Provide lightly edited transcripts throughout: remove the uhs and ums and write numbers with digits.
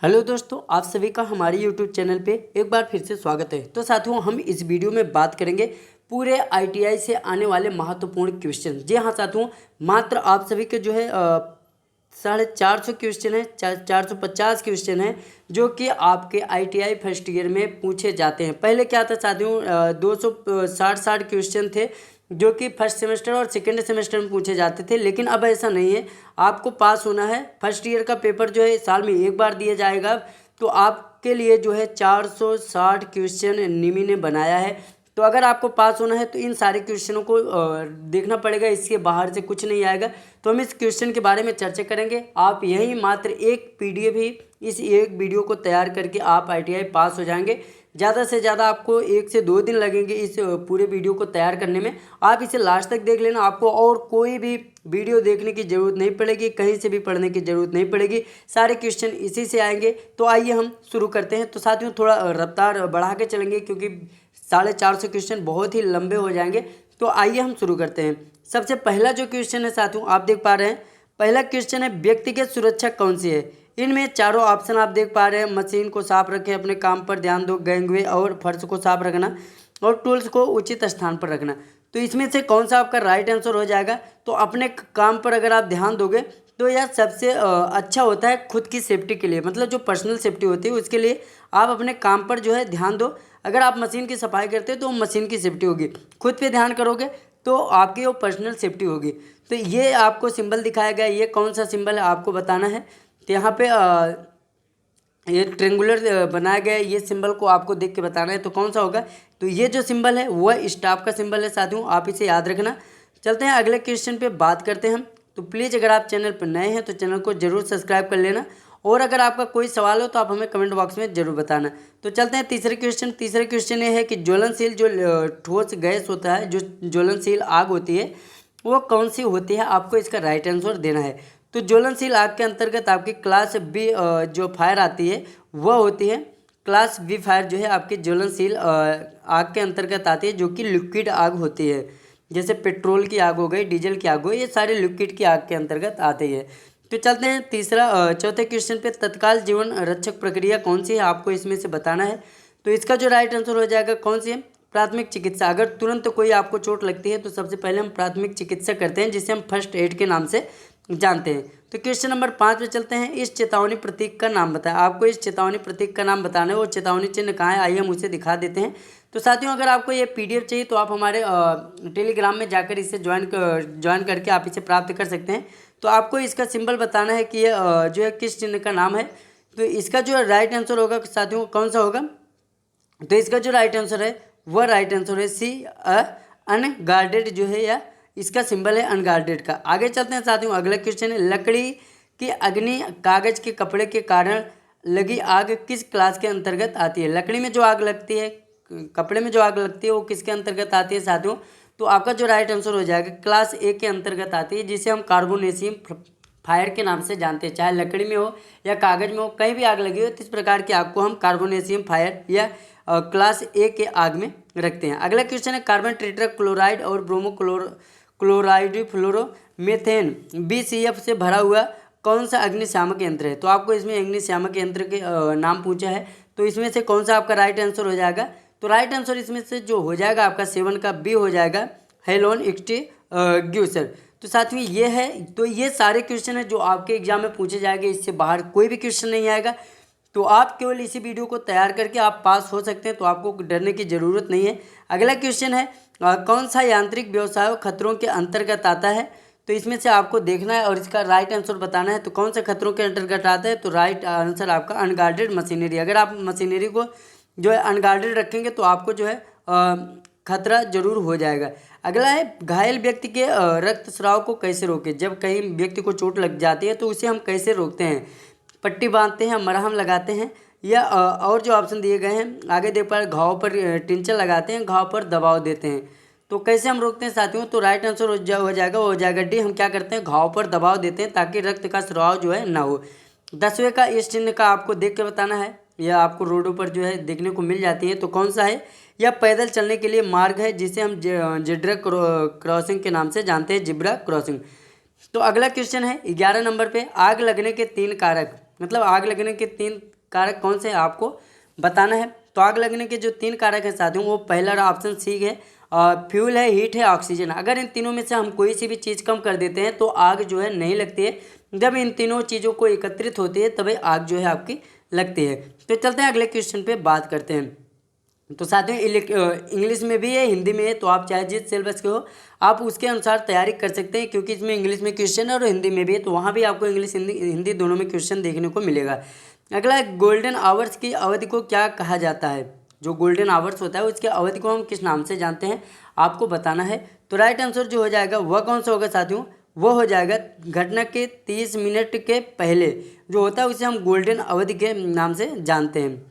Hello दोस्तों, आप सभी का हमारे यूट्यूब चैनल पे एक बार फिर से स्वागत है। तो साथियों, हम इस वीडियो में बात करेंगे पूरे आईटीआई से आने वाले महत्वपूर्ण क्वेश्चन। जी हाँ साथियों, मात्र आप सभी के जो है 450 क्वेश्चन है, 450 क्वेश्चन है जो कि आपके आईटीआई फर्स्ट ईयर में पूछे जाते हैं। पहले क्या था साथियों, 260 क्वेश्चन थे जो कि फर्स्ट सेमेस्टर और सेकेंड सेमेस्टर में पूछे जाते थे, लेकिन अब ऐसा नहीं है। आपको पास होना है, फर्स्ट ईयर का पेपर जो है साल में एक बार दिया जाएगा। तो आपके लिए जो है 460 क्वेश्चन निमी ने बनाया है। तो अगर आपको पास होना है तो इन सारे क्वेश्चनों को देखना पड़ेगा, इसके बाहर से कुछ नहीं आएगा। तो हम इस क्वेश्चन के बारे में चर्चा करेंगे। आप यही मात्र एक पीडीएफ ही इस एक वीडियो को तैयार करके आप आईटीआई पास हो जाएंगे। ज़्यादा से ज़्यादा आपको 1 से 2 दिन लगेंगे इस पूरे वीडियो को तैयार करने में। आप इसे लास्ट तक देख लेना, आपको और कोई भी वीडियो देखने की ज़रूरत नहीं पड़ेगी, कहीं से भी पढ़ने की ज़रूरत नहीं पड़ेगी। सारे क्वेश्चन इसी से आएंगे। तो आइए हम शुरू करते हैं। तो साथियों, थोड़ा रफ्तार बढ़ा के चलेंगे क्योंकि 450 क्वेश्चन बहुत ही लंबे हो जाएंगे। तो आइए हम शुरू करते हैं। सबसे पहला जो क्वेश्चन है साथियों, आप देख पा रहे हैं, पहला क्वेश्चन है व्यक्तिगत सुरक्षा कौन सी है। इनमें चारों ऑप्शन आप देख पा रहे हैं। मशीन को साफ रखें, अपने काम पर ध्यान दो, गैंगवे और फर्श को साफ रखना, और टूल्स को उचित स्थान पर रखना। तो इसमें से कौन सा आपका राइट आंसर हो जाएगा। तो अपने काम पर अगर आप ध्यान दोगे तो यह सबसे अच्छा होता है खुद की सेफ्टी के लिए, मतलब जो पर्सनल सेफ्टी होती है उसके लिए आप अपने काम पर जो है ध्यान दो। अगर आप मशीन की सफाई करते हो तो मशीन की सेफ्टी होगी, खुद पे ध्यान करोगे तो आपकी वो पर्सनल सेफ्टी होगी। तो ये आपको सिंबल दिखाया गया, ये कौन सा सिंबल है आपको बताना है। तो यहाँ पे ये ट्रेंगुलर बनाया गया है, ये सिंबल को आपको देख के बताना है तो कौन सा होगा। तो ये जो सिंबल है वह स्टाफ का सिंबल है साथियों, आप इसे याद रखना। चलते हैं अगले क्वेश्चन पे बात करते हैं हम। तो प्लीज़ अगर आप चैनल पर नए हैं तो चैनल को जरूर सब्सक्राइब कर लेना, और अगर आपका कोई सवाल हो तो आप हमें कमेंट बॉक्स में जरूर बताना। तो चलते हैं तीसरे क्वेश्चन। तीसरे क्वेश्चन ये है कि ज्वलनशील जो ठोस गैस होता है, जो ज्वलनशील आग होती है, वो कौन सी होती है। आपको इसका राइट आंसर देना है। तो ज्वलनशील आग के अंतर्गत आपकी क्लास बी जो फायर आती है वह होती है क्लास बी फायर, जो है आपकी ज्वलनशील आग के अंतर्गत आती है, जो कि लिक्विड आग होती है। जैसे पेट्रोल की आग हो गई, डीजल की आग हो, ये सारे लिक्विड की आग के अंतर्गत आती है। तो चलते हैं चौथे क्वेश्चन पे। तत्काल जीवन रक्षक प्रक्रिया कौन सी है, आपको इसमें से बताना है। तो इसका जो राइट आंसर हो जाएगा कौन सी है, प्राथमिक चिकित्सा। अगर तुरंत कोई आपको चोट लगती है तो सबसे पहले हम प्राथमिक चिकित्सा करते हैं, जिसे हम फर्स्ट एड के नाम से जानते हैं। तो क्वेश्चन नंबर 5 पे चलते हैं। इस चेतावनी प्रतीक का नाम बताएं। आपको इस चेतावनी प्रतीक का नाम बताना है। वो चेतावनी चिन्ह कहाँ है, आइए हम उसे दिखा देते हैं। तो साथियों, अगर आपको ये पीडीएफ चाहिए तो आप हमारे टेलीग्राम में जाकर इसे ज्वाइन करके आप इसे प्राप्त कर सकते हैं। तो आपको इसका सिंबल बताना है कि ये जो है किस चिन्ह का नाम है। तो इसका जो राइट आंसर होगा साथियों कौन सा होगा। तो इसका जो राइट आंसर है वह राइट आंसर है सी, अनगार्डेड जो है, या इसका सिंबल है अनगार्डेड का। आगे चलते हैं साथियों, अगला क्वेश्चन है लकड़ी की अग्नि कागज के कपड़े के कारण लगी आग किस क्लास के अंतर्गत आती है। लकड़ी में जो आग लगती है, कपड़े में जो आग लगती है, वो किसके अंतर्गत आती है साथियों। तो आपका जो राइट आंसर हो जाएगा क्लास ए के अंतर्गत आती है, जिसे हम कार्बोनेशियम फायर के नाम से जानते हैं। चाहे लकड़ी में हो या कागज में हो, कहीं भी आग लगी हो तो इस प्रकार की आग को हम कार्बोनेशियम फायर या क्लास ए के आग में रखते हैं। अगला क्वेश्चन है कार्बन टेट्रा क्लोराइड और ब्रोमो क्लोराइड फ्लोरोमेथेन BCF से भरा हुआ कौन सा अग्निशामक यंत्र है। तो आपको इसमें अग्निशामक यंत्र के नाम पूछा है। तो इसमें से कौन सा आपका राइट आंसर हो जाएगा। तो राइट आंसर इसमें से जो हो जाएगा आपका 7 का बी हो जाएगा, हेलोन एक्सटिंग्विशर। तो साथियों ये है, तो ये सारे क्वेश्चन है जो आपके एग्जाम में पूछे जाएंगे, इससे बाहर कोई भी क्वेश्चन नहीं आएगा। तो आप केवल इसी वीडियो को तैयार करके आप पास हो सकते हैं, तो आपको डरने की ज़रूरत नहीं है। अगला क्वेश्चन है कौन सा यांत्रिक व्यवसाय खतरों के अंतर्गत आता है। तो इसमें से आपको देखना है और इसका राइट आंसर बताना है। तो कौन सा खतरों के अंतर्गत आता है। तो राइट आंसर आपका अनगार्डेड मशीनरी। अगर आप मशीनरी को जो है अनगार्डेड रखेंगे तो आपको जो है खतरा जरूर हो जाएगा। अगला है घायल व्यक्ति के रक्तस्राव को कैसे रोकें। जब कहीं व्यक्ति को चोट लग जाती है तो उसे हम कैसे रोकते हैं। पट्टी बांधते हैं, मरहम लगाते हैं, या और जो ऑप्शन दिए गए हैं आगे देख पा घाव पर टिंचर लगाते हैं, घाव पर दबाव देते हैं। तो कैसे हम रोकते हैं साथियों। तो राइट आंसर हो जाएगा वो हो जाएगा डी। हम क्या करते हैं, घाव पर दबाव देते हैं ताकि रक्त का स्राव जो है ना हो। 10वें का इस चिन्ह का आपको देख के बताना है, यह आपको रोडों पर जो है देखने को मिल जाती है। तो कौन सा है, यह पैदल चलने के लिए मार्ग है, जिसे हम जेब्रा क्रॉसिंग के नाम से जानते हैं, जिब्रा क्रॉसिंग। तो अगला क्वेश्चन है 11 नंबर पे, आग लगने के 3 कारक मतलब आग लगने के 3 कारक कौन से हैं आपको बताना है। तो आग लगने के जो 3 कारक हैं साथियों, वो पहला ऑप्शन सी है, फ्यूल है, हीट है, ऑक्सीजन। अगर इन तीनों में से हम कोई सी भी चीज़ कम कर देते हैं तो आग जो है नहीं लगती है। जब इन तीनों चीज़ों को एकत्रित होती है तभी आग जो है आपकी लगती है। तो चलते हैं अगले क्वेश्चन पे बात करते हैं। तो साथियों इंग्लिश में भी है, हिंदी में है, तो आप चाहे जिस सिलेबस के हो आप उसके अनुसार तैयारी कर सकते हैं, क्योंकि इसमें इंग्लिश में क्वेश्चन है और हिंदी में भी है, तो वहाँ भी आपको इंग्लिश हिंदी दोनों में क्वेश्चन देखने को मिलेगा। अगला, गोल्डन आवर्स की अवधि को क्या कहा जाता है। जो गोल्डन आवर्स होता है उसकी अवधि को हम किस नाम से जानते हैं आपको बताना है। तो राइट आंसर जो हो जाएगा वह कौन सा होगा साथियों, वो हो जाएगा घटना के 30 मिनट के पहले जो होता है उसे हम गोल्डन अवधि के नाम से जानते हैं।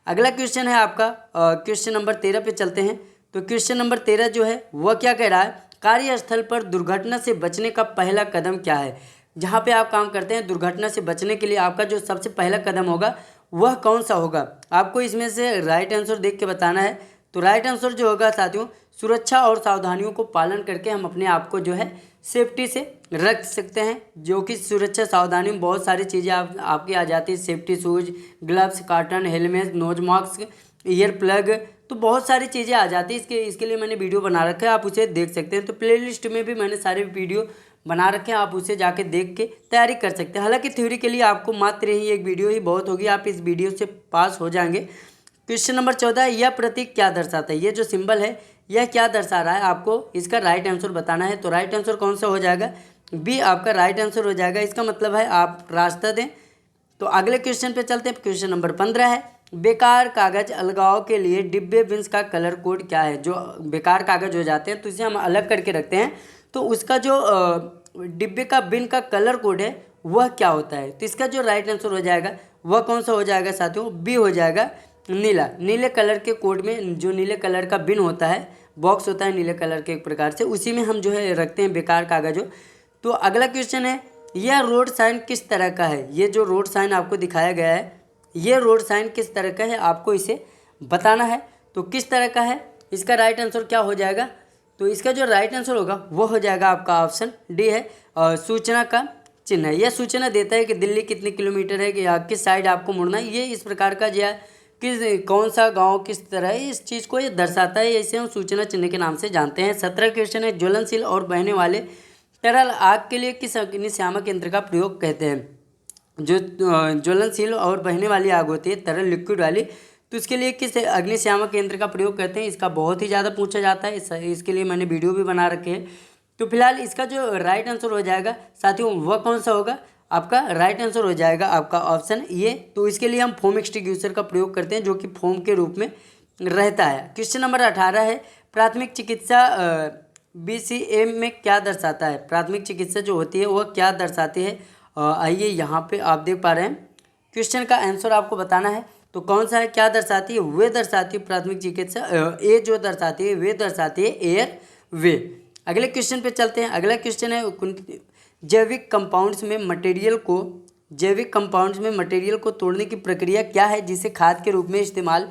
अगला क्वेश्चन है आपका क्वेश्चन नंबर 13 पे चलते हैं। तो क्वेश्चन नंबर 13 जो है वह क्या कह रहा है, कार्यस्थल पर दुर्घटना से बचने का पहला कदम क्या है। जहाँ पे आप काम करते हैं, दुर्घटना से बचने के लिए आपका जो सबसे पहला कदम होगा वह कौन सा होगा, आपको इसमें से राइट आंसर देख के बताना है। तो राइट आंसर जो होगा साथियों, सुरक्षा और सावधानियों को पालन करके हम अपने आप को जो है सेफ्टी से रख सकते हैं। जो कि सुरक्षा सावधानी में बहुत सारी चीज़ें आपकी आ जाती है, safety shoes, gloves, carton, helmet, nose mask, ear plug, तो बहुत सारी चीज़ें आ जाती है। इसके लिए मैंने वीडियो बना रखा है, आप उसे देख सकते हैं। तो प्लेलिस्ट में भी मैंने सारे वीडियो बना रखे हैं, आप उसे जाके देख के तैयारी कर सकते हैं। हालांकि थ्योरी के लिए आपको मात्र ही एक वीडियो ही बहुत होगी, आप इस वीडियो से पास हो जाएंगे। क्वेश्चन नंबर 14, यह प्रतीक क्या दर्शाता है। ये जो सिंबल है यह क्या दर्शा रहा है, आपको इसका राइट आंसर बताना है। तो राइट आंसर कौन सा हो जाएगा, बी आपका राइट आंसर हो जाएगा। इसका मतलब है आप रास्ता दें। तो अगले क्वेश्चन पे चलते हैं। क्वेश्चन नंबर 15 है, बेकार कागज अलगाव के लिए डिब्बे बिन्स का कलर कोड क्या है। जो बेकार कागज हो जाते हैं तो इसे हम अलग करके रखते हैं, तो उसका जो डिब्बे का बिन का कलर कोड है वह क्या होता है। तो इसका जो राइट आंसर हो जाएगा वह कौन सा हो जाएगा साथियों, बी हो जाएगा, नीला। नीले कलर के कोड में जो नीले कलर का बिन होता है, बॉक्स होता है नीले कलर के एक प्रकार से, उसी में हम जो है रखते हैं बेकार कागज हो। तो अगला क्वेश्चन है, यह रोड साइन किस तरह का है। ये जो रोड साइन आपको दिखाया गया है, ये रोड साइन किस तरह का है, आपको इसे बताना है। तो किस तरह का है, इसका राइट आंसर क्या हो जाएगा। तो इसका जो राइट आंसर होगा वो हो जाएगा आपका ऑप्शन डी है, सूचना का चिन्ह है। यह सूचना देता है कि दिल्ली कितने किलोमीटर है, कि किस साइड आपको मुड़ना है। ये इस प्रकार का जो है किस कौन सा गांव किस तरह है, इस चीज़ को ये दर्शाता है। इसे हम सूचना चिन्ह के नाम से जानते हैं। 17 क्वेश्चन है, ज्वलनशील और बहने वाले तरल आग के लिए किस अग्निशामक यंत्र का प्रयोग कहते हैं। जो ज्वलनशील और बहने वाली आग होती है, तरल लिक्विड वाली, तो इसके लिए किस अग्निशामक यंत्र का प्रयोग करते हैं, इसका बहुत ही ज़्यादा पूछा जाता है। इसके लिए मैंने वीडियो भी बना रखे हैं। तो फिलहाल इसका जो राइट आंसर हो जाएगा साथियों वह कौन सा होगा, आपका राइट आंसर हो जाएगा आपका ऑप्शन ये। तो इसके लिए हम फोम एक्सटिंग्विशर का प्रयोग करते हैं, जो कि फोम के रूप में रहता है। क्वेश्चन नंबर 18 है, प्राथमिक चिकित्सा BCM में क्या दर्शाता है। प्राथमिक चिकित्सा जो होती है वह क्या दर्शाती है। आइए यहाँ पे आप देख पा रहे हैं, क्वेश्चन का आंसर आपको बताना है। तो कौन सा है, क्या दर्शाती है, वे दर्शाती है प्राथमिक चिकित्सा, ए जो दर्शाती है वे दर्शाती है एयर वे। अगले क्वेश्चन पे चलते हैं। अगला क्वेश्चन है, जैविक कंपाउंड्स में मटेरियल को तोड़ने की प्रक्रिया क्या है जिसे खाद के रूप में इस्तेमाल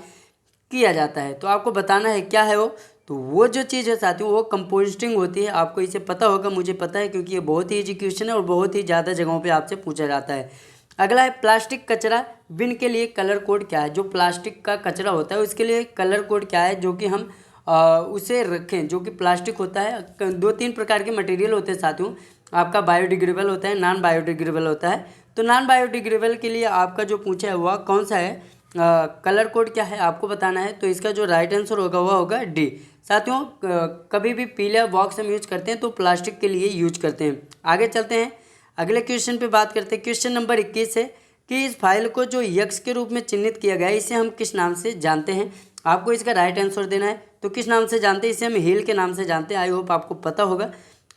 किया जाता है। तो आपको बताना है क्या है वो। तो वो जो चीज़ है साथियों वो कंपोस्टिंग होती है। आपको इसे पता होगा, मुझे पता है, क्योंकि ये बहुत ही इजी क्वेश्चन है और बहुत ही ज़्यादा जगहों पे आपसे पूछा जाता है। अगला है, प्लास्टिक कचरा बिन के लिए कलर कोड क्या है। जो प्लास्टिक का कचरा होता है उसके लिए कलर कोड क्या है, जो कि हम उसे रखें। जो कि प्लास्टिक होता है, 2-3 प्रकार के मटेरियल होते हैं साथियों। आपका बायोडिग्रेडेबल होता है, नॉन बायोडिग्रेडेबल होता है। तो नॉन बायोडिग्रेडेबल के लिए आपका जो पूछा है वह कौन सा है, कलर कोड क्या है आपको बताना है। तो इसका जो राइट आंसर होगा वह होगा डी। साथियों कभी भी पीला बॉक्स हम यूज करते हैं तो प्लास्टिक के लिए यूज करते हैं। आगे चलते हैं, अगले क्वेश्चन पे बात करते हैं। क्वेश्चन नंबर 21 है कि इस फाइल को जो यक्स के रूप में चिन्हित किया गया है इसे हम किस नाम से जानते हैं। आपको इसका राइट आंसर देना है। तो किस नाम से जानते हैं, इसे हम हील के नाम से जानते हैं। आई होप आपको पता होगा।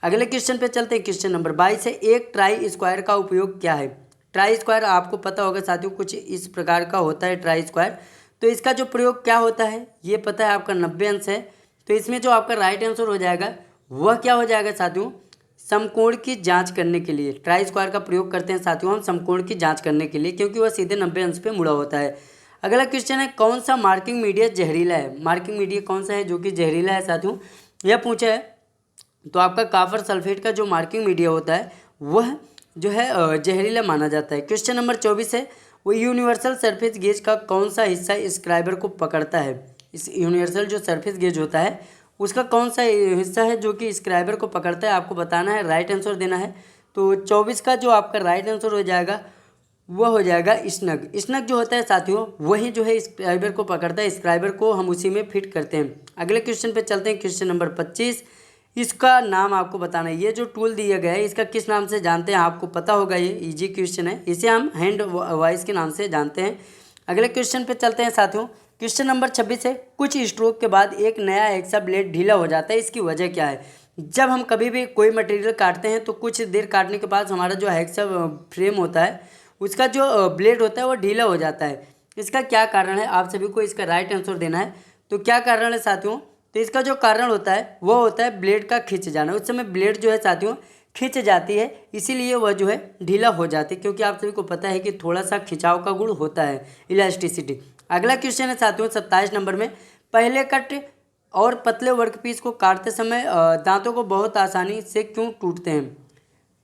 अगले क्वेश्चन पे चलते हैं। क्वेश्चन नंबर 22 है, एक ट्राई स्क्वायर का उपयोग क्या है। ट्राई स्क्वायर आपको पता होगा साथियों, कुछ इस प्रकार का होता है ट्राई स्क्वायर। तो इसका जो प्रयोग क्या होता है ये पता है, आपका 90 अंश है। तो इसमें जो आपका राइट आंसर हो जाएगा वह क्या हो जाएगा साथियों, समकोण की जांच करने के लिए ट्राई स्क्वायर का प्रयोग करते हैं साथियों हम समकोण की जांच करने के लिए, क्योंकि वह सीधे 90 अंश पे मुड़ा होता है। अगला क्वेश्चन है, कौन सा मार्किंग मीडिया जहरीला है। मार्किंग मीडिया कौन सा है जो कि जहरीला है साथियों, यह पूछा है। तो आपका काफर सल्फेट का जो मार्किंग मीडिया होता है वह जो है जहरीला माना जाता है। क्वेश्चन नंबर 24 है, वो यूनिवर्सल सरफेस गेज का कौन सा हिस्सा स्क्राइबर को पकड़ता है। इस यूनिवर्सल जो सरफेस गेज होता है उसका कौन सा हिस्सा है जो कि स्क्राइबर को पकड़ता है, आपको बताना है, राइट आंसर देना है। तो 24 का जो आपका राइट आंसर हो जाएगा वह हो जाएगा स्नग। स्नग जो होता है साथियों वही जो है स्क्राइबर को पकड़ता है, स्क्राइबर को हम उसी में फिट करते हैं। अगले क्वेश्चन पे चलते हैं, क्वेश्चन नंबर 25। इसका नाम आपको बताना है, ये जो टूल दिया गया है इसका किस नाम से जानते हैं, आपको पता होगा, ये इजी क्वेश्चन है, इसे हम हैंड वॉइस के नाम से जानते हैं। अगले क्वेश्चन पे चलते हैं साथियों, क्वेश्चन नंबर 26 है, कुछ स्ट्रोक के बाद एक नया हेक्सा ब्लेड ढीला हो जाता है, इसकी वजह क्या है। जब हम कभी भी कोई मटेरियल काटते हैं तो कुछ देर काटने के बाद हमारा जो हेक्सा फ्रेम होता है उसका जो ब्लेड होता है वो ढीला हो जाता है। इसका क्या कारण है, आप सभी को इसका राइट आंसर देना है। तो क्या कारण है साथियों, तो इसका जो कारण होता है वो होता है ब्लेड का खिंच जाना। उस समय ब्लेड जो है साथियों खिंच जाती है, इसीलिए वह जो है ढीला हो जाती है, क्योंकि आप सभी को पता है कि थोड़ा सा खिंचाव का गुण होता है, इलास्टिसिटी। अगला क्वेश्चन है साथियों 27 नंबर में, पहले कट और पतले वर्कपीस को काटते समय दांतों को बहुत आसानी से क्यों टूटते हैं।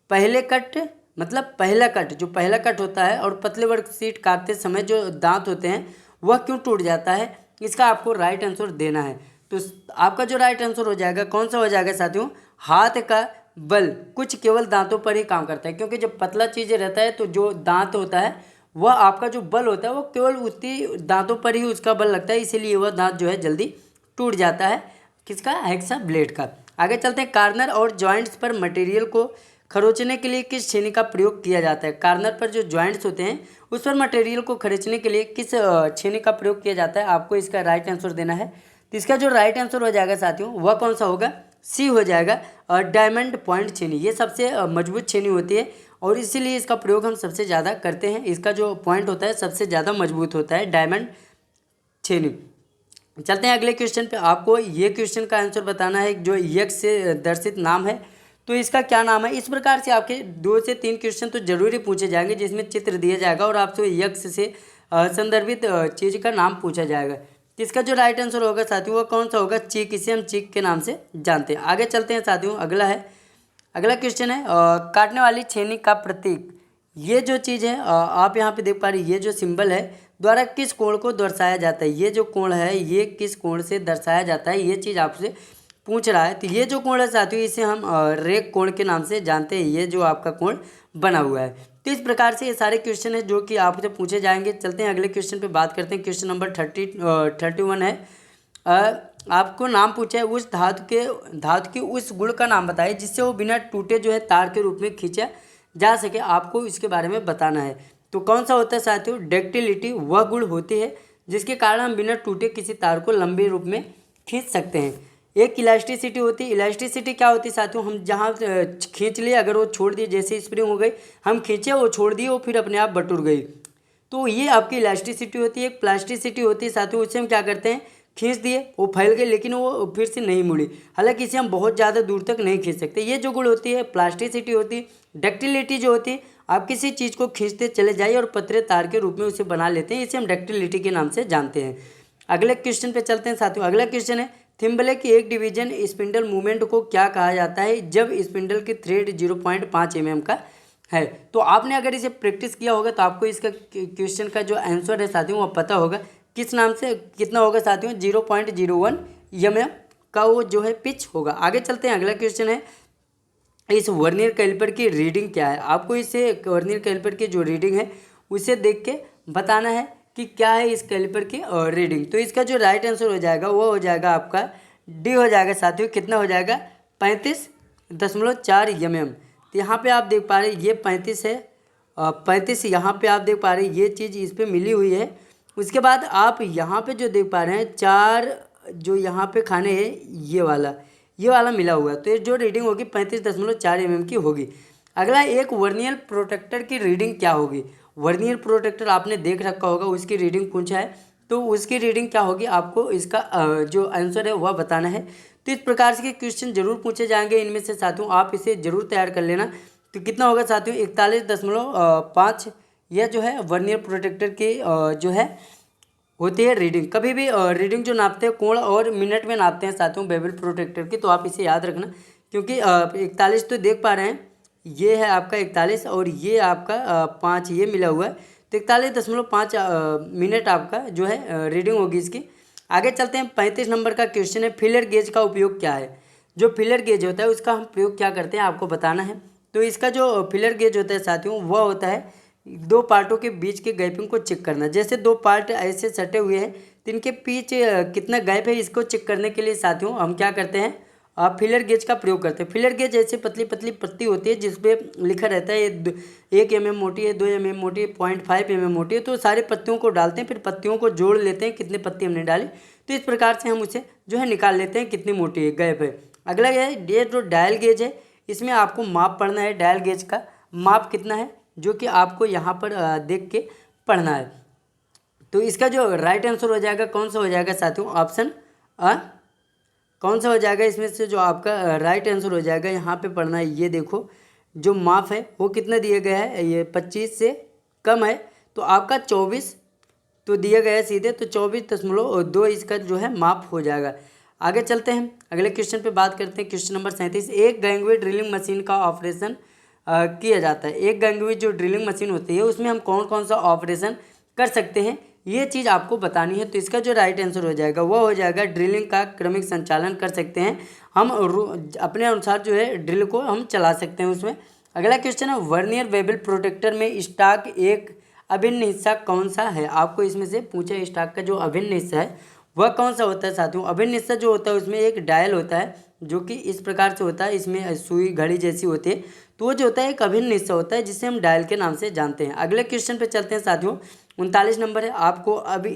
पहले कट मतलब पहला कट, जो पहला कट होता है और पतले वर्क शीट काटते समय जो दांत होते हैं वह क्यों टूट जाता है, इसका आपको राइट आंसर देना है। तो आपका जो राइट आंसर हो जाएगा कौन सा हो जाएगा साथियों, हाथ का बल कुछ केवल दांतों पर ही काम करता है, क्योंकि जब पतला चीज़ रहता है तो जो दांत होता है वह आपका जो बल होता है वो केवल उतनी दांतों पर ही उसका बल लगता है, इसीलिए वह दांत जो है जल्दी टूट जाता है, किसका, हेक्सा ब्लेड का। आगे चलते हैं, कार्नर और जॉइंट्स पर मटेरियल को खरोचने के लिए किस छेनी का प्रयोग किया जाता है। कार्नर पर जो जॉइंट्स होते हैं उस पर मटेरियल को खरोचने के लिए किस छेनी का प्रयोग किया जाता है, आपको इसका राइट आंसर देना है। तो इसका जो राइट आंसर हो जाएगा साथियों वह कौन सा होगा, सी हो जाएगा, डायमंड पॉइंट छेनी। ये सबसे मजबूत छेनी होती है और इसीलिए इसका प्रयोग हम सबसे ज़्यादा करते हैं। इसका जो पॉइंट होता है सबसे ज़्यादा मजबूत होता है, डायमंड छेनी। चलते हैं अगले क्वेश्चन पे, आपको ये क्वेश्चन का आंसर बताना है। जो यक्ष से दर्शित नाम है तो इसका क्या नाम है। इस प्रकार से आपके 2 से 3 क्वेश्चन तो जरूरी पूछे जाएंगे जिसमें चित्र दिया जाएगा और आपसे यक्ष से संदर्भित चीज़ का नाम पूछा जाएगा। इसका जो राइट आंसर होगा साथियों वो कौन सा होगा, चीक, इसे हम चीक के नाम से जानते हैं। आगे चलते हैं साथियों, अगला क्वेश्चन है, काटने वाली छेनी का प्रतीक। ये जो चीज़ है आप यहाँ पे देख पा रहे, ये जो सिंबल है द्वारा किस कोण को दर्शाया जाता है। ये जो कोण है ये किस कोण से दर्शाया जाता है, ये चीज़ आपसे पूछ रहा है। तो ये जो कोण है साथियों इसे हम रेख कोण के नाम से जानते हैं, ये जो आपका कोण बना हुआ है। तो इस प्रकार से ये सारे क्वेश्चन है जो कि आपसे पूछे जाएंगे। चलते हैं अगले क्वेश्चन पे बात करते हैं। क्वेश्चन नंबर 31 है, आपको नाम पूछा है, उस धातु के उस गुण का नाम बताइए जिससे वो बिना टूटे जो है तार के रूप में खींचा जा सके, आपको इसके बारे में बताना है। तो कौन सा होता है साथियों, डक्टिलिटी वह गुण होती है जिसके कारण हम बिना टूटे किसी तार को लंबे रूप में खींच सकते हैं। एक इलास्टिसिटी होती है। इलास्टिसिटी क्या होती है साथियों, हम जहाँ खींच लिए अगर वो छोड़ दिए, जैसे स्प्रिंग हो गई, हम खींचे वो छोड़ दिए वो फिर अपने आप बटुर गई, तो ये आपकी इलास्टिसिटी होती है। एक प्लास्टिसिटी होती है साथियों, उससे हम क्या करते हैं, खींच दिए वो फैल गई लेकिन वो फिर से नहीं मुड़ी, हालांकि इसे हम बहुत ज़्यादा दूर तक नहीं खींच सकते। ये जो गुण होती है प्लास्टिसिटी होती है। डक्टिलिटी जो होती है, आप किसी चीज़ को खींचते चले जाइए और पतले तार के रूप में उसे बना लेते हैं, इसे हम डक्टिलिटी के नाम से जानते हैं। अगले क्वेश्चन पे चलते हैं साथियों। अगला क्वेश्चन है, थिम्बले की एक डिवीजन स्पिंडल मूवमेंट को क्या कहा जाता है जब स्पिंडल की थ्रेड 0.5 mm का है। तो आपने अगर इसे प्रैक्टिस किया होगा तो आपको इसका क्वेश्चन का जो आंसर है साथियों वो पता होगा, किस नाम से कितना होगा साथियों, 0.01 mm का वो जो है पिच होगा। आगे चलते हैं, अगला क्वेश्चन है, इस वर्नियर कैलिपर की रीडिंग क्या है। आपको इसे वर्नियर कैलिपर की जो रीडिंग है उसे देख के बताना है कि क्या है इस कैलिपर की रीडिंग। तो इसका जो राइट आंसर हो जाएगा वो हो जाएगा आपका डी हो जाएगा साथियों, कितना हो जाएगा, 35.4 mm। तो यहाँ पे आप देख पा रहे ये 35 है, 35 यहाँ पे आप देख पा रहे ये चीज़ इस पर मिली हुई है। उसके बाद आप यहाँ पे जो देख पा रहे हैं 4 जो यहाँ पे खाने हैं ये वाला मिला हुआ है, तो ये जो रीडिंग होगी 35.4 mm की होगी। अगला, एक वर्नियर प्रोटेक्टर की रीडिंग क्या होगी। वर्नियर प्रोटेक्टर आपने देख रखा होगा, उसकी रीडिंग पूछा है तो उसकी रीडिंग क्या होगी, आपको इसका जो आंसर है वह बताना है। तो इस प्रकार के क्वेश्चन जरूर पूछे जाएंगे इनमें से साथियों, आप इसे जरूर तैयार कर लेना। तो कितना होगा साथियों, 41.5 यह जो है वर्नियर प्रोटेक्टर की जो है होती है रीडिंग। कभी भी रीडिंग जो नापते हैं कोण और मिनट में नापते हैं साथियों बेवल प्रोटेक्टर की, तो आप इसे याद रखना, क्योंकि 41 तो देख पा रहे हैं ये है आपका 41 और ये आपका 5 ये मिला हुआ है, तो 41.5 मिनट आपका जो है रीडिंग होगी इसकी। आगे चलते हैं, 35 नंबर का क्वेश्चन है, फिलर गेज का उपयोग क्या है। जो फिलर गेज होता है उसका हम प्रयोग क्या करते हैं आपको बताना है। तो इसका जो फिलर गेज होता है साथियों वह होता है दो पार्टों के बीच के गैपिंग को चेक करना। जैसे दो पार्ट ऐसे सटे हुए हैं तो इनके बीच कितना गैप है इसको चेक करने के लिए साथियों हम क्या करते हैं, फिलर गेज का प्रयोग करते हैं। फिलर गेज ऐसे पतली पतली पत्ती होती है जिसपे लिखा रहता है ये 1 mm मोटी है, 2 mm मोटी है, 0.5 mm मोटी है। तो सारे पत्तियों को डालते हैं, फिर पत्तियों को जोड़ लेते हैं कितने पत्ती हमने डाली, तो इस प्रकार से हम उसे जो है निकाल लेते हैं कितनी मोटी है गैप है। अगला ये जो डायल गेज है इसमें आपको माप पढ़ना है, डायल गेज का माप कितना है जो कि आपको यहाँ पर देख के पढ़ना है। तो इसका जो राइट आंसर हो जाएगा कौन सा हो जाएगा साथियों, ऑप्शन कौन सा हो जाएगा इसमें से जो आपका राइट आंसर हो जाएगा यहाँ पे पढ़ना है। ये देखो जो माप है वो कितना दिया गया है, ये 25 से कम है तो आपका 24 तो दिया गया है सीधे, तो 24.2 इसका जो है माप हो जाएगा। आगे चलते हैं, अगले क्वेश्चन पे बात करते हैं। क्वेश्चन नंबर 37, एक गैंगवे ड्रिलिंग मशीन का ऑपरेशन किया जाता है। एक गैंगवे जो ड्रिलिंग मशीन होती है उसमें हम कौन कौन सा ऑपरेशन कर सकते हैं ये चीज़ आपको बतानी है। तो इसका जो राइट आंसर हो जाएगा वो हो जाएगा ड्रिलिंग का क्रमिक संचालन कर सकते हैं हम, अपने अनुसार जो है ड्रिल को हम चला सकते हैं उसमें। अगला क्वेश्चन है, वर्नियर बेवल प्रोटेक्टर में स्टॉक एक अभिन्न हिस्सा कौन सा है। आपको इसमें से पूछा स्टॉक का जो अभिन्न हिस्सा है वह कौन सा होता है साथियों। अभिन्न हिस्सा जो होता है उसमें एक डायल होता है जो कि इस प्रकार से होता है, इसमें सुई घड़ी जैसी होती है, तो वो जो होता है एक अभिन्न हिस्सा होता है जिसे हम डायल के नाम से जानते हैं। अगले क्वेश्चन पे चलते हैं साथियों, 39 नंबर है। आपको अभी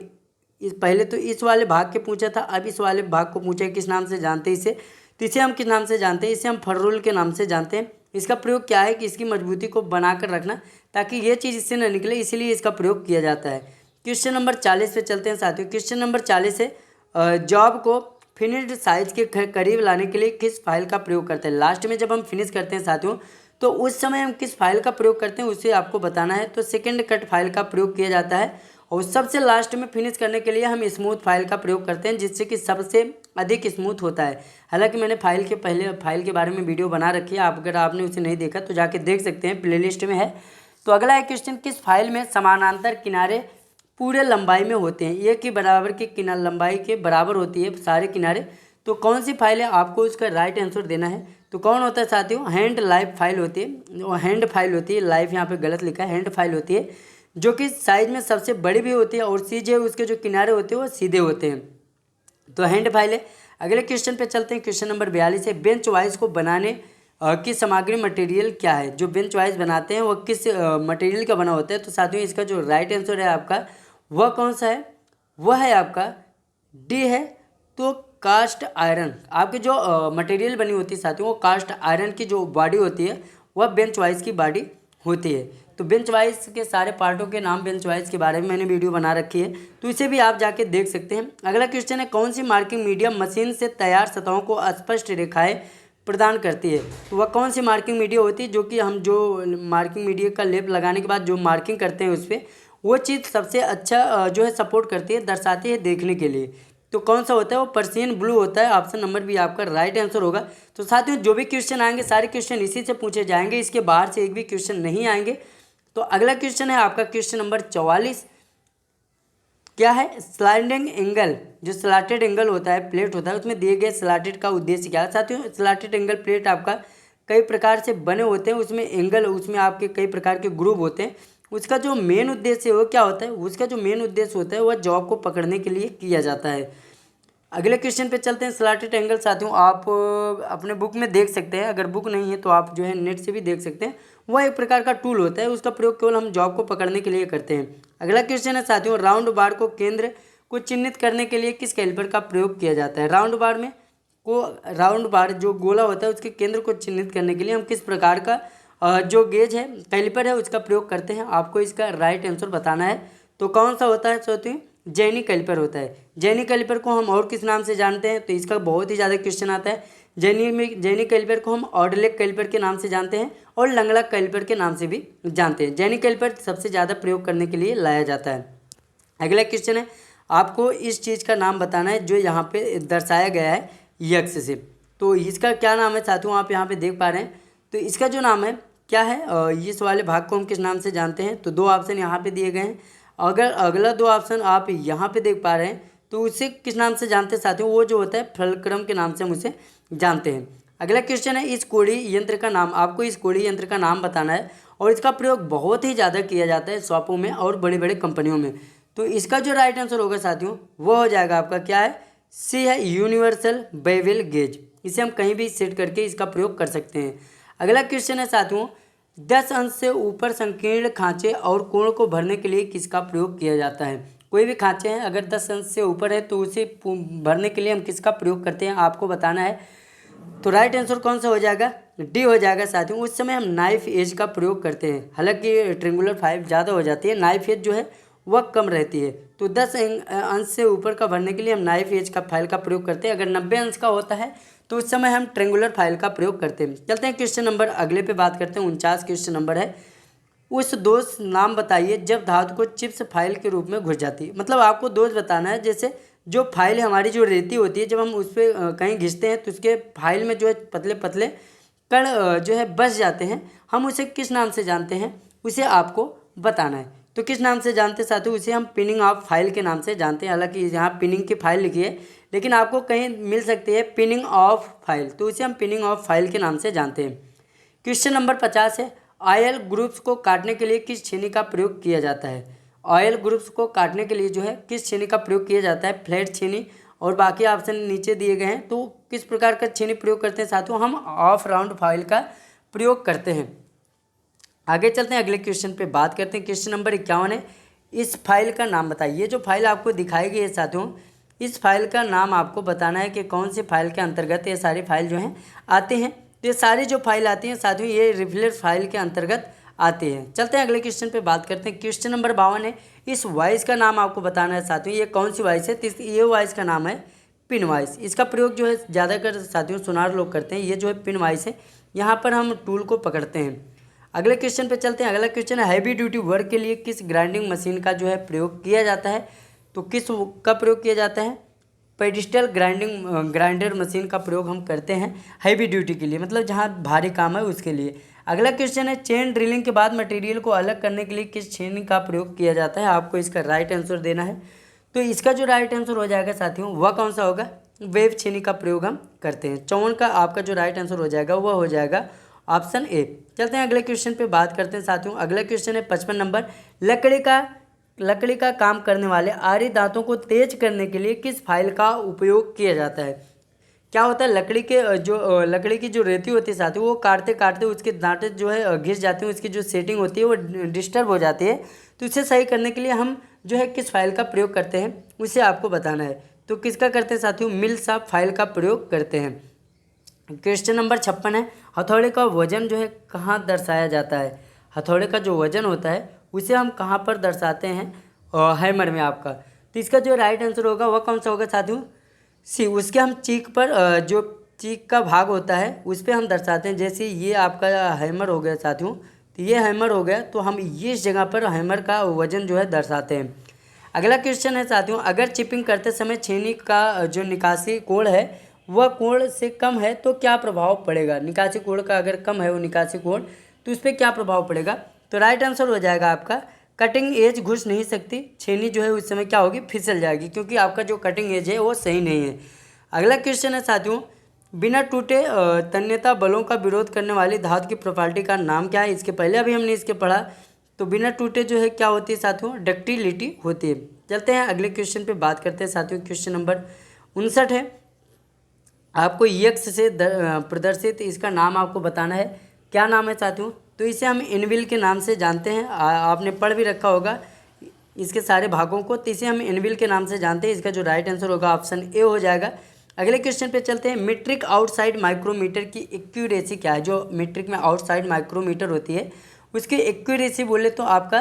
पहले तो इस वाले भाग के पूछा था, अब इस वाले भाग को पूछा है किस नाम से जानते हैं इसे, तो इसे हम किस नाम से जानते हैं, इसे हम फर्रोल के नाम से जानते हैं। इसका प्रयोग क्या है कि इसकी मजबूती को बनाकर रखना ताकि ये चीज़ इससे न निकले, इसीलिए इसका प्रयोग किया जाता है। क्वेश्चन नंबर 40 पे चलते हैं साथियों। क्वेश्चन नंबर 40 है, जॉब को फिनिश्ड साइज के करीब लाने के लिए किस फाइल का प्रयोग करते हैं। लास्ट में जब हम फिनिश करते हैं साथियों तो उस समय हम किस फाइल का प्रयोग करते हैं उसे आपको बताना है। तो सेकंड कट फाइल का प्रयोग किया जाता है और सबसे लास्ट में फिनिश करने के लिए हम स्मूथ फाइल का प्रयोग करते हैं जिससे कि सबसे अधिक स्मूथ होता है। हालांकि मैंने पहले फाइल के बारे में वीडियो बना रखी है, अगर आपने उसे नहीं देखा तो जाके देख सकते हैं, प्लेलिस्ट में है। तो अगला एक क्वेश्चन, किस फाइल में समानांतर किनारे पूरे लंबाई में होते हैं, एक ही बराबर की किनारे लंबाई के बराबर होती है सारे किनारे, तो कौन सी फाइल है आपको उसका राइट आंसर देना है। तो कौन होता है साथियों, हैंड लाइफ फाइल होती है, वो हैंड फाइल होती है, लाइफ यहाँ पे गलत लिखा है, हैंड फाइल होती है जो कि साइज में सबसे बड़ी भी होती है और सीधे उसके जो किनारे होते हैं वो सीधे होते हैं, तो हैंड फाइल है। अगले क्वेश्चन पे चलते हैं, क्वेश्चन नंबर 42 है, बेंच वाइज को बनाने की सामग्री मटेरियल क्या है। जो बेंच वाइज बनाते हैं वो किस मटेरियल का बना होता है। तो साथियों इसका जो राइट आंसर है आपका वह कौन सा है, वह है आपका डी है, तो कास्ट आयरन। आपकी जो मटेरियल बनी होती है साथियों वो कास्ट आयरन की जो बॉडी होती है वह बेंच वाइज की बॉडी होती है। तो बेंच वाइज के सारे पार्टों के नाम, बेंच वाइज के बारे में मैंने वीडियो बना रखी है, तो इसे भी आप जाके देख सकते हैं। अगला क्वेश्चन है, कौन सी मार्किंग मीडियम मशीन से तैयार सतहों को स्पष्ट रेखाएं प्रदान करती है। तो वह कौन सी मार्किंग मीडिया होती है जो कि हम जो मार्किंग मीडिया का लेप लगाने के बाद जो मार्किंग करते हैं उस पर वो चीज़ सबसे अच्छा जो है सपोर्ट करती है, दर्शाती है देखने के लिए। तो कौन सा होता है, वो पर्सियन ब्लू होता है। ऑप्शन नंबर भी आपका राइट आंसर होगा। तो साथियों जो भी क्वेश्चन आएंगे सारे क्वेश्चन इसी से पूछे जाएंगे, इसके बाहर से एक भी क्वेश्चन नहीं आएंगे। तो अगला क्वेश्चन है आपका क्वेश्चन नंबर 44, क्या है, स्लाइडिंग एंगल। जो स्लॉटेड एंगल होता है, प्लेट होता है, उसमें दिए गए स्लॉटेड का उद्देश्य क्या है। साथियों स्लॉटेड एंगल प्लेट आपका कई प्रकार से बने होते हैं, उसमें एंगल, उसमें आपके कई प्रकार के ग्रुप होते हैं। उसका जो मेन उद्देश्य है वो क्या होता है, उसका जो मेन उद्देश्य होता है वह जॉब को पकड़ने के लिए किया जाता है। अगले क्वेश्चन पे चलते हैं। स्लॉटेड एंगल साथियों आप अपने बुक में देख सकते हैं, अगर बुक नहीं है तो आप जो है नेट से भी देख सकते हैं। वह एक प्रकार का टूल होता है, उसका प्रयोग केवल हम जॉब को पकड़ने के लिए करते हैं। अगला क्वेश्चन है साथियों, राउंड बार को केंद्र को चिन्हित करने के लिए किस कैलिपर का प्रयोग किया जाता है। राउंड बार जो गोला होता है उसके केंद्र को चिन्हित करने के लिए हम किस प्रकार का जो गेज है, कैलिपर है, उसका प्रयोग करते हैं। आपको इसका राइट आंसर बताना है। तो कौन सा होता है साथियों, जेनी कैलिपर होता है। जेनी कैलिपर को हम और किस नाम से जानते हैं, तो इसका बहुत ही ज़्यादा क्वेश्चन आता है। जेनी कैलिपर को हम ऑडलेक कैलिपर के नाम से जानते हैं और लंगड़ा कैलिपर के नाम से भी जानते हैं। जेनी कैलिपर सबसे ज़्यादा प्रयोग करने के लिए लाया जाता है। अगला क्वेश्चन है, आपको इस चीज़ का नाम बताना है जो यहाँ पे दर्शाया गया है यक्ष से। तो इसका क्या नाम है साथियों, आप यहाँ पे देख पा रहे हैं। तो इसका जो नाम है क्या है, इस वाले भाग को हम किस नाम से जानते हैं? तो 2 ऑप्शन यहाँ पे दिए गए हैं। अगर अगला 2 ऑप्शन आप यहाँ पे देख पा रहे हैं तो उसे किस नाम से जानते हैं साथियों? वो जो होता है फलक्रम के नाम से हम उसे जानते हैं। अगला क्वेश्चन है, इस कोड़ी यंत्र का नाम, आपको इस कोड़ी यंत्र का नाम बताना है और इसका प्रयोग बहुत ही ज़्यादा किया जाता है शॉपों में और बड़ी बड़ी कंपनियों में। तो इसका जो राइट आंसर होगा साथियों वो हो जाएगा आपका क्या है? सी है, यूनिवर्सल बेवल गेज। इसे हम कहीं भी सेट करके इसका प्रयोग कर सकते हैं। अगला क्वेश्चन है साथियों, 10 अंश से ऊपर संकीर्ण खांचे और कोण को भरने के लिए किसका प्रयोग किया जाता है? कोई भी खांचे हैं अगर 10 अंश से ऊपर है तो उसे भरने के लिए हम किसका प्रयोग करते हैं आपको बताना है। तो राइट आंसर कौन सा हो जाएगा? डी हो जाएगा साथियों। उस समय हम नाइफ एज का प्रयोग करते हैं। हालांकि ट्रिंगुलर फाइव ज़्यादा हो जाती है, नाइफ एज जो है वह कम रहती है। तो 10 अंश से ऊपर का भरने के लिए हम नाइफ एज का फाइल का प्रयोग करते हैं। अगर 90 अंश का होता है तो उस समय हम ट्रेंगुलर फाइल का प्रयोग करते हैं। चलते हैं क्वेश्चन नंबर अगले पे बात करते हैं। 49 क्वेश्चन नंबर है, उस दोष नाम बताइए जब धातु को चिप्स फाइल के रूप में घुस जाती है। मतलब आपको दोष बताना है, जैसे जो फाइल हमारी जो रेती होती है जब हम उस पर कहीं घिसते हैं तो उसके फाइल में जो है पतले पतले कण जो है बस जाते हैं, हम उसे किस नाम से जानते हैं उसे आपको बताना है। तो किस नाम से जानते हैं साथियों? उसे हम पिनिंग ऑफ फाइल के नाम से जानते हैं। हालांकि यहाँ पिनिंग की फाइल लिखी है लेकिन आपको कहीं मिल सकती है पिनिंग ऑफ फाइल, तो उसे हम पिनिंग ऑफ फाइल के नाम से जानते हैं। क्वेश्चन नंबर 50 है, ऑयल ग्रुप्स को काटने के लिए किस छेनी का प्रयोग किया जाता है? ऑयल ग्रुप्स को काटने के लिए जो है किस छेनी का प्रयोग किया जाता है? फ्लैट छेनी, और बाकी ऑप्शन नीचे दिए गए हैं। तो किस प्रकार का छेनी प्रयोग करते हैं साथियों? हम ऑफ राउंड फाइल का प्रयोग करते हैं। आगे चलते हैं, अगले क्वेश्चन पे बात करते हैं। क्वेश्चन नंबर 51 है, इस फाइल का नाम बताइए। जो फाइल आपको दिखाई गई है साथियों, इस फाइल का नाम आपको बताना है कि कौन सी फाइल के अंतर्गत ये सारी फाइल जो हैं आते हैं। तो ये सारी जो फाइल आती हैं साथियों ये रिफिलर फाइल के अंतर्गत आते हैं। चलते हैं अगले क्वेश्चन पे बात करते हैं। क्वेश्चन नंबर 52 है, इस वॉइस का नाम आपको बताना है साथियों। ये कौन सी वॉइस है? तो ये वॉइस का नाम है पिन वॉइस। इसका प्रयोग जो है ज़्यादातर साथियों सुनार लोग करते हैं। ये जो है पिन वॉइस है, यहाँ पर हम टूल को पकड़ते हैं। अगले क्वेश्चन पे चलते हैं। अगला क्वेश्चन है, हैवी ड्यूटी वर्क के लिए किस ग्राइंडिंग मशीन का जो है प्रयोग किया जाता है? तो किस का प्रयोग किया जाता है? पेडिस्टल ग्राइंडर मशीन का प्रयोग हम करते हैं हैवी ड्यूटी के लिए, मतलब जहाँ भारी काम है उसके लिए। अगला क्वेश्चन है, चेन ड्रिलिंग के बाद मटेरियल को अलग करने के लिए किस छेनी का प्रयोग किया जाता है? आपको इसका राइट आंसर देना है। तो इसका जो राइट आंसर हो जाएगा साथियों वह कौन सा होगा? वेब छेनी का प्रयोग हम करते हैं। 54 का आपका जो राइट आंसर हो जाएगा वह हो जाएगा ऑप्शन ए। चलते हैं अगले क्वेश्चन पे बात करते हैं साथियों। अगला क्वेश्चन है 55 नंबर, लकड़ी का काम करने वाले आरी दांतों को तेज करने के लिए किस फाइल का उपयोग किया जाता है? क्या होता है, लकड़ी की जो रेती होती है साथियों वो काटते काटते उसके दांतें जो है घिस जाती हैं, उसकी जो सेटिंग होती है वो डिस्टर्ब हो जाती है। तो इसे सही करने के लिए हम जो है किस फाइल का प्रयोग करते हैं उसे आपको बताना है। तो किसका करते हैं साथियों? मिल साफ फाइल का प्रयोग करते हैं। क्वेश्चन नंबर 56 है, हथौड़े का वजन जो है कहाँ दर्शाया जाता है? हथौड़े का जो वजन होता है उसे हम कहाँ पर दर्शाते हैं? हैमर में आपका। तो इसका जो राइट आंसर होगा वह कौन सा होगा साथियों? सी, उसके हम चीक पर जो चीक का भाग होता है उस पर हम दर्शाते हैं। जैसे ये आपका हैमर हो गया साथियों, तो ये हैमर हो गया, तो हम ये इस जगह पर हैमर का वजन जो है दर्शाते हैं। अगला क्वेश्चन है साथियों, अगर चिपिंग करते समय छेनी का जो निकासी कोण है वह कोण से कम है तो क्या प्रभाव पड़ेगा? निकासी कोण का अगर कम है वो निकासी कोण, तो उस पर क्या प्रभाव पड़ेगा? तो राइट आंसर हो जाएगा आपका कटिंग एज घुस नहीं सकती, छेनी जो है उस समय क्या होगी? फिसल जाएगी, क्योंकि आपका जो कटिंग एज है वो सही नहीं है। अगला क्वेश्चन है साथियों, बिना टूटे तन्यता बलों का विरोध करने वाली धातु की प्रॉपर्टी का नाम क्या है? इसके पहले अभी हमने इसके पढ़ा। तो बिना टूटे जो है क्या होती है साथियों? डक्टिलिटी होती है। चलते हैं अगले क्वेश्चन पे बात करते हैं साथियों। क्वेश्चन नंबर 59 है, आपको यक्स से प्रदर्शित इसका नाम आपको बताना है। क्या नाम है साथियों? तो इसे हम इनविल के नाम से जानते हैं। आपने पढ़ भी रखा होगा इसके सारे भागों को, तो इसे हम इनविल के नाम से जानते हैं। इसका जो राइट आंसर होगा ऑप्शन ए हो जाएगा। अगले क्वेश्चन पे चलते हैं, मीट्रिक आउटसाइड माइक्रोमीटर की एक्यूरेसी क्या है? जो मीट्रिक में आउटसाइड माइक्रोमीटर होती है उसकी एक्यूरेसी बोले तो आपका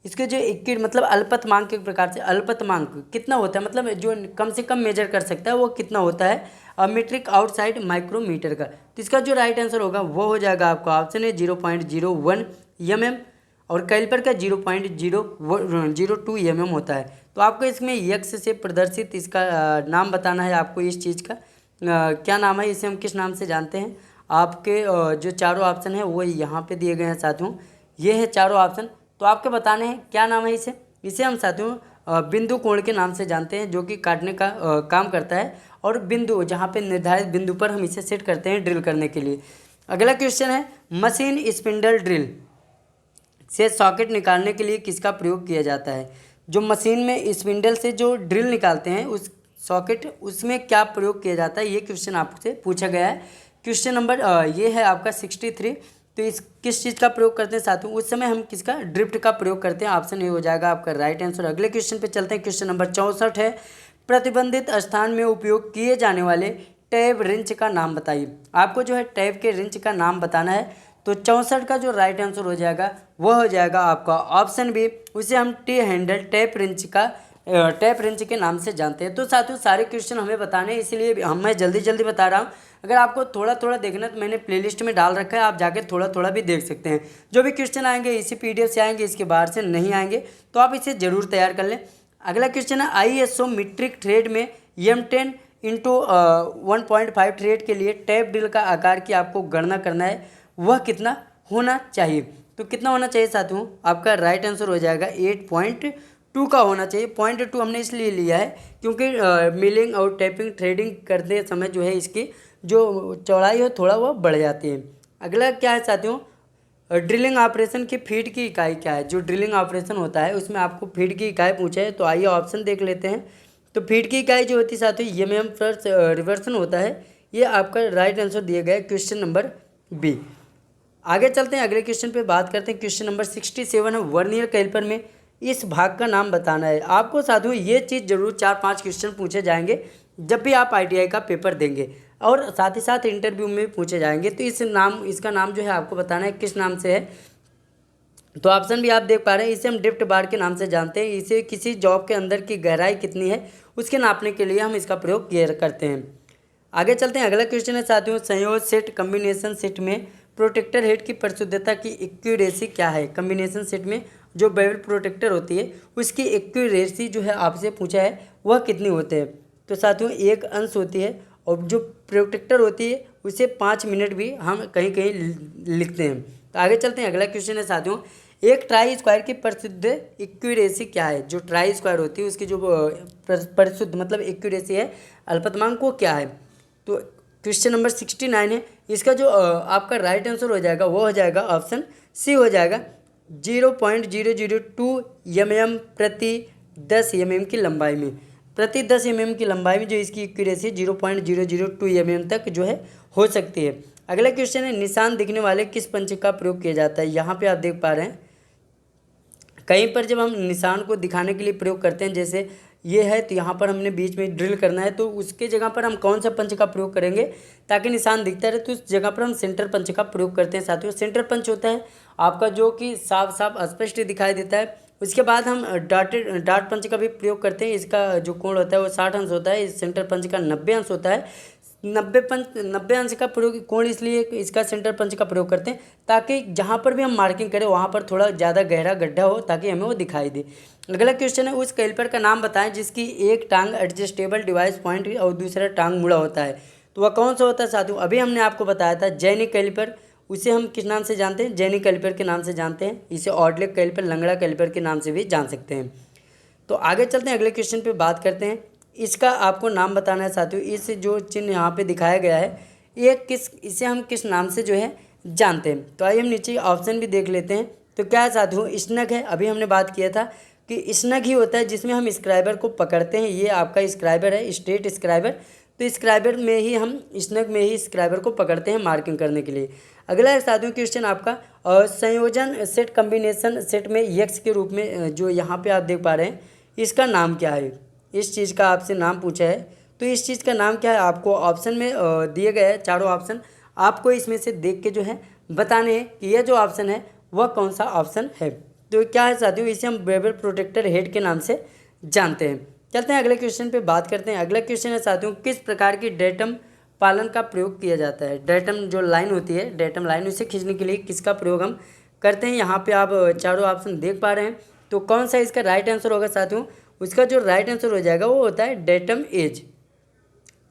इसके जो मतलब अल्पतमांक के प्रकार से अल्पतमांक कितना होता है, मतलब जो कम से कम मेजर कर सकता है वो कितना होता है मीट्रिक आउटसाइड माइक्रोमीटर का? तो इसका जो राइट आंसर होगा वो हो जाएगा आपका ऑप्शन है 0.01 mm, और कैलिपर का 0.002 mm होता है। तो आपको इसमें यक्स से प्रदर्शित इसका नाम बताना है। आपको इस चीज़ का क्या नाम है, इसे हम किस नाम से जानते हैं? आपके जो चारों ऑप्शन है वो यहाँ पे दिए गए हैं साथियों। ये है चारों ऑप्शन। तो आपके बताने हैं क्या नाम है इसे। इसे हम साथियों बिंदु कोण के नाम से जानते हैं, जो कि काटने का काम करता है, और बिंदु जहाँ पे निर्धारित बिंदु पर हम इसे सेट करते हैं ड्रिल करने के लिए। अगला क्वेश्चन है, मशीन स्पिंडल ड्रिल से सॉकेट निकालने के लिए किसका प्रयोग किया जाता है। जो मशीन में स्पिंडल से जो ड्रिल निकालते हैं उस सॉकेट, उसमें क्या प्रयोग किया जाता है, ये क्वेश्चन आपसे पूछा गया है। क्वेश्चन नंबर ये है आपका 63। तो इस किस चीज़ का प्रयोग करते हैं साथियों, उस समय हम किसका, ड्रिफ्ट का प्रयोग करते हैं। ऑप्शन ए हो जाएगा आपका राइट आंसर। अगले क्वेश्चन पे चलते हैं। क्वेश्चन नंबर 64 है, प्रतिबंधित स्थान में उपयोग किए जाने वाले टैब रिंच का नाम बताइए। आपको जो है टैब के रिंच का नाम बताना है। तो 64 का जो राइट आंसर हो जाएगा वह हो जाएगा आपका ऑप्शन बी, उसे हम टी हैंडल टैप रिंच के नाम से जानते हैं। तो साथियों सारे क्वेश्चन हमें बताने हैं, इसलिए मैं जल्दी जल्दी बता रहा हूँ। अगर आपको थोड़ा थोड़ा देखना तो मैंने प्लेलिस्ट में डाल रखा है, आप जाकर थोड़ा थोड़ा भी देख सकते हैं। जो भी क्वेश्चन आएंगे इसी पीडीएफ से आएंगे, इसके बाहर से नहीं आएंगे, तो आप इसे जरूर तैयार कर लें। अगला क्वेश्चन है, ISO मीट्रिक थ्रेड में M10 इंटू 1.5 थ्रेड के लिए टैप ड्रिल का आकार की आपको गणना करना है, वह कितना होना चाहिए। तो कितना होना चाहिए साथियों, आपका राइट आंसर हो जाएगा 8.2 का होना चाहिए। 0.2 हमने इसलिए लिया है क्योंकि मिलिंग और टैपिंग थ्रेडिंग करते समय जो है इसकी जो चौड़ाई हो थोड़ा वह बढ़ जाती है। अगला क्या है साथियों, ड्रिलिंग ऑपरेशन की फीट की इकाई क्या है। जो ड्रिलिंग ऑपरेशन होता है उसमें आपको फीट की इकाई पूछा है, तो आइए ऑप्शन देख लेते हैं। तो फीट की इकाई जो होती है साथियों mm प्लस रिवर्सन होता है। ये आपका राइट आंसर दिया गया है क्वेश्चन नंबर बी। आगे चलते हैं, अगले क्वेश्चन पे बात करते हैं। क्वेश्चन नंबर 67 है, वर्नियर कैलिपर में इस भाग का नाम बताना है। आपको साथियों ये चीज़ जरूर 4-5 क्वेश्चन पूछे जाएंगे जब भी आप ITI का पेपर देंगे, और साथ ही साथ इंटरव्यू में भी पूछे जाएंगे। तो इसका नाम जो है आपको बताना है किस नाम से है। तो ऑप्शन भी आप देख पा रहे हैं, इसे हम ड्रिफ्ट बार के नाम से जानते हैं। इसे किसी जॉब के अंदर की गहराई कितनी है उसके नापने के लिए हम इसका प्रयोग करते हैं। आगे चलते हैं, अगला क्वेश्चन है साथियों, संयोज सेट कम्बिनेशन सेट में प्रोटेक्टर हेड की परिशुद्धता की एक्यूरेसी क्या है। कम्बिनेशन सेट में जो बेवल प्रोटेक्टर होती है उसकी एक्यूरेसी जो है आपसे पूछा है वह कितनी होती है। तो साथियों 1 अंश होती है, और जो प्रोटेक्टर होती है उसे 5 मिनट भी हम कहीं कहीं लिखते हैं। तो आगे चलते हैं, अगला क्वेश्चन है साथियों, एक ट्राई स्क्वायर की परिशुद्ध एक्यूरेसी क्या है। जो ट्राई स्क्वायर होती है उसकी जो परिशुद्ध मतलब एक्यूरेसी है, अल्पतमांक वो क्या है। तो क्वेश्चन नंबर 69 है, इसका जो आपका राइट आंसर हो जाएगा वो हो जाएगा ऑप्शन सी हो जाएगा 0.002 mm प्रति 10 mm की लंबाई में। प्रति 10 mm की लंबाई में जो इसकी एक्यूरेसी 0.002 mm तक जो है हो सकती है। अगला क्वेश्चन है, निशान दिखने वाले किस पंच का प्रयोग किया जाता है। यहाँ पे आप देख पा रहे हैं कहीं पर जब हम निशान को दिखाने के लिए प्रयोग करते हैं, जैसे ये है तो यहाँ पर हमने बीच में ड्रिल करना है, तो उसके जगह पर हम कौन सा पंच का प्रयोग करेंगे ताकि निशान दिखता रहे, तो उस जगह पर हम सेंटर पंच का प्रयोग करते हैं साथियों। सेंटर पंच होता है आपका जो कि साफ साफ स्पष्ट दिखाई देता है। उसके बाद हम डाट पंच का भी प्रयोग करते हैं। इसका जो कोण होता है वो 60 अंश होता है, इस सेंटर पंच का 90 अंश होता है। 90 अंश का प्रयोग कोण इसलिए इसका सेंटर पंच का प्रयोग करते हैं ताकि जहाँ पर भी हम मार्किंग करें वहाँ पर थोड़ा ज़्यादा गहरा गड्ढा हो ताकि हमें वो दिखाई दे। अगला क्वेश्चन है, उस कैलिपर का नाम बताएं जिसकी एक टांग एडजस्टेबल डिवाइस पॉइंट और दूसरा टांग मुड़ा होता है। तो वह कौन सा होता है साथियों, अभी हमने आपको बताया था जैनिक कैलिपर। उसे हम किस नाम से जानते हैं, जैनिक कैलिपर के नाम से जानते हैं। इसे ऑडलेग कैलिपर, लंगड़ा कैलिपर के नाम से भी जान सकते हैं। तो आगे चलते हैं, अगले क्वेश्चन पे बात करते हैं। इसका आपको नाम बताना है साथियों। इस जो चिन्ह यहाँ पे दिखाया गया है इसे हम किस नाम से जो है जानते हैं। तो आइए हम नीचे ऑप्शन भी देख लेते हैं। तो क्या है साथियों, स्नग है। अभी हमने बात किया था कि स्नग ही होता है जिसमें हम स्क्राइबर को पकड़ते हैं। ये आपका स्क्राइबर है, स्ट्रेट स्क्राइबर। तो स्क्राइबर में ही हम स्नग में ही स्क्राइबर को पकड़ते हैं मार्किंग करने के लिए। अगला है साथियों क्वेश्चन आपका, संयोजन सेट कम्बिनेशन सेट में यक्स के रूप में जो यहाँ पे आप देख पा रहे हैं, इसका नाम क्या है। इस चीज़ का आपसे नाम पूछा है, तो इस चीज़ का नाम क्या है आपको ऑप्शन में दिए गए हैं चारों ऑप्शन। आपको इसमें से देख के जो है बताने हैं कि यह जो ऑप्शन है वह कौन सा ऑप्शन है। तो क्या है साथियों, इसे हम बेवल प्रोटेक्टर हेड के नाम से जानते हैं। चलते हैं अगले क्वेश्चन पे बात करते हैं। अगला क्वेश्चन है साथियों, किस प्रकार की डेटम पालन का प्रयोग किया जाता है। डेटम जो लाइन होती है, डेटम लाइन, उसे खींचने के लिए किसका प्रयोग हम करते हैं। यहाँ पे आप चारों ऑप्शन देख पा रहे हैं। तो कौन सा इसका राइट आंसर होगा साथियों, उसका जो राइट आंसर हो जाएगा वो होता है डेटम एज।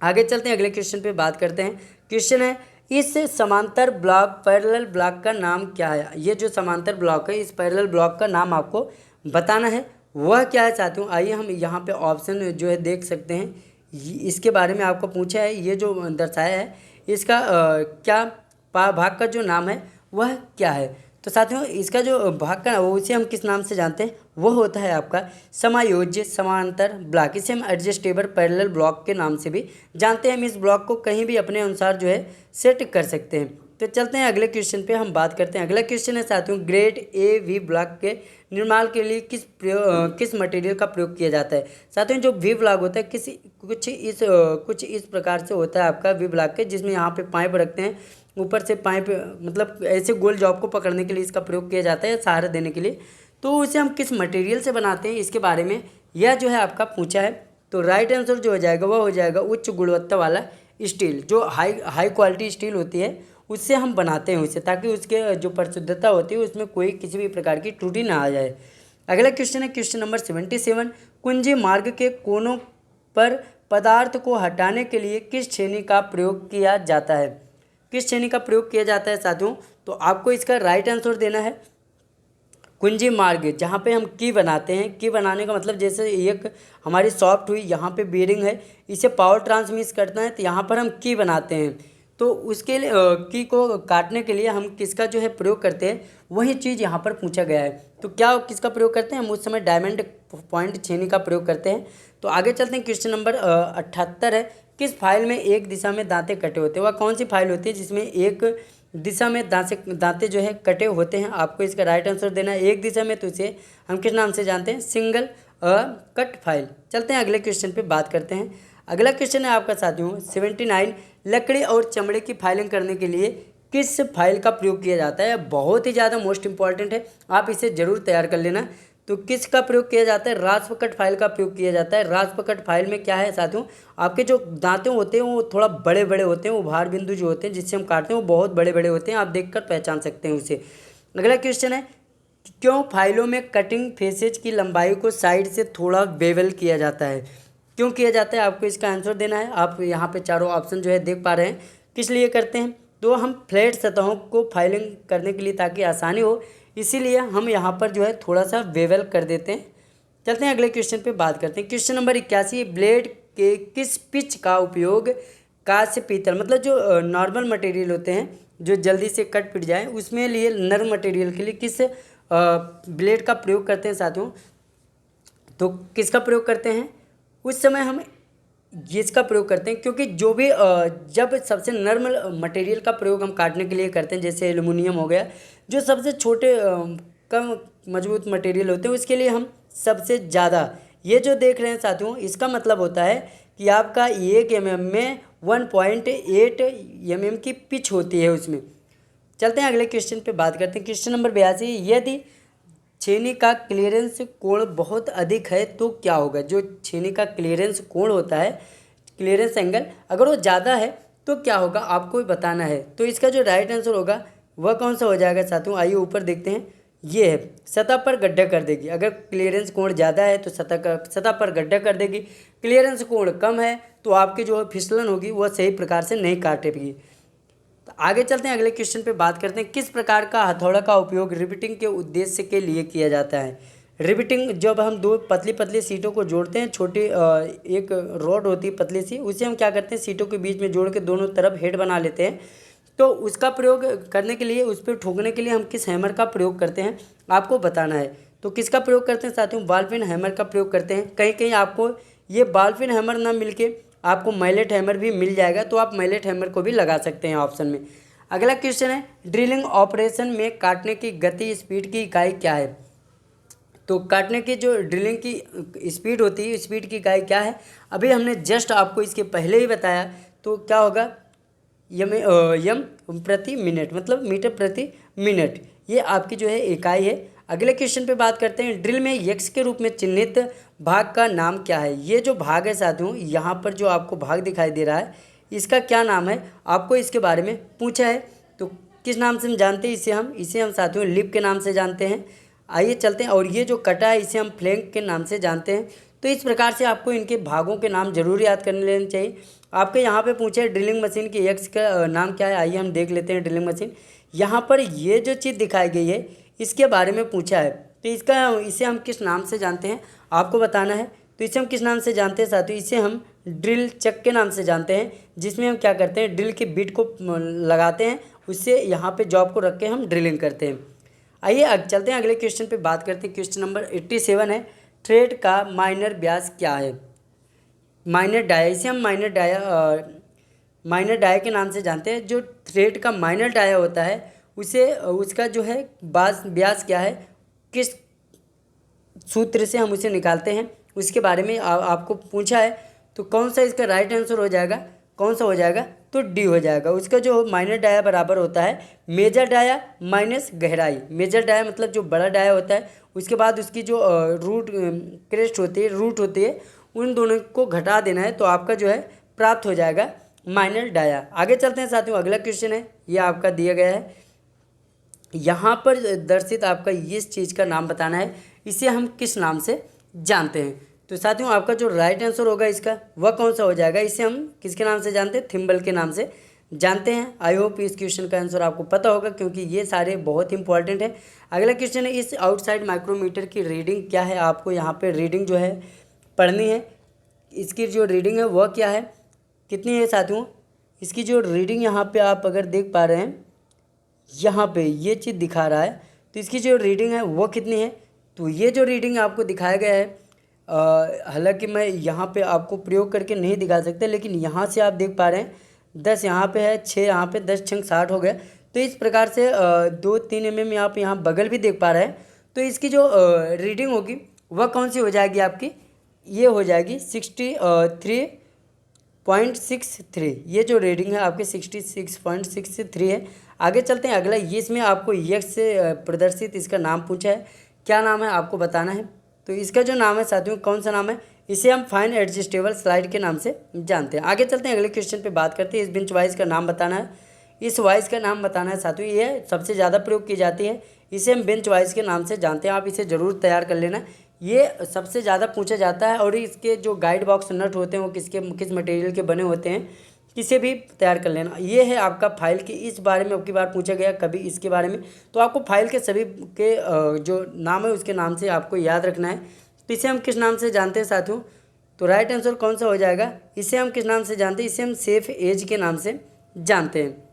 आगे चलते हैं, अगले क्वेश्चन पे बात करते हैं। क्वेश्चन है, इस समांतर ब्लॉक पैरेलल ब्लॉक का नाम क्या है? ये जो समांतर ब्लॉक है, इस पैरेलल ब्लॉक का नाम आपको बताना है। वह क्या है साथियों? आइए हम यहाँ पे ऑप्शन जो है देख सकते हैं। इसके बारे में आपको पूछा है, ये जो दर्शाया है इसका क्या भाग का जो नाम है वह क्या है? तो साथियों इसका जो भाग का वो उसे हम किस नाम से जानते हैं? वो होता है आपका समायोज्य समांतर ब्लॉक। इसे हम एडजस्टेबल पैरेलल ब्लॉक के नाम से भी जानते हैं। हम इस ब्लॉक को कहीं भी अपने अनुसार जो है सेट कर सकते हैं। तो चलते हैं अगले क्वेश्चन पे हम बात करते हैं। अगला क्वेश्चन है साथियों, ग्रेड ए वी ब्लॉक के निर्माण के लिए किस मटेरियल का प्रयोग किया जाता है? साथियों जो वी ब्लॉक होता है कुछ इस प्रकार से होता है आपका वी ब्लॉक के, जिसमें यहाँ पे पाइप रखते हैं, ऊपर से पाइप मतलब ऐसे गोल जॉब को पकड़ने के लिए इसका प्रयोग किया जाता है, सहारा देने के लिए। तो उसे हम किस मटेरियल से बनाते हैं इसके बारे में यह जो है आपका पूछा है। तो राइट आंसर जो हो जाएगा वह हो जाएगा उच्च गुणवत्ता वाला स्टील। जो हाई क्वालिटी स्टील होती है उससे हम बनाते हैं उसे, ताकि उसके जो परिशुद्धता होती है उसमें कोई किसी भी प्रकार की त्रुटि ना आ जाए। अगला क्वेश्चन है क्वेश्चन नंबर 77, कुंजी मार्ग के कोनों पर पदार्थ को हटाने के लिए किस छेनी का प्रयोग किया जाता है? किस छेनी का प्रयोग किया जाता है साथियों? तो आपको इसका राइट आंसर देना है कुंजी मार्ग, जहाँ पे हम की बनाते हैं। की बनाने का मतलब जैसे एक हमारी सॉफ्ट हुई, यहाँ पे बेरिंग है, इसे पावर ट्रांसमिट करना है, तो यहाँ पर हम की बनाते हैं। तो उसके लिए की को काटने के लिए हम किसका जो है प्रयोग करते हैं, वही चीज़ यहाँ पर पूछा गया है। तो क्या किसका प्रयोग करते हैं? हम उस समय डायमंड पॉइंट छेनी का प्रयोग करते हैं। तो आगे चलते हैं, क्वेश्चन नंबर 78 है, किस फाइल में एक दिशा में दांते कटे होते हैं? वह कौन सी फाइल होती है जिसमें एक दिशा में दांते जो है कटे होते हैं? आपको इसका राइट आंसर देना है एक दिशा में, तो इसे हम किस नाम से जानते हैं? Single cut file. चलते हैं अगले क्वेश्चन पे बात करते हैं। अगला क्वेश्चन है आपका साथियों 79, लकड़ी और चमड़े की फाइलिंग करने के लिए किस फाइल का प्रयोग किया जाता है? बहुत ही ज़्यादा मोस्ट इंपॉर्टेंट है, आप इसे जरूर तैयार कर लेना। तो किसका प्रयोग किया जाता है? रास्प कट फाइल का प्रयोग किया जाता है। रास्प कट फाइल में क्या है साथियों, आपके जो दांते होते हैं वो थोड़ा बड़े बड़े होते हैं, उभार बिंदु जो होते हैं जिससे हम काटते हैं वो बहुत बड़े बड़े होते हैं, आप देखकर पहचान सकते हैं उसे। अगला क्वेश्चन है, क्यों फाइलों में कटिंग फेसेज की लंबाई को साइड से थोड़ा बेवल किया जाता है? क्यों किया जाता है? आपको इसका आंसर देना है। आप यहाँ पे चारों ऑप्शन जो है देख पा रहे हैं, किस लिए करते हैं? तो हम फ्लैट सतहों को फाइलिंग करने के लिए, ताकि आसानी हो, इसीलिए हम यहाँ पर जो है थोड़ा सा बेवल कर देते हैं। चलते हैं अगले क्वेश्चन पे बात करते हैं। क्वेश्चन नंबर 81, ब्लेड के किस पिच का उपयोग कांस्य पीतल, मतलब जो नॉर्मल मटेरियल होते हैं जो जल्दी से कट पिट जाए, उसमें लिए नर्म मटेरियल के लिए किस ब्लेड का प्रयोग करते हैं साथियों? तो किसका प्रयोग करते हैं? उस समय हम इसका प्रयोग करते हैं, क्योंकि जो भी जब सबसे नर्म मटेरियल का प्रयोग हम काटने के लिए करते हैं, जैसे एल्युमिनियम हो गया, जो सबसे छोटे कम मजबूत मटेरियल होते हैं, उसके लिए हम सबसे ज़्यादा, ये जो देख रहे हैं साथियों, इसका मतलब होता है कि आपका 1 mm में 1.8 mm की पिच होती है उसमें। चलते हैं अगले क्वेश्चन पे बात करते हैं। क्वेश्चन नंबर 82, यदि छेनी का क्लियरेंस कोण बहुत अधिक है तो क्या होगा? जो छेनी का क्लियरेंस कोण होता है, क्लियरेंस एंगल, अगर वो ज़्यादा है तो क्या होगा आपको बताना है। तो इसका जो राइट आंसर होगा वह कौन सा हो जाएगा साथियों? आइए ऊपर देखते हैं, ये है सतह पर गड्ढा कर देगी। अगर क्लियरेंस कोण ज़्यादा है तो सतह पर गड्ढा कर देगी। क्लियरेंस कोण कम है तो आपकी जो फिसलन होगी वह सही प्रकार से नहीं काटेगी। तो आगे चलते हैं, अगले क्वेश्चन पे बात करते हैं, किस प्रकार का हथौड़ा का उपयोग रिवेटिंग के उद्देश्य के लिए किया जाता है? रिवेटिंग, जब हम दो पतली पतली सीटों को जोड़ते हैं, छोटी एक रॉड होती है पतली सी, उसे हम क्या करते हैं, सीटों के बीच में जोड़ के दोनों तरफ हेड बना लेते हैं। तो उसका प्रयोग करने के लिए, उस पर ठोकने के लिए हम किस हैमर का प्रयोग करते हैं आपको बताना है। तो किसका प्रयोग करते हैं साथियों? बॉल पेन हैमर का प्रयोग करते हैं। कहीं कहीं आपको ये बॉल पेन हैमर ना मिलके आपको मैलेट हैमर भी मिल जाएगा, तो आप मैलेट हैमर को भी लगा सकते हैं ऑप्शन में। अगला क्वेश्चन है, ड्रिलिंग ऑपरेशन में काटने की गति स्पीड की इकाई क्या है? तो काटने की जो ड्रिलिंग की स्पीड होती है, स्पीड की इकाई क्या है? अभी हमने जस्ट आपको इसके पहले ही बताया। तो क्या होगा? यम प्रति मिनट, मतलब मीटर प्रति मिनट, ये आपकी जो है इकाई है। अगले क्वेश्चन पे बात करते हैं, ड्रिल में यक्स के रूप में चिन्हित भाग का नाम क्या है? ये जो भाग है साथियों, यहाँ पर जो आपको भाग दिखाई दे रहा है, इसका क्या नाम है? आपको इसके बारे में पूछा है। तो किस नाम से हम जानते हैं इसे हम साथियों लिप के नाम से जानते हैं। आइए चलते हैं, और ये जो कटा है इसे हम फ्लैंक के नाम से जानते हैं। तो इस प्रकार से आपको इनके भागों के नाम जरूर याद करने लेने चाहिए। आपके यहाँ पे पूछे ड्रिलिंग मशीन की एक्स का नाम क्या है, आइए हम देख लेते हैं। ड्रिलिंग मशीन, यहाँ पर ये जो चीज़ दिखाई गई है इसके बारे में पूछा है, तो इसे हम किस नाम से जानते हैं आपको बताना है। तो इसे हम किस नाम से जानते हैं साथियों, इसे हम ड्रिल चक के नाम से जानते हैं, जिसमें हम क्या करते हैं, ड्रिल के बिट को लगाते हैं, उससे यहाँ पे जॉब को रख के हम ड्रिलिंग करते हैं। आइए अब चलते हैं अगले क्वेश्चन पे बात करते हैं। क्वेश्चन नंबर 87 है, थ्रेड का माइनर व्यास क्या है। माइनर डाया, इसे हम माइनर डाया के नाम से जानते हैं। जो थ्रेड का माइनर डाया होता है उसे उसका जो है व्यास क्या है, किस सूत्र से हम उसे निकालते हैं, उसके बारे में आपको पूछा है। तो कौन सा इसका राइट आंसर हो जाएगा, कौन सा हो जाएगा, तो डी हो जाएगा। उसका जो माइनर डाया बराबर होता है मेजर डाया माइनस गहराई। मेजर डाया मतलब जो बड़ा डाया होता है, उसके बाद उसकी जो रूट क्रेस्ट होती है, रूट होती है, उन दोनों को घटा देना है, तो आपका जो है प्राप्त हो जाएगा माइनर डाया। आगे चलते हैं साथियों, अगला क्वेश्चन है, ये आपका दिया गया है, यहाँ पर दर्शित आपका इस चीज़ का नाम बताना है, इसे हम किस नाम से जानते हैं। तो साथियों आपका जो राइट आंसर होगा इसका वह कौन सा हो जाएगा, इसे हम किसके नाम से जानते हैं, थिम्बल के नाम से जानते हैं। आई होप इस क्वेश्चन का आंसर आपको पता होगा, क्योंकि ये सारे बहुत इंपॉर्टेंट है। अगला क्वेश्चन है, इस आउटसाइड माइक्रोमीटर की रीडिंग क्या है। आपको यहाँ पे रीडिंग जो है पढ़नी है, इसकी जो रीडिंग है वह क्या है, कितनी है साथियों। इसकी जो रीडिंग यहाँ पे आप अगर देख पा रहे हैं, यहाँ पे ये चीज़ दिखा रहा है, तो इसकी जो रीडिंग है वो कितनी है। तो ये जो रीडिंग आपको दिखाया गया है, हालांकि मैं यहाँ पे आपको प्रयोग करके नहीं दिखा सकते, लेकिन यहाँ से आप देख पा रहे हैं 10 यहाँ पे है, 6 यहाँ पे, 10 6 60 हो गया। तो इस प्रकार से 2-3 mm आप यहाँ बगल भी देख पा रहे हैं। तो इसकी जो रीडिंग होगी वह कौन सी हो जाएगी आपकी, ये हो जाएगी 63.63। ये जो रीडिंग है आपकी 66.63 है। आगे चलते हैं, अगला ये इसमें आपको एक्स से प्रदर्शित इसका नाम पूछा है, क्या नाम है आपको बताना है। तो इसका जो नाम है साथियों, कौन सा नाम है, इसे हम फाइन एडजस्टेबल स्लाइड के नाम से जानते हैं। आगे चलते हैं, अगले क्वेश्चन पे बात करते हैं। इस बेंच वाइज का नाम बताना है, इस वाइज का नाम बताना है साथियों, ये सबसे ज़्यादा प्रयोग की जाती है, इसे हम बेंच वाइज के नाम से जानते हैं। आप इसे ज़रूर तैयार कर लेना, ये सबसे ज़्यादा पूछा जाता है। और इसके जो गाइड बॉक्स नट होते हैं वो किस मटेरियल के बने होते हैं, इसे भी तैयार कर लेना। ये है आपका फाइल की, इस बारे में अब की बार पूछा गया कभी इसके बारे में, तो आपको फाइल के सभी के जो नाम है उसके नाम से आपको याद रखना है। तो इसे हम किस नाम से जानते हैं साथियों, तो राइट आंसर कौन सा हो जाएगा, इसे हम किस नाम से जानते हैं, इसे हम सेफ एज के नाम से जानते हैं।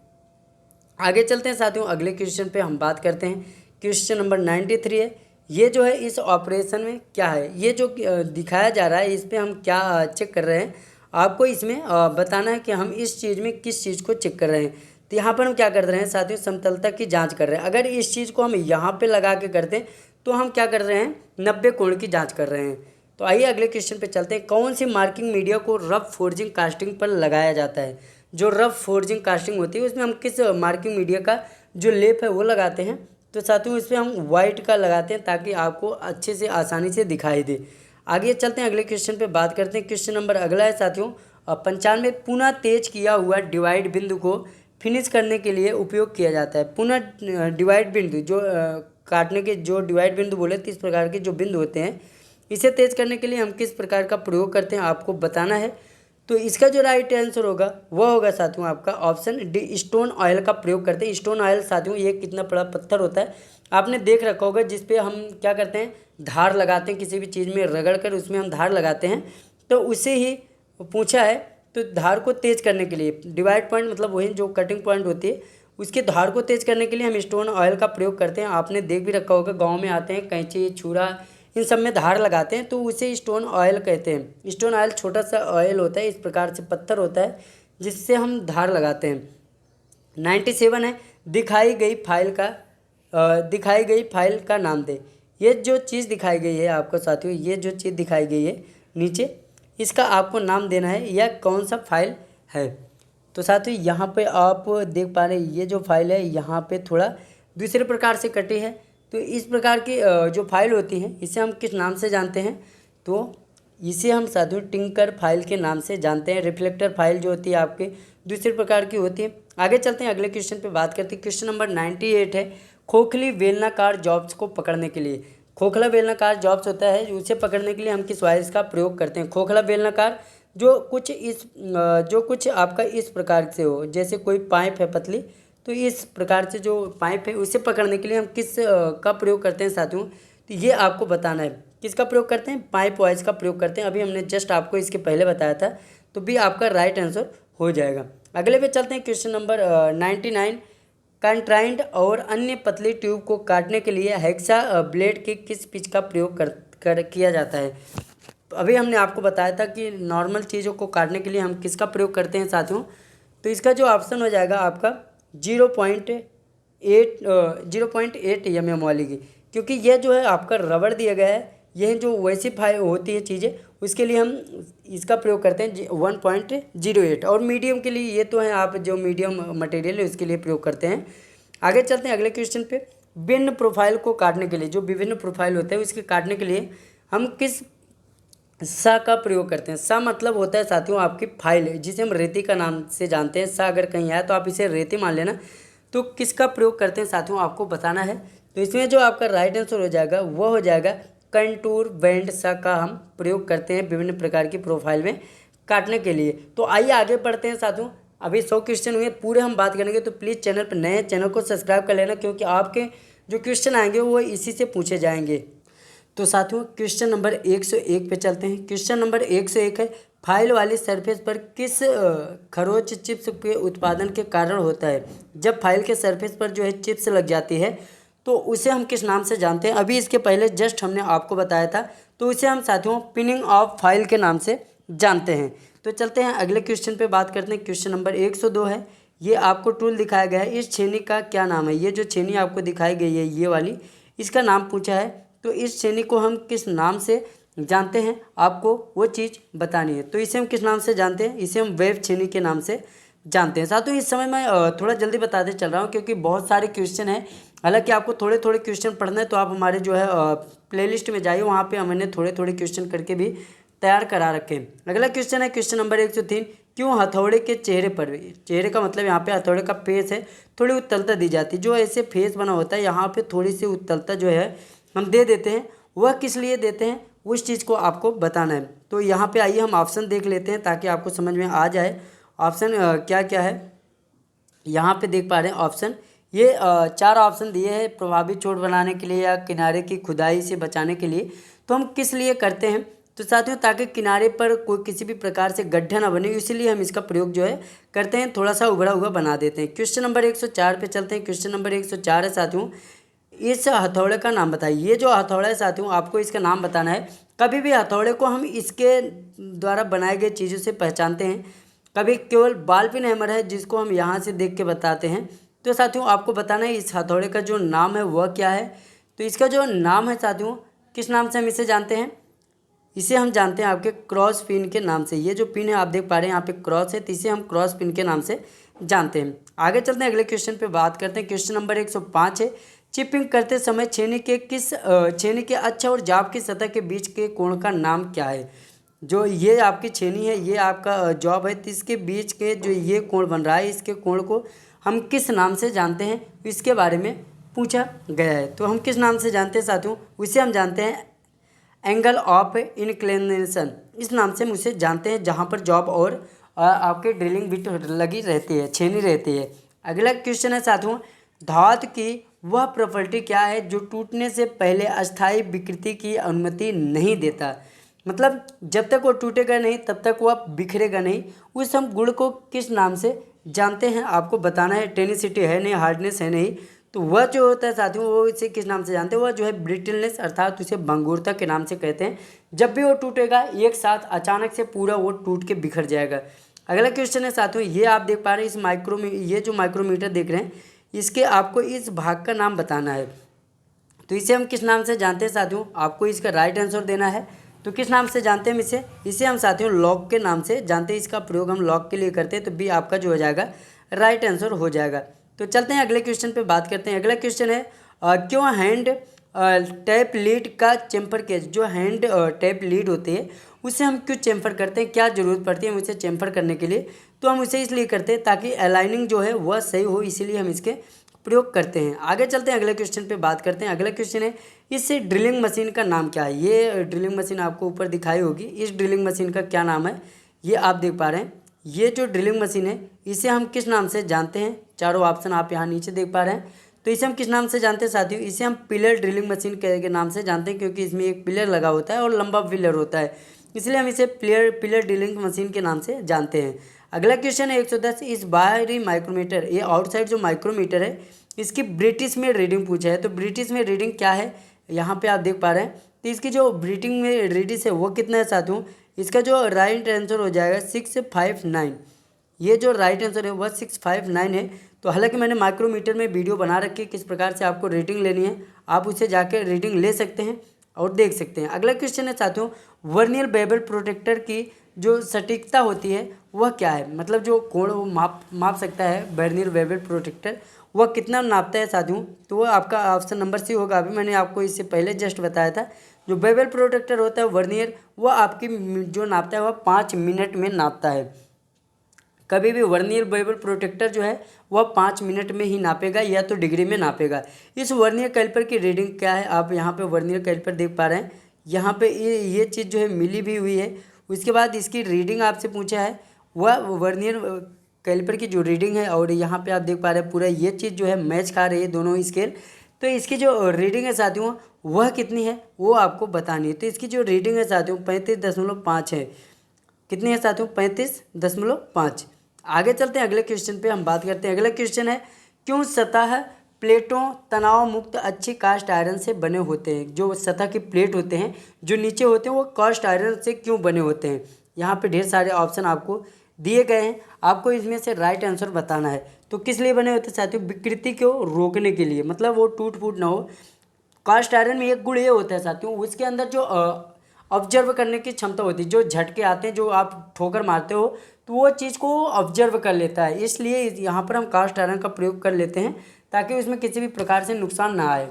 आगे चलते हैं साथियों, अगले क्वेश्चन पे हम बात करते हैं। क्वेश्चन नंबर 93 है, ये जो है इस ऑपरेशन में क्या है, ये जो दिखाया जा रहा है इस पर हम क्या चेक कर रहे हैं, आपको इसमें बताना है कि हम इस चीज़ में किस चीज़ को चेक कर रहे हैं। तो यहाँ पर हम क्या कर रहे हैं साथियों, समतलता की जांच कर रहे हैं। अगर इस चीज़ को हम यहाँ पे लगा के करते हैं तो हम क्या कर रहे हैं, 90 कोण की जांच कर रहे हैं। तो आइए अगले क्वेश्चन पे चलते हैं। कौन सी मार्किंग मीडिया को रफ फोर्जिंग कास्टिंग पर लगाया जाता है। जो रफ फोर्जिंग कास्टिंग होती है उसमें हम किस मार्किंग मीडिया का जो लेप है वो लगाते हैं। तो साथियों इस पर हम वाइट का लगाते हैं ताकि आपको अच्छे से आसानी से दिखाई दे। आगे चलते हैं, अगले क्वेश्चन पे बात करते हैं। क्वेश्चन नंबर अगला है साथियों 95, पुनः तेज किया हुआ डिवाइड बिंदु को फिनिश करने के लिए उपयोग किया जाता है। पुनः डिवाइड बिंदु जो काटने के जो डिवाइड बिंदु बोले, 30 प्रकार के जो बिंदु होते हैं, इसे तेज करने के लिए हम किस प्रकार का प्रयोग करते हैं आपको बताना है। तो इसका जो राइट आंसर होगा वह होगा साथियों आपका ऑप्शन डी, स्टोन ऑयल का प्रयोग करते हैं। स्टोन ऑयल साथियों ये कितना बड़ा पत्थर होता है, आपने देख रखा होगा, जिसपे हम क्या करते हैं, धार लगाते हैं, किसी भी चीज़ में रगड़ कर उसमें हम धार लगाते हैं। तो उसे ही पूछा है। तो धार को तेज करने के लिए डिवाइड पॉइंट मतलब वही जो कटिंग पॉइंट होती है, उसके धार को तेज करने के लिए हम स्टोन ऑयल का प्रयोग करते हैं। आपने देख भी रखा होगा, गाँव में आते हैं, कैंची छुरा इन सब में धार लगाते हैं, तो उसे स्टोन ऑयल कहते हैं। स्टोन ऑयल छोटा सा ऑयल होता है, इस प्रकार से पत्थर होता है जिससे हम धार लगाते हैं। 97 है, दिखाई गई फाइल का नाम दे। ये जो चीज़ दिखाई गई है आपको साथियों, ये जो चीज़ दिखाई गई है नीचे, इसका आपको नाम देना है, यह कौन सा फाइल है। तो साथियों यहाँ पे आप देख पा रहे हैं, ये जो फाइल है यहाँ पे थोड़ा दूसरे प्रकार से कटी है। तो इस प्रकार की जो फाइल होती हैं इसे हम किस नाम से जानते हैं, तो इसे हम साथियों टिंकर फाइल के नाम से जानते हैं। रिफ्लेक्टर फाइल जो होती है आपके दूसरे प्रकार की होती है। आगे चलते हैं, अगले क्वेश्चन पे बात करते हैं। क्वेश्चन नंबर 98 है, खोखली बेलनाकार जॉब्स को पकड़ने के लिए खोखला बेलनाकार जॉब्स होता है, उसे पकड़ने के लिए हम किस वायरस का प्रयोग करते हैं? खोखला बेलनाकार जो कुछ आपका इस प्रकार से हो, जैसे कोई पाइप है पतली, तो इस प्रकार से जो पाइप है उसे पकड़ने के लिए हम किस का प्रयोग करते हैं साथियों? तो ये आपको बताना है, किसका प्रयोग करते हैं? पाइप वायर्स का प्रयोग करते हैं। अभी हमने जस्ट आपको इसके पहले बताया था, तो भी आपका राइट आंसर हो जाएगा। अगले पे चलते हैं, क्वेश्चन नंबर 99। कंट्राइंड और अन्य पतली ट्यूब को काटने के लिए हेक्सा ब्लेड के किस पिच का प्रयोग किया जाता है? तो अभी हमने आपको बताया था कि नॉर्मल चीज़ों को काटने के लिए हम किसका प्रयोग करते हैं साथियों? तो इसका जो ऑप्शन हो जाएगा आपका 0.8 mm वाली की, क्योंकि यह जो है आपका रबड़ दिया गया है, यह जो वैसीफाई होती है चीज़ें, उसके लिए हम इसका प्रयोग करते हैं 1.08। और मीडियम के लिए ये तो है, आप जो मीडियम मटेरियल है उसके लिए प्रयोग करते हैं। आगे चलते हैं अगले क्वेश्चन पे। भिन्न प्रोफाइल को काटने के लिए, जो विभिन्न प्रोफाइल होते हैं उसके काटने के लिए हम किस सा का प्रयोग करते हैं? सा मतलब होता है साथियों आपकी फाइल, जिसे हम रेती का नाम से जानते हैं। सा अगर कहीं आया तो आप इसे रेती मान लेना। तो किसका प्रयोग करते हैं साथियों, आपको बताना है। तो इसमें जो आपका राइट आंसर हो जाएगा वह हो जाएगा कंटूर बेंड सा का हम प्रयोग करते हैं विभिन्न प्रकार की प्रोफाइल में काटने के लिए। तो आइए आगे बढ़ते हैं साथियों। अभी 100 क्वेश्चन हुए, पूरे हम बात करेंगे, तो प्लीज़ चैनल पर नए चैनल को सब्सक्राइब कर लेना, क्योंकि आपके जो क्वेश्चन आएंगे वो इसी से पूछे जाएंगे। तो साथियों क्वेश्चन नंबर 101 पे चलते हैं। क्वेश्चन नंबर 101 है, फाइल वाली सरफेस पर किस खरोंच चिप्स के उत्पादन के कारण होता है? जब फाइल के सरफेस पर जो है चिप्स लग जाती है तो उसे हम किस नाम से जानते हैं? अभी इसके पहले जस्ट हमने आपको बताया था, तो उसे हम साथियों पिनिंग ऑफ फाइल के नाम से जानते हैं। तो चलते हैं अगले क्वेश्चन पे बात करते हैं। क्वेश्चन नंबर 102 है, ये आपको टूल दिखाया गया है, इस छेनी का क्या नाम है? ये जो छेनी आपको दिखाई गई है ये वाली, इसका नाम पूछा है। तो इस छेनी को हम किस नाम से जानते हैं, आपको वो चीज़ बतानी है। तो इसे हम किस नाम से जानते हैं? इसे हम वेब छेनी के नाम से जानते हैं। साथियों इस समय मैं थोड़ा जल्दी बताते चल रहा हूँ, क्योंकि बहुत सारे क्वेश्चन हैं। हालांकि आपको थोड़े थोड़े क्वेश्चन पढ़ना है, तो आप हमारे जो है प्लेलिस्ट में जाइए, वहाँ पे हमने थोड़े थोड़े क्वेश्चन करके भी तैयार करा रखे हैं। अगला क्वेश्चन है क्वेश्चन नंबर 103, क्यों हथौड़े के चेहरे पर, चेहरे का मतलब यहाँ पे हथौड़े का फेस है, थोड़ी उत्तलता दी जाती है? जो ऐसे फेस बना होता है यहाँ पे थोड़ी सी उत्तलता जो है हम दे देते हैं, वह किस लिए देते हैं उस चीज़ को आपको बताना है। तो यहाँ पे आइए हम ऑप्शन देख लेते हैं ताकि आपको समझ में आ जाए ऑप्शन क्या क्या है। यहाँ पे देख पा रहे हैं ऑप्शन, ये 4 ऑप्शन दिए हैं, प्रभावी चोट बनाने के लिए या किनारे की खुदाई से बचाने के लिए। तो हम किस लिए करते हैं? तो साथियों ताकि किनारे पर कोई किसी भी प्रकार से गड्ढा ना बने, इसीलिए हम इसका प्रयोग जो है करते हैं, थोड़ा सा उभरा हुआ बना देते हैं। क्वेश्चन नंबर 104 पे चलते हैं। क्वेश्चन नंबर 104 है साथियों, इस हथौड़े का नाम बताइए। ये जो हथौड़ा है साथियों आपको इसका नाम बताना है। कभी भी हथौड़े को हम इसके द्वारा बनाए गए चीज़ों से पहचानते हैं, कभी केवल बॉल पिन हैमर है जिसको हम यहाँ से देख के बताते हैं। तो साथियों आपको बताना है इस हथौड़े का जो नाम है वह क्या है। तो इसका जो नाम है साथियों, किस नाम से हम इसे जानते हैं? इसे हम जानते हैं आपके क्रॉस पिन के नाम से। ये जो पिन है आप देख पा रहे हैं यहाँ पे क्रॉस है, तो इसे हम क्रॉस पिन के नाम से जानते हैं। आगे चलते हैं, अगले क्वेश्चन पे बात करते हैं। क्वेश्चन नंबर 105 है, चिपिंग करते समय छेनी के अक्ष और जाब की सतह के बीच के कोण का नाम क्या है? जो ये आपकी छेनी है, ये आपका जॉब है, तो इसके बीच के जो ये कोण बन रहा है, इसके कोण को हम किस नाम से जानते हैं? इसके बारे में पूछा गया है। तो हम किस नाम से जानते हैं साथियों? उसे हम जानते हैं एंगल ऑफ इंक्लिनेशन, इस नाम से हम उसे जानते हैं, जहाँ पर जॉब और आपके ड्रिलिंग बिट लगी रहती है, छेनी रहती है। अगला क्वेश्चन है साथियों, धातु की वह प्रॉपर्टी क्या है जो टूटने से पहले अस्थायी विकृति की अनुमति नहीं देता? मतलब जब तक वो टूटेगा नहीं तब तक वह बिखरेगा नहीं। उस हम गुण को किस नाम से जानते हैं आपको बताना है। टेनिसिटी है नहीं, हार्डनेस है नहीं, तो वह जो होता है साथियों वो इसे किस नाम से जानते हैं? वह जो है ब्रिटलनेस, अर्थात उसे भंगुरता के नाम से कहते हैं। जब भी वो टूटेगा एक साथ अचानक से पूरा वो टूट के बिखर जाएगा। अगला क्वेश्चन है साथियों, ये आप देख पा रहे हैं ये जो माइक्रोमीटर देख रहे हैं, इसके आपको इस भाग का नाम बताना है। तो इसे हम किस नाम से जानते हैं साथियों? आपको इसका राइट आंसर देना है। तो किस नाम से जानते हैं हम इसे हम साथियों लॉक के नाम से जानते हैं। इसका प्रयोग हम लॉक के लिए करते हैं, तो भी आपका जो हो जाएगा राइट आंसर हो जाएगा। तो चलते हैं अगले क्वेश्चन पे बात करते हैं। अगला क्वेश्चन है, क्यों हैंड टैप लीड का चेम्फर केज, जो हैंड टैप लीड होती है उसे हम क्यों चेम्फर करते हैं? क्या ज़रूरत पड़ती है हम उसे चेम्फर करने के लिए? तो हम उसे इसलिए करते हैं ताकि अलाइनिंग जो है वह सही हो, इसीलिए हम इसके प्रयोग करते हैं। आगे चलते हैं, अगले क्वेश्चन पे बात करते हैं। अगला क्वेश्चन है, इस ड्रिलिंग मशीन का नाम क्या है। ये ड्रिलिंग मशीन आपको ऊपर दिखाई होगी, इस ड्रिलिंग मशीन का क्या नाम है, ये आप देख पा रहे हैं। ये जो ड्रिलिंग मशीन है इसे हम किस नाम से जानते हैं, चारों ऑप्शन आप यहाँ नीचे देख पा रहे हैं। तो इसे हम किस नाम से जानते हैं साथियों, इसे हम पिलर ड्रिलिंग मशीन के नाम से जानते हैं, क्योंकि इसमें एक पिलर लगा होता है और लंबा पिलर होता है, इसलिए हम इसे पिलर ड्रिलिंग मशीन के नाम से जानते हैं। अगला क्वेश्चन है 110, इस बाहरी माइक्रोमीटर, ये आउटसाइड जो माइक्रोमीटर है इसकी ब्रिटिश में रीडिंग पूछा है। तो ब्रिटिश में रीडिंग क्या है यहाँ पे आप देख पा रहे हैं। तो इसकी जो ब्रिटिश में रीडिंग है वो कितना है साथियों, इसका जो राइट आंसर हो जाएगा 659। ये जो राइट आंसर है वह 659 है। तो हालांकि मैंने माइक्रोमीटर में वीडियो बना रखी है किस प्रकार से आपको रीडिंग लेनी है, आप उसे जाकर रीडिंग ले सकते हैं और देख सकते हैं। अगला क्वेश्चन है साथियों, वर्नियर बेवल प्रोटेक्टर की जो सटीकता होती है वह क्या है, मतलब जो कोण वो माप सकता है वर्नियर बेवल प्रोटेक्टर, वह कितना नापता है साथियों। तो वह आपका ऑप्शन नंबर सी होगा। अभी मैंने आपको इससे पहले जस्ट बताया था, जो बेवल प्रोटेक्टर होता है वर्नियर, वह आपकी जो नापता है वह 5 मिनट में नापता है। कभी भी वर्नियर बेवल प्रोटेक्टर जो है वह 5 मिनट में ही नापेगा या तो डिग्री में नापेगा। इस वर्नियर कैलिपर की रीडिंग क्या है, आप यहाँ पे वर्नियर कैलिपर देख पा रहे हैं। यहाँ पे ये चीज़ जो है मिली भी हुई है। उसके बाद इसकी रीडिंग आपसे पूछा है, वह वर्नियर कैलिपर की जो रीडिंग है, और यहाँ पे आप देख पा रहे हैं पूरा ये चीज़ जो है मैच खा रही है दोनों स्केल। तो इसकी जो रीडिंग है साथियों वह कितनी है वो आपको बतानी है। तो इसकी जो रीडिंग है साथियों 35.5 है। कितनी है साथियों, 35.5। आगे चलते हैं, अगले क्वेश्चन पे हम बात करते हैं। अगला क्वेश्चन है, क्यों सतह प्लेटों तनाव मुक्त अच्छी कास्ट आयरन से बने होते हैं। जो सतह की प्लेट होते हैं जो नीचे होते हैं वो कास्ट आयरन से क्यों बने होते हैं। यहाँ पे ढेर सारे ऑप्शन आपको दिए गए हैं, आपको इसमें से राइट आंसर बताना है। तो किस लिए बने होते हैं साथियों, विकृति को रोकने के लिए, मतलब वो टूट फूट ना हो। कास्ट आयरन में एक गुण ये होता है साथियों, उसके अंदर जो ऑब्जर्व करने की क्षमता होती है, जो झटके आते हैं, जो आप ठोकर मारते हो तो वो चीज़ को ऑब्जर्व कर लेता है, इसलिए यहाँ पर हम कास्ट आयरन का प्रयोग कर लेते हैं ताकि उसमें किसी भी प्रकार से नुकसान ना आए।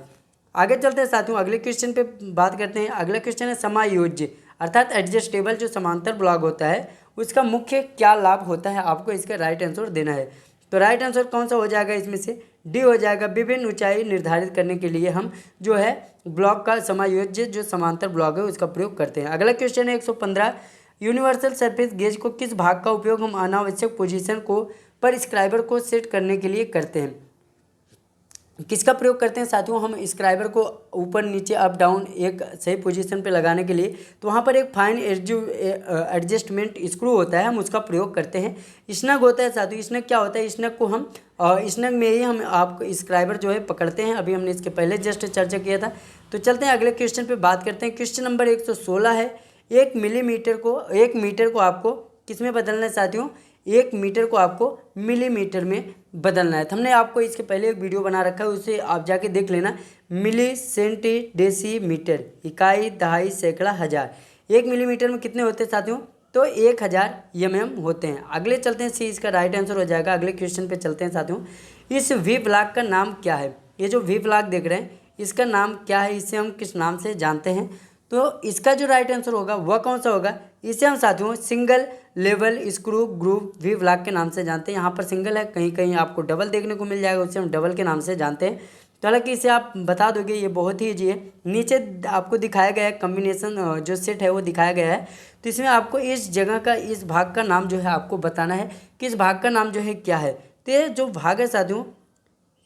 आगे चलते हैं साथियों, अगले क्वेश्चन पे बात करते हैं। अगला क्वेश्चन है, समायोज्य अर्थात एडजस्टेबल जो समांतर ब्लॉक होता है उसका मुख्य क्या लाभ होता है, आपको इसका राइट आंसर देना है। तो राइट आंसर कौन सा हो जाएगा, इसमें से डी हो जाएगा। विभिन्न ऊंचाई निर्धारित करने के लिए हम जो है ब्लॉक का समायोज्य जो समांतर ब्लॉक है उसका प्रयोग करते हैं। अगला क्वेश्चन है 115, यूनिवर्सल सरफेस गेज को किस भाग का उपयोग हम अनावश्यक पोजीशन को पर स्क्राइबर को सेट करने के लिए करते हैं। किसका प्रयोग करते हैं साथियों, हम स्क्राइबर को ऊपर नीचे अप डाउन एक सही पोजीशन पे लगाने के लिए, तो वहाँ पर एक फाइन एडजस्टमेंट स्क्रू होता है, हम उसका प्रयोग करते हैं। स्नग होता है साथियों, स्नग क्या होता है, स्नग को हम स्नग में ही हम आप स्क्राइबर जो है पकड़ते हैं। अभी हमने इसके पहले जस्ट चर्चा किया था। तो चलते हैं अगले क्वेश्चन पे बात करते हैं। क्वेश्चन नंबर 116 है, 1 मीटर को आपको किस में बदलना है साथियों, 1 मीटर को आपको मिलीमीटर में बदलना है। हमने आपको इसके पहले एक वीडियो बना रखा है, उसे आप जाके देख लेना। मिली सेंटी डेसीमीटर, इकाई दहाई सैकड़ा हज़ार। 1 मिलीमीटर में कितने होते हैं साथियों, तो 1000 mm होते हैं। अगले चलते हैं, सी इसका राइट आंसर हो जाएगा। अगले क्वेश्चन पे चलते हैं साथियों। इस वी ब्लॉक का नाम क्या है, ये जो वी ब्लॉक देख रहे हैं इसका नाम क्या है, इसे हम किस नाम से जानते हैं। तो इसका जो राइट आंसर होगा वह कौन सा होगा, इसे हम साथियों single level screw groove V block के नाम से जानते हैं। यहाँ पर सिंगल है, कहीं कहीं आपको डबल देखने को मिल जाएगा, उसे हम डबल के नाम से जानते हैं। तो हालांकि इसे आप बता दोगे, ये बहुत ही ईजी है। नीचे आपको दिखाया गया है कम्बिनेशन जो सेट है वो दिखाया गया है। तो इसमें आपको इस जगह का, इस भाग का नाम जो है आपको बताना है कि इस भाग का नाम जो है क्या है। तो ये जो भाग है साथियों,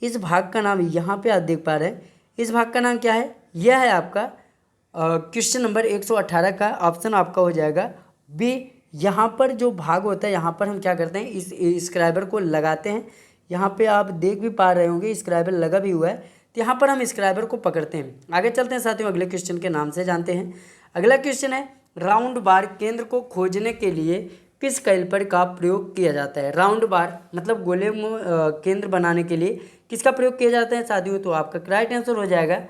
इस भाग का नाम यहाँ पे आप देख पा रहे हैं, इस भाग का नाम क्या है, यह है आपका क्वेश्चन नंबर 118 का ऑप्शन आपका हो जाएगा बी। यहाँ पर जो भाग होता है, यहाँ पर हम क्या करते हैं, इस स्क्राइबर को लगाते हैं। यहाँ पे आप देख भी पा रहे होंगे स्क्राइबर लगा भी हुआ है, तो यहाँ पर हम स्क्राइबर को पकड़ते हैं। आगे चलते हैं साथियों, अगले क्वेश्चन के नाम से जानते हैं। अगला क्वेश्चन है, राउंड बार केंद्र को खोजने के लिए किस कैलिपर का प्रयोग किया जाता है। राउंड बार मतलब गोले केंद्र बनाने के लिए किसका प्रयोग किया जाता है साथियों, तो आपका राइट आंसर हो जाएगा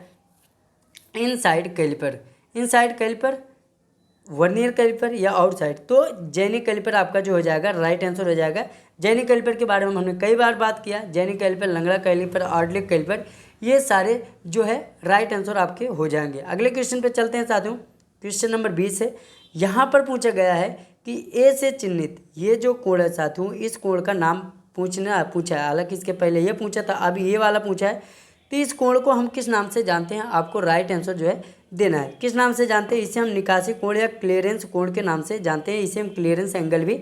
inside caliper. Inside caliper, vernier caliper या आउटसाइड, तो जेनी कैलिपर आपका जो हो जाएगा राइट आंसर हो जाएगा। जेनी कैलिपर के बारे में हमने कई बार बात किया, जेनी कैलिपर, लंगड़ा कैलिपर, आर्डलिक कैलिपर, ये सारे जो है राइट आंसर आपके हो जाएंगे। अगले क्वेश्चन पे चलते हैं साथियों। क्वेश्चन नंबर 20 है, यहाँ पर पूछा गया है कि ए से चिन्हित ये जो कोण है साथियों, इस कोण का नाम पूछा है। हालांकि इसके पहले ये पूछा था, अब ये वाला पूछा है। तो इस कोण को हम किस नाम से जानते हैं, आपको राइट आंसर जो है देना है। किस नाम से जानते हैं, इसे हम निकासी कोण या क्लियरेंस कोण के नाम से जानते हैं। इसे हम क्लियरेंस एंगल भी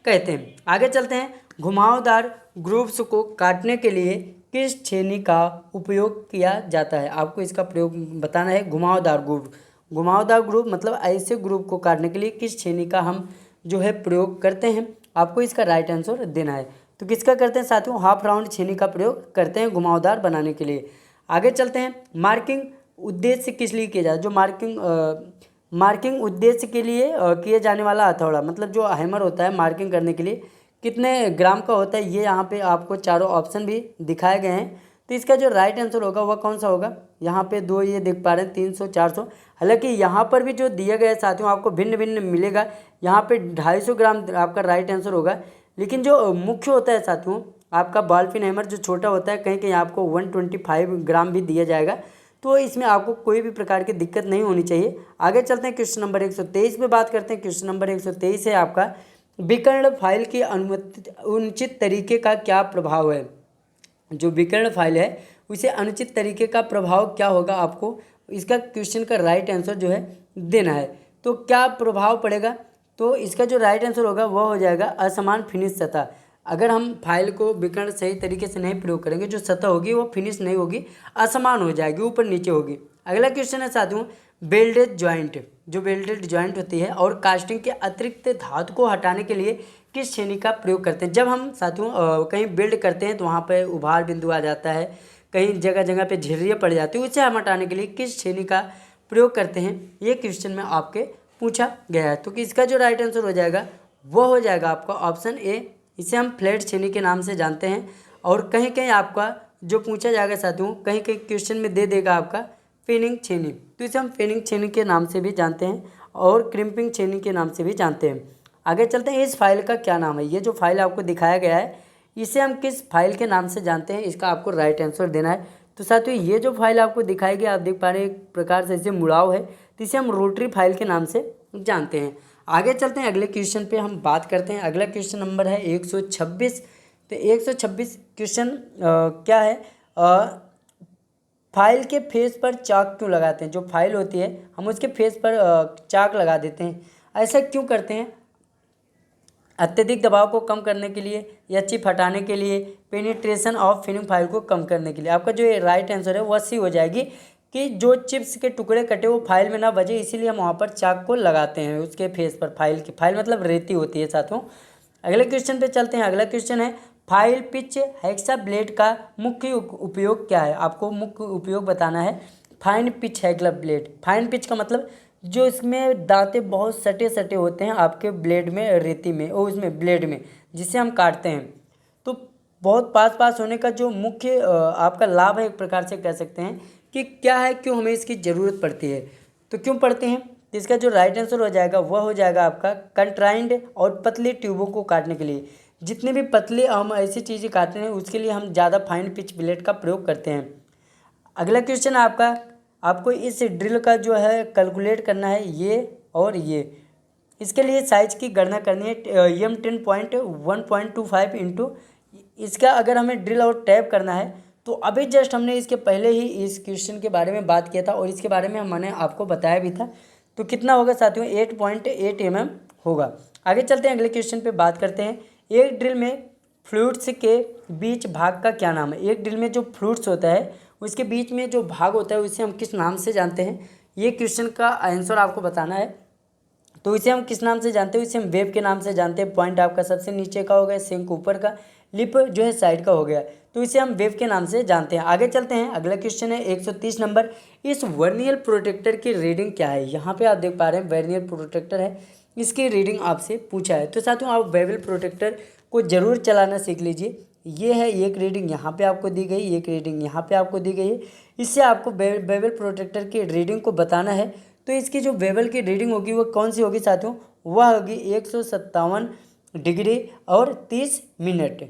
कहते हैं। आगे चलते हैं। घुमावदार ग्रूव्स को काटने के लिए किस छेनी का उपयोग किया जाता है, आपको इसका प्रयोग बताना है। घुमावदार ग्रूव मतलब ऐसे ग्रूव को काटने के लिए किस छेनी का हम जो है प्रयोग करते हैं, आपको इसका राइट आंसर देना है। तो किसका करते हैं साथियों, हाफ राउंड छेनी का प्रयोग करते हैं घुमावदार बनाने के लिए। आगे चलते हैं। मार्किंग उद्देश्य किस लिए किया जाता है, जो मार्किंग उद्देश्य के लिए किए जाने वाला हथौड़ा, मतलब जो हैमर होता है मार्किंग करने के लिए, कितने ग्राम का होता है, ये यहाँ पे आपको चारों ऑप्शन भी दिखाए गए हैं। तो इसका जो राइट आंसर होगा वह कौन सा होगा, यहाँ पे दो ये देख पा रहे हैं 300 400। हालांकि यहाँ पर भी जो दिया गया है साथियों आपको भिन्न भिन्न मिलेगा। यहाँ पे 250 ग्राम आपका राइट आंसर होगा। लेकिन जो मुख्य होता है साथियों आपका बॉल पिन हैमर जो छोटा होता है, कहीं कहीं आपको 125 ग्राम भी दिया जाएगा। तो इसमें आपको कोई भी प्रकार की दिक्कत नहीं होनी चाहिए। आगे चलते हैं। क्वेश्चन नंबर 123 पे बात करते हैं। क्वेश्चन नंबर 123 है आपका, विकर्ण फाइल की अनुचित तरीके का क्या प्रभाव है। जो विकर्ण फाइल है उसे अनुचित तरीके का प्रभाव क्या होगा, आपको इसका क्वेश्चन का राइट आंसर जो है देना है। तो क्या प्रभाव पड़ेगा, तो इसका जो राइट आंसर होगा वह हो जाएगा असमान फिनिश सतह। अगर हम फाइल को विकर्ण सही तरीके से नहीं प्रयोग करेंगे, जो सतह होगी वो फिनिश नहीं होगी, असमान हो जाएगी, ऊपर नीचे होगी। अगला क्वेश्चन है साथियों, वेल्डेड जॉइंट, जो वेल्डेड जॉइंट होती है और कास्टिंग के अतिरिक्त धातु को हटाने के लिए किस श्रेणी का प्रयोग करते हैं। जब हम साथियों कहीं बिल्ड करते हैं तो वहाँ पर उभार बिंदु आ जाता है, कहीं जगह जगह पे झिर्रियाँ पड़ जाती है, उसे हम हटाने के लिए किस श्रेणी का प्रयोग करते हैं, ये क्वेश्चन में आपके पूछा गया है। तो इसका जो राइट आंसर हो जाएगा वो हो जाएगा आपका ऑप्शन ए। इसे हम फ्लैट छेनी के नाम से जानते हैं। और कहीं कहीं आपका जो पूछा जाएगा साथियों, कहीं कहीं क्वेश्चन में दे देगा आपका फेनिंग छेनी, तो इसे हम फेनिंग छेनी के नाम से भी जानते हैं और क्रिम्पिंग छेनी के नाम से भी जानते हैं। आगे चलते हैं। इस फाइल का क्या नाम है, ये जो फाइल आपको दिखाया गया है इसे हम किस फाइल के नाम से जानते हैं, इसका आपको राइट आंसर देना है। तो साथियों ये जो फाइल आपको दिखाई गई, आप देख पा रहे हैं एक प्रकार से इसे मुड़ाव है, तो इसे हम रोटरी फाइल के नाम से जानते हैं। आगे चलते हैं। अगले क्वेश्चन पे हम बात करते हैं। अगला क्वेश्चन नंबर है 126। तो 126 क्वेश्चन क्या है, फाइल के फेस पर चाक क्यों लगाते हैं। जो फाइल होती है हम उसके फेस पर चाक लगा देते हैं, ऐसा क्यों करते हैं। अत्यधिक दबाव को कम करने के लिए, या चिप हटाने के लिए, पेनिट्रेशन ऑफ फिनिंग फाइल को कम करने के लिए। आपका जो ये राइट आंसर है वह सी हो जाएगी कि जो चिप्स के टुकड़े कटे वो फाइल में ना बजे, इसीलिए हम वहाँ पर चाक को लगाते हैं उसके फेस पर। फाइल मतलब रेती होती है साथियों। अगले क्वेश्चन पे चलते हैं। अगला क्वेश्चन है, फाइल पिच हेक्सा ब्लेड का मुख्य उपयोग क्या है, आपको मुख्य उपयोग बताना है। Fine pitch hexa blade, fine pitch का मतलब जो इसमें दांते बहुत सटे सटे होते हैं आपके ब्लेड में, रेती में और उसमें ब्लेड में, जिसे हम काटते हैं। तो बहुत पास होने का जो मुख्य आपका लाभ है, एक प्रकार से कह सकते हैं कि क्या है, क्यों हमें इसकी ज़रूरत पड़ती है। तो क्यों पड़ते हैं, तो इसका जो राइट आंसर हो जाएगा वह हो जाएगा आपका कंट्राइंड और पतली ट्यूबों को काटने के लिए। जितने भी पतले हम ऐसी चीज़ें काटते हैं उसके लिए हम ज़्यादा फाइन पिच ब्लेड का प्रयोग करते हैं। अगला क्वेश्चन है आपको इस ड्रिल का जो है कैलकुलेट करना है, ये और ये। इसके लिए साइज की गणना करनी है। एम 10.1.25 इंटू इसका अगर हमें ड्रिल और टैप करना है, तो अभी जस्ट हमने इसके पहले ही इस क्वेश्चन के बारे में बात किया था और इसके बारे में मैंने आपको बताया भी था। तो कितना होगा साथियों, 8.8 mm होगा। आगे चलते हैं, अगले क्वेश्चन पे बात करते हैं। एक ड्रिल में फ्लूइड्स के बीच भाग का क्या नाम है। एक ड्रिल में जो फ्लूइड्स होता है उसके बीच में जो भाग होता है उसे हम किस नाम से जानते हैं, ये क्वेश्चन का आंसर आपको बताना है। तो इसे हम किस नाम से जानते हैं, इसे हम वेब के नाम से जानते हैं। पॉइंट आपका सबसे नीचे का हो गया, सिंक ऊपर का, लिप जो है साइड का हो गया, तो इसे हम वेब के नाम से जानते हैं। आगे चलते हैं। अगला क्वेश्चन है 130 नंबर, इस वर्नियर प्रोटेक्टर की रीडिंग क्या है। यहाँ पे आप देख पा रहे हैं वर्नियर प्रोटेक्टर है, इसकी रीडिंग आपसे पूछा है। तो साथियों आप बेवल प्रोटेक्टर को ज़रूर चलाना सीख लीजिए। ये है एक रीडिंग यहाँ पे आपको दी गई, एक रीडिंग यहाँ पे आपको दी गई है। इससे आपको बेवल प्रोटेक्टर की रीडिंग को बताना है। तो इसकी जो बेवल की रीडिंग होगी वो कौन सी होगी साथियों, वह होगी 157 डिग्री और 30 मिनट।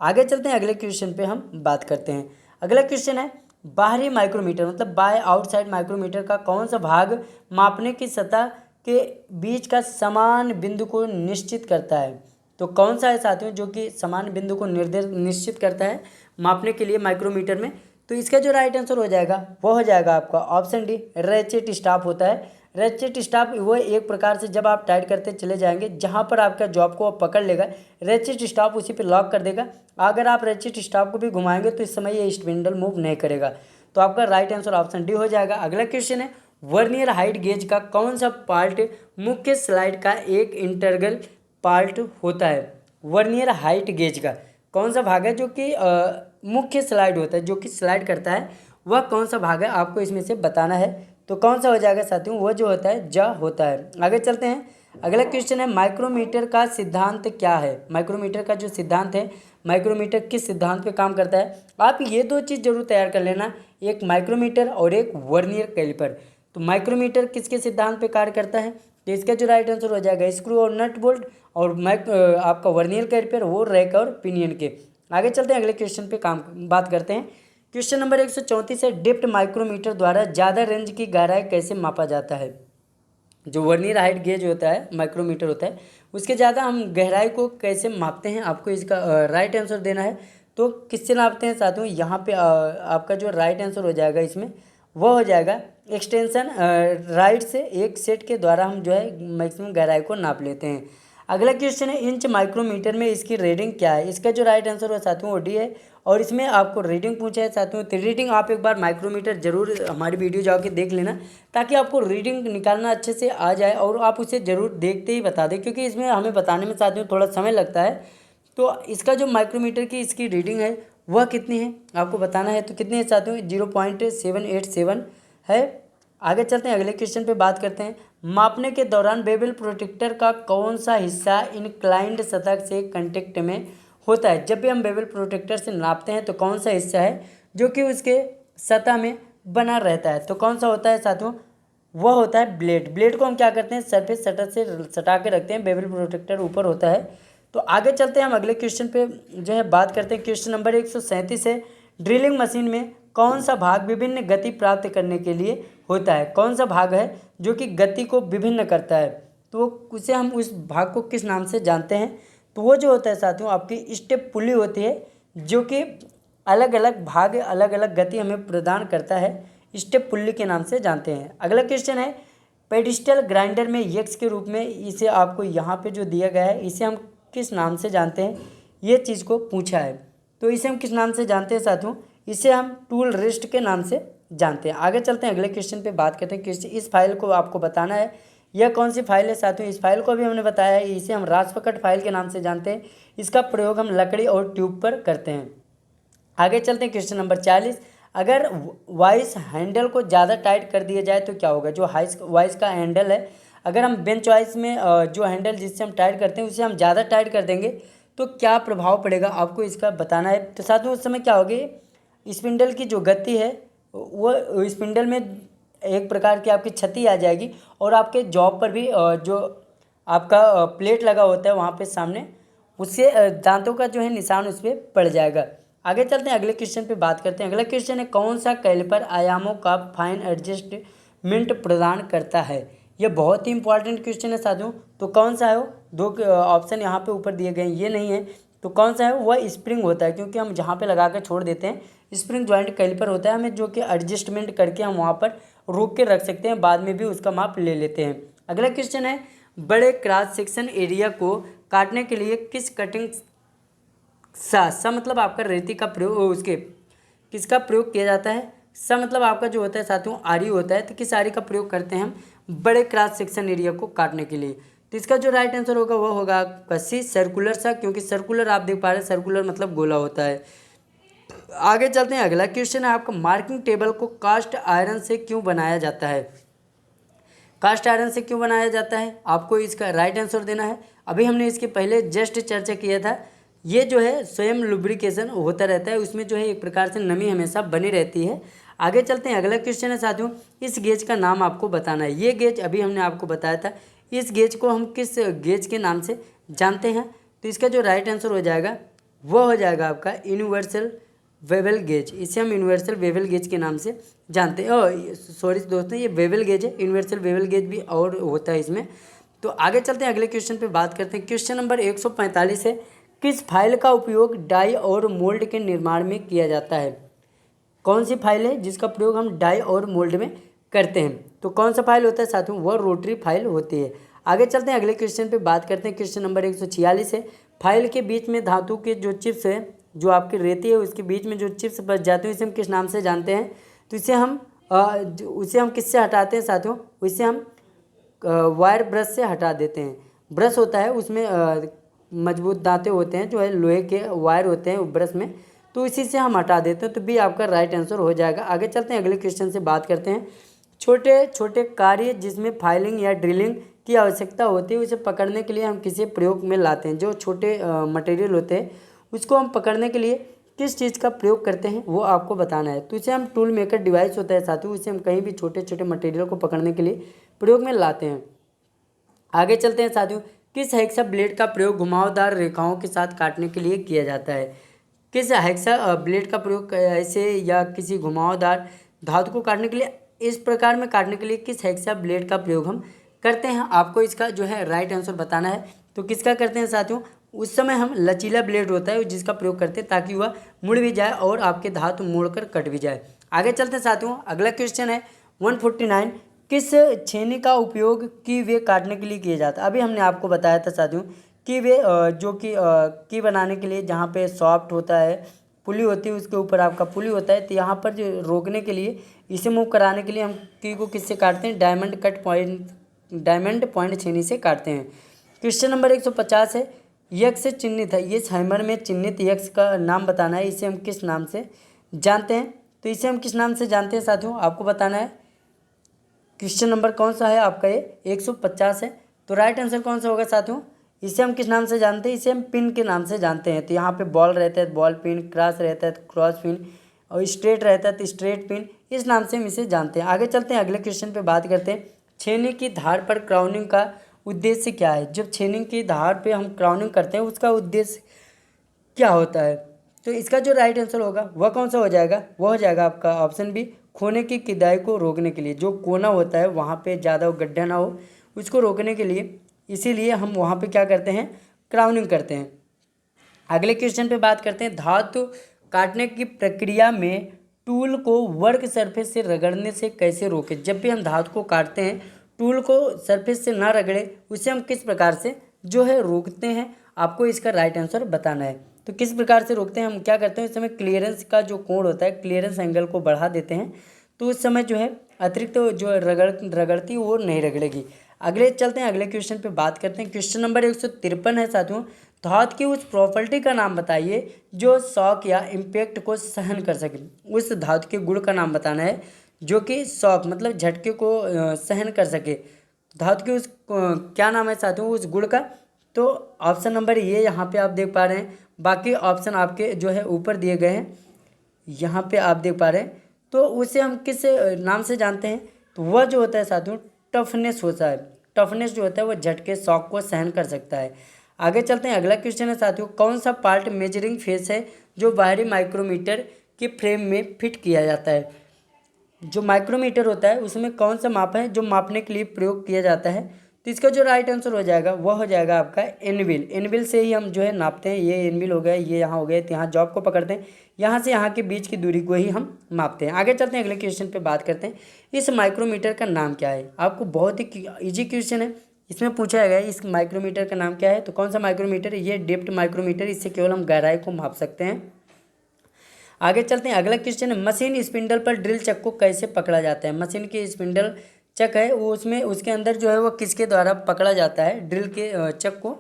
आगे चलते हैं, अगले क्वेश्चन पे हम बात करते हैं। अगला क्वेश्चन है, बाहरी माइक्रोमीटर मतलब बाय आउटसाइड माइक्रोमीटर का कौन सा भाग मापने की सतह के बीच का समान बिंदु को निश्चित करता है। तो कौन सा है साथियों जो कि समान बिंदु को निश्चित करता है मापने के लिए माइक्रोमीटर में? तो इसका जो राइट आंसर हो जाएगा वो हो जाएगा आपका ऑप्शन डी, रेचेट स्टाफ होता है। रेचेट स्टाफ वो एक प्रकार से जब आप टाइट करते चले जाएंगे जहाँ पर आपका जॉब को पकड़ लेगा, रेचेट स्टाफ उसी पे लॉक कर देगा। अगर आप रेचेट स्टाफ को भी घुमाएंगे तो इस समय ये स्पिंडल मूव नहीं करेगा। तो आपका राइट आंसर ऑप्शन डी हो जाएगा। अगला क्वेश्चन है, वर्नियर हाइट गेज का कौन सा पार्ट मुख्य स्लाइड का एक इंटरगल पार्ट होता है? वर्नियर हाइट गेज का कौन सा भाग है जो कि मुख्य स्लाइड होता है, जो कि स्लाइड करता है, वह कौन सा भाग है आपको इसमें से बताना है। तो कौन सा हो जाएगा साथियों? वो जो होता है जा होता है। आगे चलते हैं, अगला क्वेश्चन है, माइक्रोमीटर का सिद्धांत क्या है? माइक्रोमीटर का जो सिद्धांत है, माइक्रोमीटर किस सिद्धांत पे काम करता है? आप ये दो चीज़ जरूर तैयार कर लेना, एक माइक्रोमीटर और एक वर्नियर कैलिपर। तो माइक्रोमीटर किसके सिद्धांत पे कार्य करता है? तो इसका जो राइट आंसर हो जाएगा स्क्रू और नट बोल्ट, और आपका वर्नियर कैलिपर वो रैक और पिनियन के। आगे चलते हैं, अगले क्वेश्चन पे बात करते हैं। क्वेश्चन नंबर 134 है, डिप्ट माइक्रोमीटर द्वारा ज़्यादा रेंज की गहराई कैसे मापा जाता है? जो वर्नियर हाइट गेज होता है, माइक्रोमीटर होता है, उसके ज़्यादा हम गहराई को कैसे मापते हैं, आपको इसका राइट आंसर देना है। तो किससे नापते हैं साथियों? यहाँ पे आपका जो राइट आंसर हो जाएगा इसमें वो हो जाएगा एक्सटेंशन राइट से एक सेट के द्वारा हम जो है मैक्सिमम गहराई को नाप लेते हैं। अगला क्वेश्चन है, इंच माइक्रोमीटर में इसकी रीडिंग क्या है? इसका जो राइट आंसर हो साथियों वो डी है, और इसमें आपको रीडिंग पूछा है साथियों। तो रीडिंग आप एक बार माइक्रोमीटर जरूर हमारी वीडियो जाके देख लेना, ताकि आपको रीडिंग निकालना अच्छे से आ जाए और आप उसे ज़रूर देखते ही बता दें, क्योंकि इसमें हमें बताने में साथियों थोड़ा समय लगता है। तो इसका जो माइक्रोमीटर की इसकी रीडिंग है वह कितनी है आपको बताना है। तो कितनी है साथियों? 0.787 है। आगे चलते हैं, अगले क्वेश्चन पे बात करते हैं। मापने के दौरान बेवल प्रोटेक्टर का कौन सा हिस्सा इंक्लाइंड सतह से कांटेक्ट में होता है? जब भी हम बेवल प्रोटेक्टर से नापते हैं तो कौन सा हिस्सा है जो कि उसके सतह में बना रहता है? तो कौन सा होता है साथियों? वह होता है ब्लेड। ब्लेड को हम क्या करते हैं? सरफेस सतह से सटा के रखते हैं, बेवल प्रोटेक्टर ऊपर होता है। तो आगे चलते हैं, हम अगले क्वेश्चन पे जो है बात करते हैं। क्वेश्चन नंबर 137 है, ड्रिलिंग मशीन में कौन सा भाग विभिन्न गति प्राप्त करने के लिए होता है? कौन सा भाग है जो कि गति को विभिन्न करता है? तो उसे हम उस भाग को किस नाम से जानते हैं? तो वो जो होता है साथियों आपकी स्टेप पुली होती है, जो कि अलग अलग भाग अलग अलग गति हमें प्रदान करता है, स्टेप पुल्ली के नाम से जानते हैं। अगला क्वेश्चन है, पेडिस्टल ग्राइंडर में यक्स के रूप में इसे आपको यहाँ पे जो दिया गया है, इसे हम किस नाम से जानते हैं? ये चीज़ को पूछा है। तो इसे हम किस नाम से जानते हैं साथियों? इसे हम टूल रेस्ट के नाम से जानते हैं। आगे चलते हैं, अगले क्वेश्चन पे बात करते हैं। क्वेश्चन, इस फाइल को आपको बताना है यह कौन सी फाइल है साथियों? इस फाइल को भी हमने बताया है, इसे हम राजपकड़ फाइल के नाम से जानते हैं। इसका प्रयोग हम लकड़ी और ट्यूब पर करते हैं। आगे चलते हैं, क्वेश्चन नंबर 40, अगर वॉइस हैंडल को ज़्यादा टाइट कर दिया जाए तो क्या होगा? जो वॉइस का हैंडल है, अगर हम बेंच वॉइस में जो हैंडल जिससे हम टाइट करते हैं उसे हम ज़्यादा टाइट कर देंगे तो क्या प्रभाव पड़ेगा, आपको इसका बताना है। तो साथियों उस समय क्या होगी, स्पिंडल की जो गति है वो स्पिंडल में एक प्रकार की आपकी क्षति आ जाएगी, और आपके जॉब पर भी जो आपका प्लेट लगा होता है वहाँ पे सामने, उससे दांतों का जो है निशान उस पर पड़ जाएगा। आगे चलते हैं, अगले क्वेश्चन पे बात करते हैं। अगला क्वेश्चन है, कौन सा कैलिपर आयामों का फाइन एडजस्टमेंट प्रदान करता है? यह बहुत ही इंपॉर्टेंट क्वेश्चन है साथियों। तो कौन सा है वो? दो ऑप्शन यहाँ पे ऊपर दिए गए हैं, ये नहीं है। तो कौन सा है? वह स्प्रिंग होता है, क्योंकि हम जहाँ पे लगा कर छोड़ देते हैं स्प्रिंग जॉइंट कैलिपर होता है हमें, जो कि एडजस्टमेंट करके हम वहाँ पर रोक के रख सकते हैं, बाद में भी उसका माप ले लेते हैं। अगला क्वेश्चन है, बड़े क्रॉस सेक्शन एरिया को काटने के लिए किस कटिंग सा मतलब आपका रेती का प्रयोग, उसके किसका प्रयोग किया जाता है? सा मतलब आपका जो होता है साथियों आरी होता है। तो किस आरी का प्रयोग करते हैं हम बड़े क्रॉस सेक्शन एरिया को काटने के लिए? तो इसका जो राइट आंसर होगा वो होगा आपका सी, सर्कुलर सा, क्योंकि सर्कुलर आप देख पा रहे हैं, सर्कुलर मतलब गोला होता है। आगे चलते हैं, अगला क्वेश्चन है आपका, मार्किंग टेबल को कास्ट आयरन से क्यों बनाया जाता है? कास्ट आयरन से क्यों बनाया जाता है, आपको इसका राइट आंसर देना है। अभी हमने इसके पहले जस्ट चर्चा किया था। ये जो है स्वयं लुब्रिकेशन होता रहता है, उसमें जो है एक प्रकार से नमी हमेशा बनी रहती है। आगे चलते हैं, अगला क्वेश्चन है साथियों, इस गेज का नाम आपको बताना है। ये गेज अभी हमने आपको बताया था, इस गेज को हम किस गेज के नाम से जानते हैं? तो इसका जो राइट आंसर हो जाएगा वो हो जाएगा आपका यूनिवर्सल वेवल गेज। इसे हम यूनिवर्सल वेवल गेज के नाम से जानते हैं। सॉरी दोस्तों, ये वेवल गेज है, यूनिवर्सल वेवल गेज भी और होता है इसमें। तो आगे चलते हैं, अगले क्वेश्चन पे बात करते हैं। क्वेश्चन नंबर 145 है, किस फाइल का उपयोग डाई और मोल्ड के निर्माण में किया जाता है? कौन सी फाइल है जिसका प्रयोग हम डाई और मोल्ड में करते हैं? तो कौन सा फाइल होता है साथियों? वह रोटरी फाइल होती है। आगे चलते हैं, अगले क्वेश्चन पे बात करते हैं। क्वेश्चन नंबर 146 है, फाइल के बीच में धातु के जो चिप्स है, जो आपकी रेती है उसके बीच में जो चिप्स बच जाते हैं, इसे हम किस नाम से जानते हैं? तो उसे हम किससे हटाते हैं साथियों? इसे हम वायर ब्रश से हटा देते हैं। ब्रश होता है उसमें मजबूत दांते होते हैं, जो है लोहे के वायर होते हैं ब्रश में, तो इसी से हम हटा देते हैं। तो बी आपका राइट आंसर हो जाएगा। आगे चलते हैं, अगले क्वेश्चन से बात करते हैं। छोटे छोटे कार्य जिसमें फाइलिंग या ड्रिलिंग की आवश्यकता होती है, उसे पकड़ने के लिए हम किसी प्रयोग में लाते हैं? जो छोटे मटेरियल होते हैं उसको हम पकड़ने के लिए किस चीज़ का प्रयोग करते हैं वो आपको बताना है। तो इसे हम टूल मेकर डिवाइस होता है साथियों, उसे हम कहीं भी छोटे छोटे मटेरियल को पकड़ने के लिए प्रयोग में लाते हैं। आगे चलते हैं साथियों, किस हेक्सा ब्लेड का प्रयोग घुमावदार रेखाओं के साथ काटने के लिए किया जाता है? किस हेक्सा ब्लेड का प्रयोग ऐसे या किसी घुमावदार धातु को काटने के लिए, इस प्रकार में काटने के लिए किस हेक्सा ब्लेड का प्रयोग हम करते हैं? आपको इसका जो है राइट आंसर बताना है। तो किसका करते हैं साथियों? उस समय हम लचीला ब्लेड होता है जिसका प्रयोग करते हैं ताकि वह मुड़ भी जाए और आपके धातु मोड़कर कट भी जाए। आगे चलते हैं साथियों, अगला क्वेश्चन है 149, किस छेनी का उपयोग की वे काटने के लिए किया जाता है? अभी हमने आपको बताया था साथियों कि वे जो कि की बनाने के लिए जहाँ पे सॉफ्ट होता है, पुली होती है, उसके ऊपर आपका पुली होता है, तो यहाँ पर जो रोकने के लिए, इसे मूव कराने के लिए हम की को किससे काटते हैं? डायमंड पॉइंट छेनी से काटते हैं। क्वेश्चन नंबर 150 है, यक्ष से चिन्हित है, ये हैमर में चिन्हित यक्ष का नाम बताना है, इसे हम किस नाम से जानते हैं? तो इसे हम किस नाम से जानते हैं साथियों? आपको बताना है। क्वेश्चन नंबर कौन सा है आपका? ये 150 है। तो राइट आंसर कौन सा होगा साथियों? इसे हम किस नाम से जानते हैं? इसे हम पिन के नाम से जानते हैं। तो यहाँ पे बॉल रहता है बॉल पिन, क्रॉस रहता है तो क्रॉस पिन, और स्ट्रेट रहता है तो स्ट्रेट पिन, इस नाम से हम इसे जानते हैं। आगे चलते हैं, अगले क्वेश्चन पे बात करते हैं। छेनी की धार पर क्राउनिंग का उद्देश्य क्या है? जब छेनी की धार पे हम क्राउनिंग करते हैं उसका उद्देश्य क्या होता है? तो इसका जो राइट आंसर होगा वह कौन सा हो जाएगा? वह हो जाएगा आपका ऑप्शन बी, खोने की किदाई को रोकने के लिए। जो कोना होता है वहाँ पे ज़्यादा गड्ढा ना हो, उसको रोकने के लिए, इसीलिए हम वहाँ पे क्या करते हैं? क्राउनिंग करते हैं। अगले क्वेश्चन पे बात करते हैं, धातु काटने की प्रक्रिया में टूल को वर्क सरफेस से रगड़ने से कैसे रोकें? जब भी हम धातु को काटते हैं टूल को सरफेस से ना रगड़े, उसे हम किस प्रकार से जो है रोकते हैं? आपको इसका राइट आंसर बताना है। तो किस प्रकार से रोकते हैं? हम क्या करते हैं, इस समय क्लियरेंस का जो कोण होता है, क्लियरेंस एंगल को बढ़ा देते हैं, तो उस समय जो है अतिरिक्त जो रगड़ती वो नहीं रगड़ेगी। अगले चलते हैं, अगले क्वेश्चन पे बात करते हैं। क्वेश्चन नंबर 153 है साथियों, धातु की उस प्रॉपर्टी का नाम बताइए जो शॉक या इम्पैक्ट को सहन कर सके। उस धातु के गुण का नाम बताना है जो कि शॉक मतलब झटके को सहन कर सके। धातु के उस क्या नाम है साथियों उस गुण का? तो ऑप्शन नंबर ये यहाँ पे आप देख पा रहे हैं, बाकी ऑप्शन आपके जो है ऊपर दिए गए हैं, यहाँ पे आप देख पा रहे हैं। तो उसे हम किस नाम से जानते हैं? तो वह जो होता है साथियों टफनेस होता है। टफनेस जो होता है वह झटके शॉक को सहन कर सकता है। आगे चलते हैं, अगला क्वेश्चन है साथियों, कौन सा पार्ट मेजरिंग फेस है जो बाहरी माइक्रोमीटर के फ्रेम में फिट किया जाता है? जो माइक्रोमीटर होता है उसमें कौन सा माप है जो मापने के लिए प्रयोग किया जाता है? तो इसका जो राइट आंसर हो जाएगा वह हो जाएगा आपका एनविल। एनविल से ही हम जो है नापते हैं। ये एनविल हो गया, ये यहाँ हो गया, तो यहाँ जॉब को पकड़ते हैं, यहाँ से यहाँ के बीच की दूरी को ही हम मापते हैं। आगे चलते हैं, अगले क्वेश्चन पे बात करते हैं। इस माइक्रोमीटर का नाम क्या है? आपको बहुत ही ईजी क्वेश्चन है, इसमें पूछा गया है इस माइक्रोमीटर का नाम क्या है? तो कौन सा माइक्रोमीटर? ये डेप्थ माइक्रोमीटर, इससे केवल हम गहराई को माप सकते हैं। आगे चलते हैं, अगला क्वेश्चन है, मशीन स्पिंडल पर ड्रिल चक को कैसे पकड़ा जाता है? मशीन की स्पिंडल चक है वो, उसमें उसके अंदर जो है वो किसके द्वारा पकड़ा जाता है ड्रिल के चक को?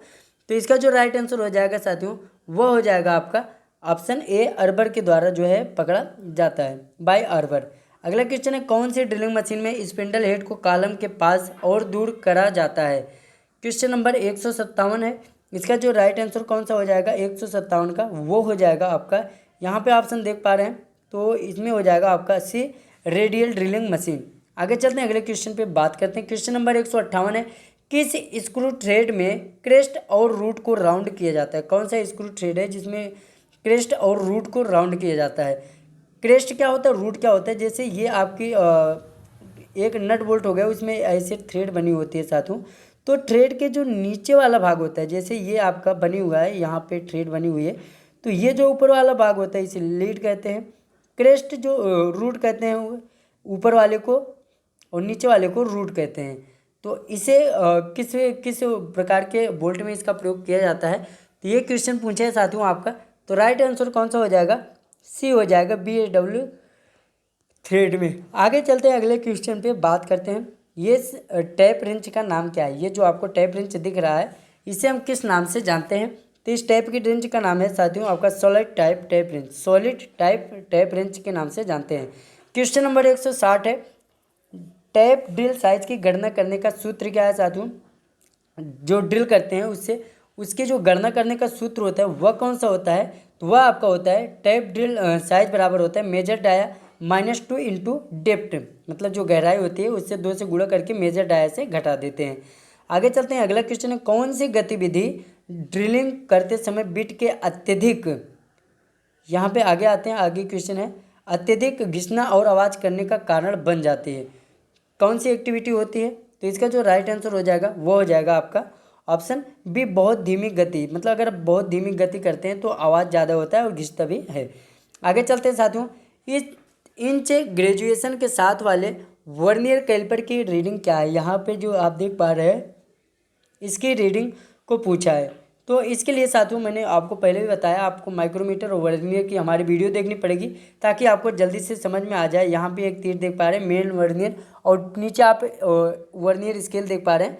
तो इसका जो राइट आंसर हो जाएगा साथियों वो हो जाएगा आपका ऑप्शन ए, अर्बर के द्वारा जो है पकड़ा जाता है, बाय अर्बर। अगला क्वेश्चन है, कौन सी ड्रिलिंग मशीन में स्पिंडल हेड को कॉलम के पास और दूर करा जाता है? क्वेश्चन नंबर 157 है, इसका जो राइट आंसर कौन सा हो जाएगा 157 का? वो हो जाएगा आपका, यहाँ पे ऑप्शन देख पा रहे हैं, तो इसमें हो जाएगा आपका सी, रेडियल ड्रिलिंग मशीन। आगे चलते हैं, अगले क्वेश्चन पे बात करते हैं। क्वेश्चन नंबर 158 है, किस स्क्रू थ्रेड में क्रेस्ट और रूट को राउंड किया जाता है? कौन सा स्क्रू थ्रेड है जिसमें क्रेस्ट और रूट को राउंड किया जाता है? क्रेस्ट क्या होता है, रूट क्या होता है? जैसे ये आपकी एक नट बोल्ट हो गया, उसमें ऐसे थ्रेड बनी होती है साथियों, तो थ्रेड के जो नीचे वाला भाग होता है, जैसे ये आपका बनी हुआ है, यहाँ पे थ्रेड बनी हुई है, तो ये जो ऊपर वाला भाग होता है इसे लीड कहते हैं। क्रेस्ट जो रूट कहते हैं ऊपर वाले को, और नीचे वाले को रूट कहते हैं। तो इसे किस किस प्रकार के बोल्ट में इसका प्रयोग किया जाता है, तो ये क्वेश्चन पूछा है साथियों आपका। तो राइट आंसर कौन सा हो जाएगा, सी हो जाएगा, BSW थ्रेड में। आगे चलते हैं अगले क्वेश्चन पे, बात करते हैं ये टैप रेंच का नाम क्या है। ये जो आपको टैप रेंच दिख रहा है इसे हम किस नाम से जानते हैं, तो इस टाइप की रेंच का नाम है साथियों आपका solid type tap wrench, solid type tap wrench के नाम से जानते हैं। क्वेश्चन नंबर 160 है, टैप ड्रिल साइज की गणना करने का सूत्र क्या है साथियों। जो ड्रिल करते हैं उससे उसके जो गणना करने का सूत्र होता है वह कौन सा होता है, तो वह आपका होता है टैप ड्रिल साइज बराबर होता है मेजर डाया -2 इंटू डेप्थ, मतलब जो गहराई होती है उससे 2 से गुणा करके मेजर डाया से घटा देते हैं। आगे चलते हैं, अगला क्वेश्चन है, कौन सी गतिविधि ड्रिलिंग करते समय बिट के अत्यधिक, यहाँ पे आगे आते हैं, आगे क्वेश्चन है, अत्यधिक घिसना और आवाज़ करने का कारण बन जाती है। कौन सी एक्टिविटी होती है, तो इसका जो राइट आंसर हो जाएगा वो हो जाएगा आपका ऑप्शन बी, बहुत धीमी गति। मतलब अगर आप बहुत धीमी गति करते हैं तो आवाज़ ज़्यादा होता है और घिसता भी है। आगे चलते हैं साथियों, इस इंच ग्रेजुएशन के साथ वाले वर्नियर कैलिपर की रीडिंग क्या है। यहाँ पे जो आप देख पा रहे हैं इसकी रीडिंग को पूछा है। तो इसके लिए साथियों मैंने आपको पहले भी बताया, आपको माइक्रोमीटर और वर्नियर की हमारी वीडियो देखनी पड़ेगी ताकि आपको जल्दी से समझ में आ जाए। यहाँ पे एक तीर देख पा रहे हैं, मेन वर्नियर, और नीचे आप वर्नियर स्केल देख पा रहे हैं।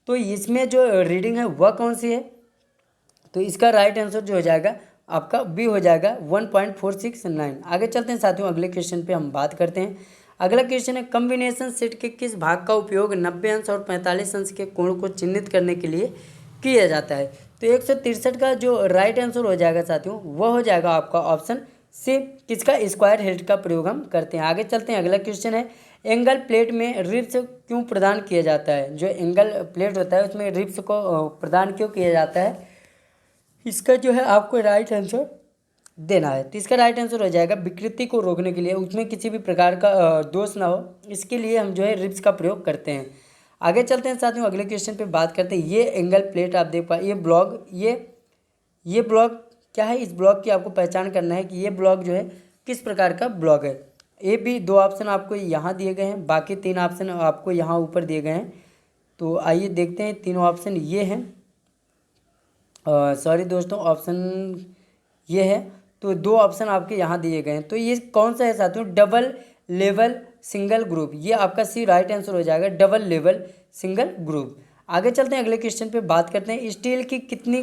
तो इसमें जो रीडिंग है वह कौन सी है, तो इसका राइट आंसर जो हो जाएगा आपका बी हो जाएगा 1.469। आगे चलते हैं साथियों, अगले क्वेश्चन पे हम बात करते हैं। अगला क्वेश्चन है, कॉम्बिनेशन सेट के किस भाग का उपयोग 90 अंश और 45 अंश के कोण को चिन्हित करने के लिए किया जाता है। तो 163 का जो राइट आंसर हो जाएगा साथियों वह हो जाएगा आपका ऑप्शन सी, किसका, स्क्वायर हेड का प्रयोग हम करते हैं। आगे चलते हैं, अगला क्वेश्चन है, एंगल प्लेट में रिब्स क्यों प्रदान किया जाता है। जो एंगल प्लेट होता है उसमें रिब्स को प्रदान क्यों किया जाता है, इसका जो है आपको राइट आंसर देना है। तो इसका राइट आंसर हो जाएगा विकृति को रोकने के लिए, उसमें किसी भी प्रकार का दोष ना हो, इसके लिए हम जो है रिब्स का प्रयोग करते हैं। आगे चलते हैं साथियों, अगले क्वेश्चन पे बात करते हैं। ये एंगल प्लेट आप देख पाए, ये ब्लॉक, ये ब्लॉक क्या है, इस ब्लॉक की आपको पहचान करना है कि ये ब्लॉक जो है किस प्रकार का ब्लॉक है। ए बी 2 ऑप्शन आपको यहाँ दिए गए हैं, बाकी 3 ऑप्शन आपको यहाँ ऊपर दिए गए हैं। तो आइए देखते हैं, तीनों ऑप्शन ये हैं, सॉरी दोस्तों, ऑप्शन ये है, तो 2 ऑप्शन आपके यहाँ दिए गए हैं। तो ये कौन सा है साथियों, डबल लेवल सिंगल ग्रुप, ये आपका सी राइट आंसर हो जाएगा, डबल लेवल सिंगल ग्रुप। आगे चलते हैं, अगले क्वेश्चन पे बात करते हैं, स्टील की कितनी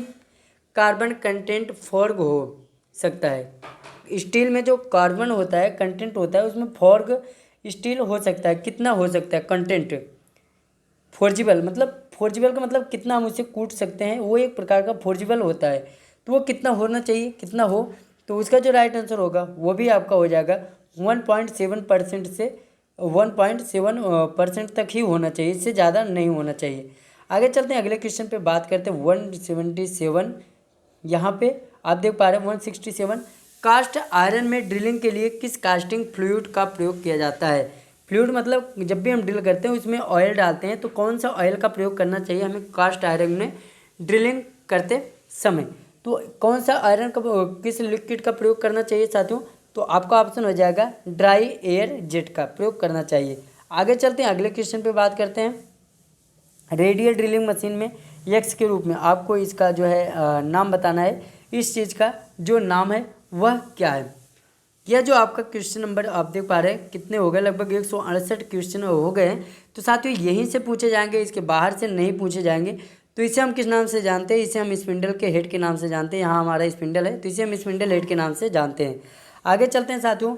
कार्बन कंटेंट फॉर्ग हो सकता है। स्टील में जो कार्बन होता है, कंटेंट होता है, उसमें फॉर्ग स्टील हो सकता है, कितना हो सकता है कंटेंट। फोर्जिबल का मतलब कितना हम उसे कूट सकते हैं, वो एक प्रकार का फोर्जिबल होता है। तो वो कितना होना चाहिए, कितना हो, तो उसका जो राइट आंसर होगा वो भी आपका हो जाएगा 1.7% से 1.7% तक ही होना चाहिए, इससे ज़्यादा नहीं होना चाहिए। आगे चलते हैं, अगले क्वेश्चन पे बात करते हैं 177। यहाँ पे आप देख पा रहे हैं 167, कास्ट आयरन में ड्रिलिंग के लिए किस कास्टिंग फ्लूइड का प्रयोग किया जाता है। फ्लूइड मतलब जब भी हम ड्रिल करते हैं उसमें ऑयल डालते हैं, तो कौन सा ऑयल का प्रयोग करना चाहिए हमें कास्ट आयरन में ड्रिलिंग करते समय। तो कौन सा आयरन का, किस लिक्विड का प्रयोग करना चाहिए साथियों, तो आपका ऑप्शन हो जाएगा ड्राई एयर जेट का प्रयोग करना चाहिए। आगे चलते हैं, अगले क्वेश्चन पे बात करते हैं। रेडियल ड्रिलिंग मशीन में एक्स के रूप में आपको इसका जो है नाम बताना है, इस चीज़ का जो नाम है वह क्या है। यह जो आपका क्वेश्चन नंबर आप देख पा रहे हैं कितने हो गए, लगभग 168 क्वेश्चन हो गए हैं। तो साथियों यहीं से पूछे जाएंगे, इसके बाहर से नहीं पूछे जाएंगे। तो इसे हम किस नाम से जानते हैं, इसे हम स्पिंडल के हेड के नाम से जानते हैं। यहाँ हमारा स्पिंडल है तो इसे हम स्पिंडल हेड के नाम से जानते हैं। आगे चलते हैं साथियों,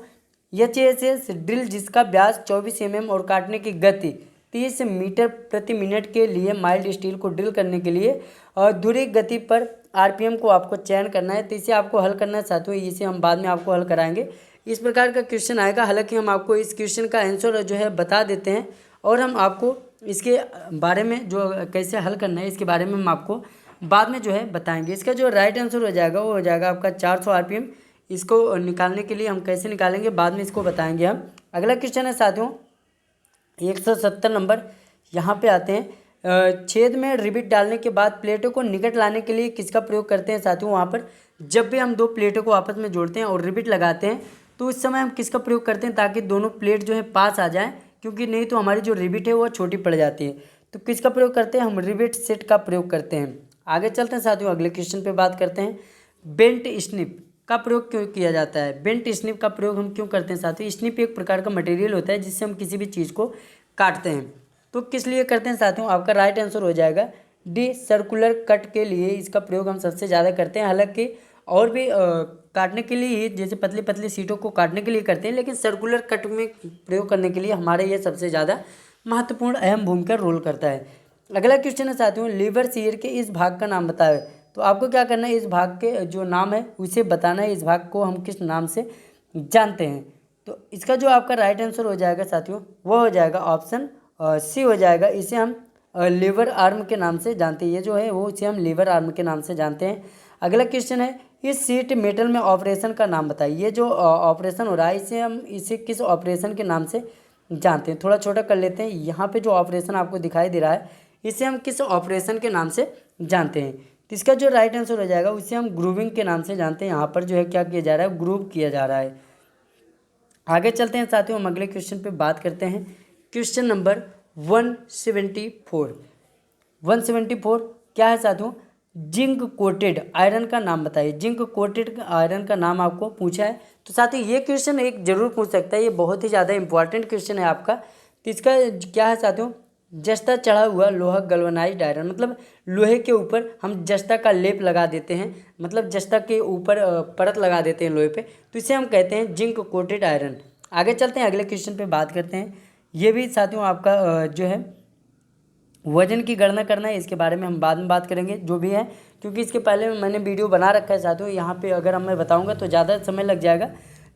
एचएसएस ड्रिल जिसका व्यास 24 mm और काटने की गति 30 मीटर प्रति मिनट के लिए माइल्ड स्टील को ड्रिल करने के लिए धुरी गति पर आरपीएम को आपको चयन करना है। तो इसे आपको हल करना है साथियों, इसे हम बाद में आपको हल कराएंगे। इस प्रकार का क्वेश्चन आएगा, हालांकि हम आपको इस क्वेश्चन का आंसर जो है बता देते हैं और हम आपको इसके बारे में जो कैसे हल करना है इसके बारे में हम आपको बाद में जो है बताएंगे। इसका जो राइट आंसर हो जाएगा वो हो जाएगा आपका 400 आरपीएम। इसको निकालने के लिए हम कैसे निकालेंगे बाद में इसको बताएंगे हम। अगला क्वेश्चन है साथियों 170 नंबर, यहाँ पे आते हैं। छेद में रिबिट डालने के बाद प्लेटों को निकट लाने के लिए किसका प्रयोग करते हैं साथियों? वहाँ पर जब भी हम दो प्लेटों को आपस में जोड़ते हैं और रिबिट लगाते हैं तो उस समय हम किसका प्रयोग करते हैं ताकि दोनों प्लेट जो है पास आ जाएं, क्योंकि नहीं तो हमारी जो रिबिट है वो छोटी पड़ जाती है। तो किसका प्रयोग करते हैं? हम रिबिट सेट का प्रयोग करते हैं। आगे चलते हैं साथियों, अगले क्वेश्चन पे बात करते हैं। बेंट स्निप का प्रयोग क्यों किया जाता है? बेंट स्निप का प्रयोग हम क्यों करते हैं साथियों? स्निप एक प्रकार का मटेरियल होता है जिससे हम किसी भी चीज़ को काटते हैं। तो किस लिए करते हैं साथियों? आपका राइट आंसर हो जाएगा डी, सर्कुलर कट के लिए इसका प्रयोग हम सबसे ज़्यादा करते हैं। हालांकि और भी काटने के लिए, जैसे पतली पतली सीटों को काटने के लिए करते हैं, लेकिन सर्कुलर कट में प्रयोग करने के लिए हमारे ये सबसे ज़्यादा महत्वपूर्ण अहम भूमिका रोल करता है। अगला क्वेश्चन है साथियों, लीवर शीयर के इस भाग का नाम बताएं। तो आपको क्या करना है, इस भाग के जो नाम है उसे बताना है, इस भाग को हम किस नाम से जानते हैं। तो इसका जो आपका राइट आंसर हो जाएगा साथियों वो हो जाएगा ऑप्शन सी हो जाएगा। इसे हम लीवर आर्म के नाम से जानते हैं। ये जो है वो इसे हम लीवर आर्म के नाम से जानते हैं। अगला क्वेश्चन है, इस सीट मेटल में ऑपरेशन का नाम बताइए। ये जो ऑपरेशन हो रहा है इसे किस ऑपरेशन के नाम से जानते हैं? थोड़ा छोटा कर लेते हैं। यहाँ पे जो ऑपरेशन आपको दिखाई दे रहा है इसे हम किस ऑपरेशन के नाम से जानते हैं? तो इसका जो राइट आंसर हो जाएगा उसे हम ग्रूविंग के नाम से जानते हैं। यहाँ पर जो है क्या किया जा रहा है, ग्रूव किया जा रहा है। आगे चलते हैं साथियों, हम अगले क्वेश्चन पे बात करते हैं। क्वेश्चन नंबर 174 क्या है साथियों? जिंक कोटेड आयरन का नाम बताइए। जिंक कोटेड आयरन का नाम आपको पूछा है। तो साथियों ये क्वेश्चन एक जरूर पूछ सकता है, ये बहुत ही ज़्यादा इंपॉर्टेंट क्वेश्चन है आपका। तो इसका क्या है साथियों? जस्ता चढ़ा हुआ लोहा गल्वनाइज्ड आयरन, मतलब लोहे के ऊपर हम जस्ता का लेप लगा देते हैं, मतलब जस्ता के ऊपर परत लगा देते हैं लोहे पे, तो इसे हम कहते हैं जिंक कोटेड आयरन। आगे चलते हैं, अगले क्वेश्चन पे बात करते हैं। ये भी साथियों आपका जो है वजन की गणना करना है, इसके बारे में हम बाद में बात करेंगे जो भी है, क्योंकि इसके पहले मैंने वीडियो बना रखा है साथियों। यहाँ पे अगर मैं बताऊँगा तो ज़्यादा समय लग जाएगा।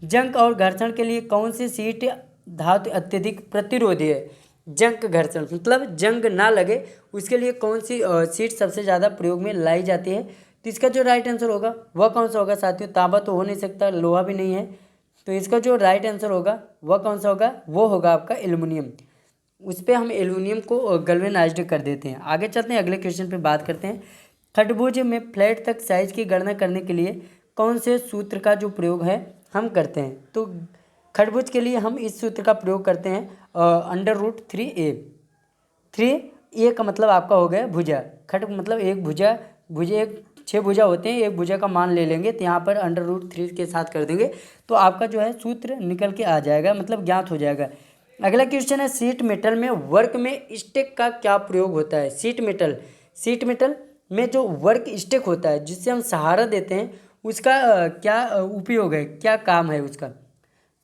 जंग और घर्षण के लिए कौन सी सीट धातु अत्यधिक प्रतिरोधी है? जंग घर्षण मतलब जंग ना लगे उसके लिए कौन सी सीट सबसे ज़्यादा प्रयोग में लाई जाती है? तो इसका जो राइट आंसर होगा वह कौन सा होगा साथियों? तांबा तो हो नहीं सकता, लोहा भी नहीं है, तो इसका जो राइट आंसर होगा वह कौन सा होगा? वो होगा आपका एल्युमिनियम। उस पर हम एल्युमिनियम को गल्वेनाइज्ड कर देते हैं। आगे चलते हैं, अगले क्वेश्चन पे बात करते हैं। खरबूज में फ्लैट तक साइज की गणना करने के लिए कौन से सूत्र का जो प्रयोग है हम करते हैं? तो खरबूज के लिए हम इस सूत्र का प्रयोग करते हैं √3a। 3a का मतलब आपका हो गया भुजा। खट मतलब एक भुजा, भुजे एक 6 भुजा होते हैं, एक भुजा का मान ले लेंगे तो यहाँ पर √3 के साथ कर देंगे तो आपका जो है सूत्र निकल के आ जाएगा, मतलब ज्ञात हो जाएगा। अगला क्वेश्चन है, सीट मेटल में वर्क में स्टिक का क्या प्रयोग होता है? सीट मेटल में जो वर्क स्टिक होता है जिससे हम सहारा देते हैं उसका क्या उपयोग है, क्या काम है उसका?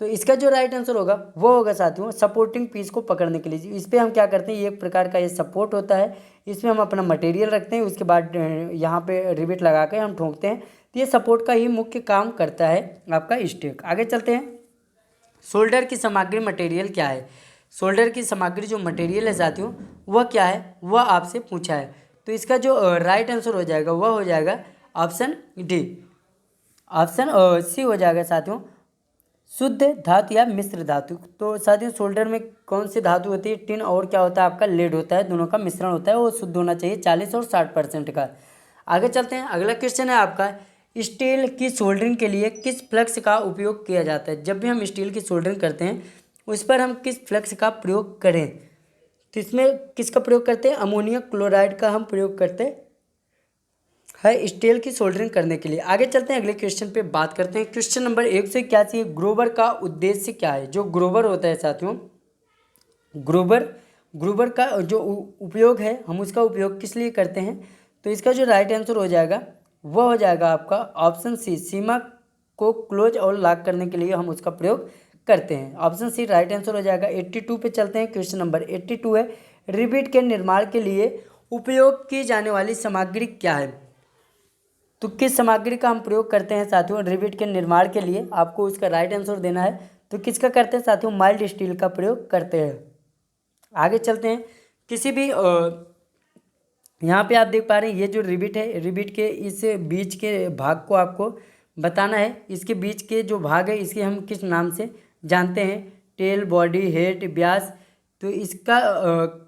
तो इसका जो राइट आंसर होगा वो होगा साथियों सपोर्टिंग पीस को पकड़ने के लिए। इस पर हम क्या करते हैं, ये एक प्रकार का ये सपोर्ट होता है, इसमें हम अपना मटेरियल रखते हैं, उसके बाद यहाँ पे रिवेट लगा कर हम ठोकते हैं, तो ये सपोर्ट का ही मुख्य काम करता है आपका स्टिक। आगे चलते हैं, शोल्डर की सामग्री मटेरियल क्या है? शोल्डर की सामग्री जो मटेरियल है साथियों वह क्या है, वह आपसे पूछा है। तो इसका जो राइट आंसर हो जाएगा वह हो जाएगा ऑप्शन डी, ऑप्शन सी हो जाएगा साथियों शुद्ध धातु या मिश्र धातु। तो साथियों शोल्डर में कौन सी धातु होती है? टिन और क्या होता है आपका लेड होता है, दोनों का मिश्रण होता है, वो शुद्ध होना चाहिए 40 और 60% का। आगे चलते हैं, अगला क्वेश्चन है आपका स्टील की सोल्डरिंग के लिए किस फ्लक्स का उपयोग किया जाता है? जब भी हम स्टील की सोल्डरिंग करते हैं उस पर हम किस फ्लक्स का प्रयोग करें? तो इसमें किसका प्रयोग करते हैं? अमोनियम क्लोराइड का हम प्रयोग करते है स्टील की सोल्डरिंग करने के लिए। आगे चलते हैं, अगले क्वेश्चन पे बात करते हैं। क्वेश्चन नंबर 1 से क्या चाहिए? ग्रोवर का उद्देश्य क्या है? जो ग्रोवर होता है साथियों, ग्रोवर का जो उपयोग है हम उसका उपयोग किस लिए करते हैं? तो इसका जो राइट आंसर हो जाएगा वह हो जाएगा आपका ऑप्शन सी, सीमा को क्लोज और लॉक करने के लिए हम उसका प्रयोग करते हैं। ऑप्शन सी राइट आंसर हो जाएगा। 82 पे चलते हैं, क्वेश्चन नंबर 82 है, रिवेट के निर्माण के लिए उपयोग की जाने वाली सामग्री क्या है? तो किस सामग्री का हम प्रयोग करते हैं साथियों रिवेट के निर्माण के लिए? आपको उसका राइट आंसर देना है। तो किसका करते हैं साथियों? माइल्ड स्टील का प्रयोग करते हैं। आगे चलते हैं, किसी भी यहाँ पे आप देख पा रहे हैं ये जो रिवेट है, रिवेट के इस बीच के भाग को आपको बताना है। इसके बीच के जो भाग है इसके हम किस नाम से जानते हैं? टेल, बॉडी, हेड, व्यास। तो इसका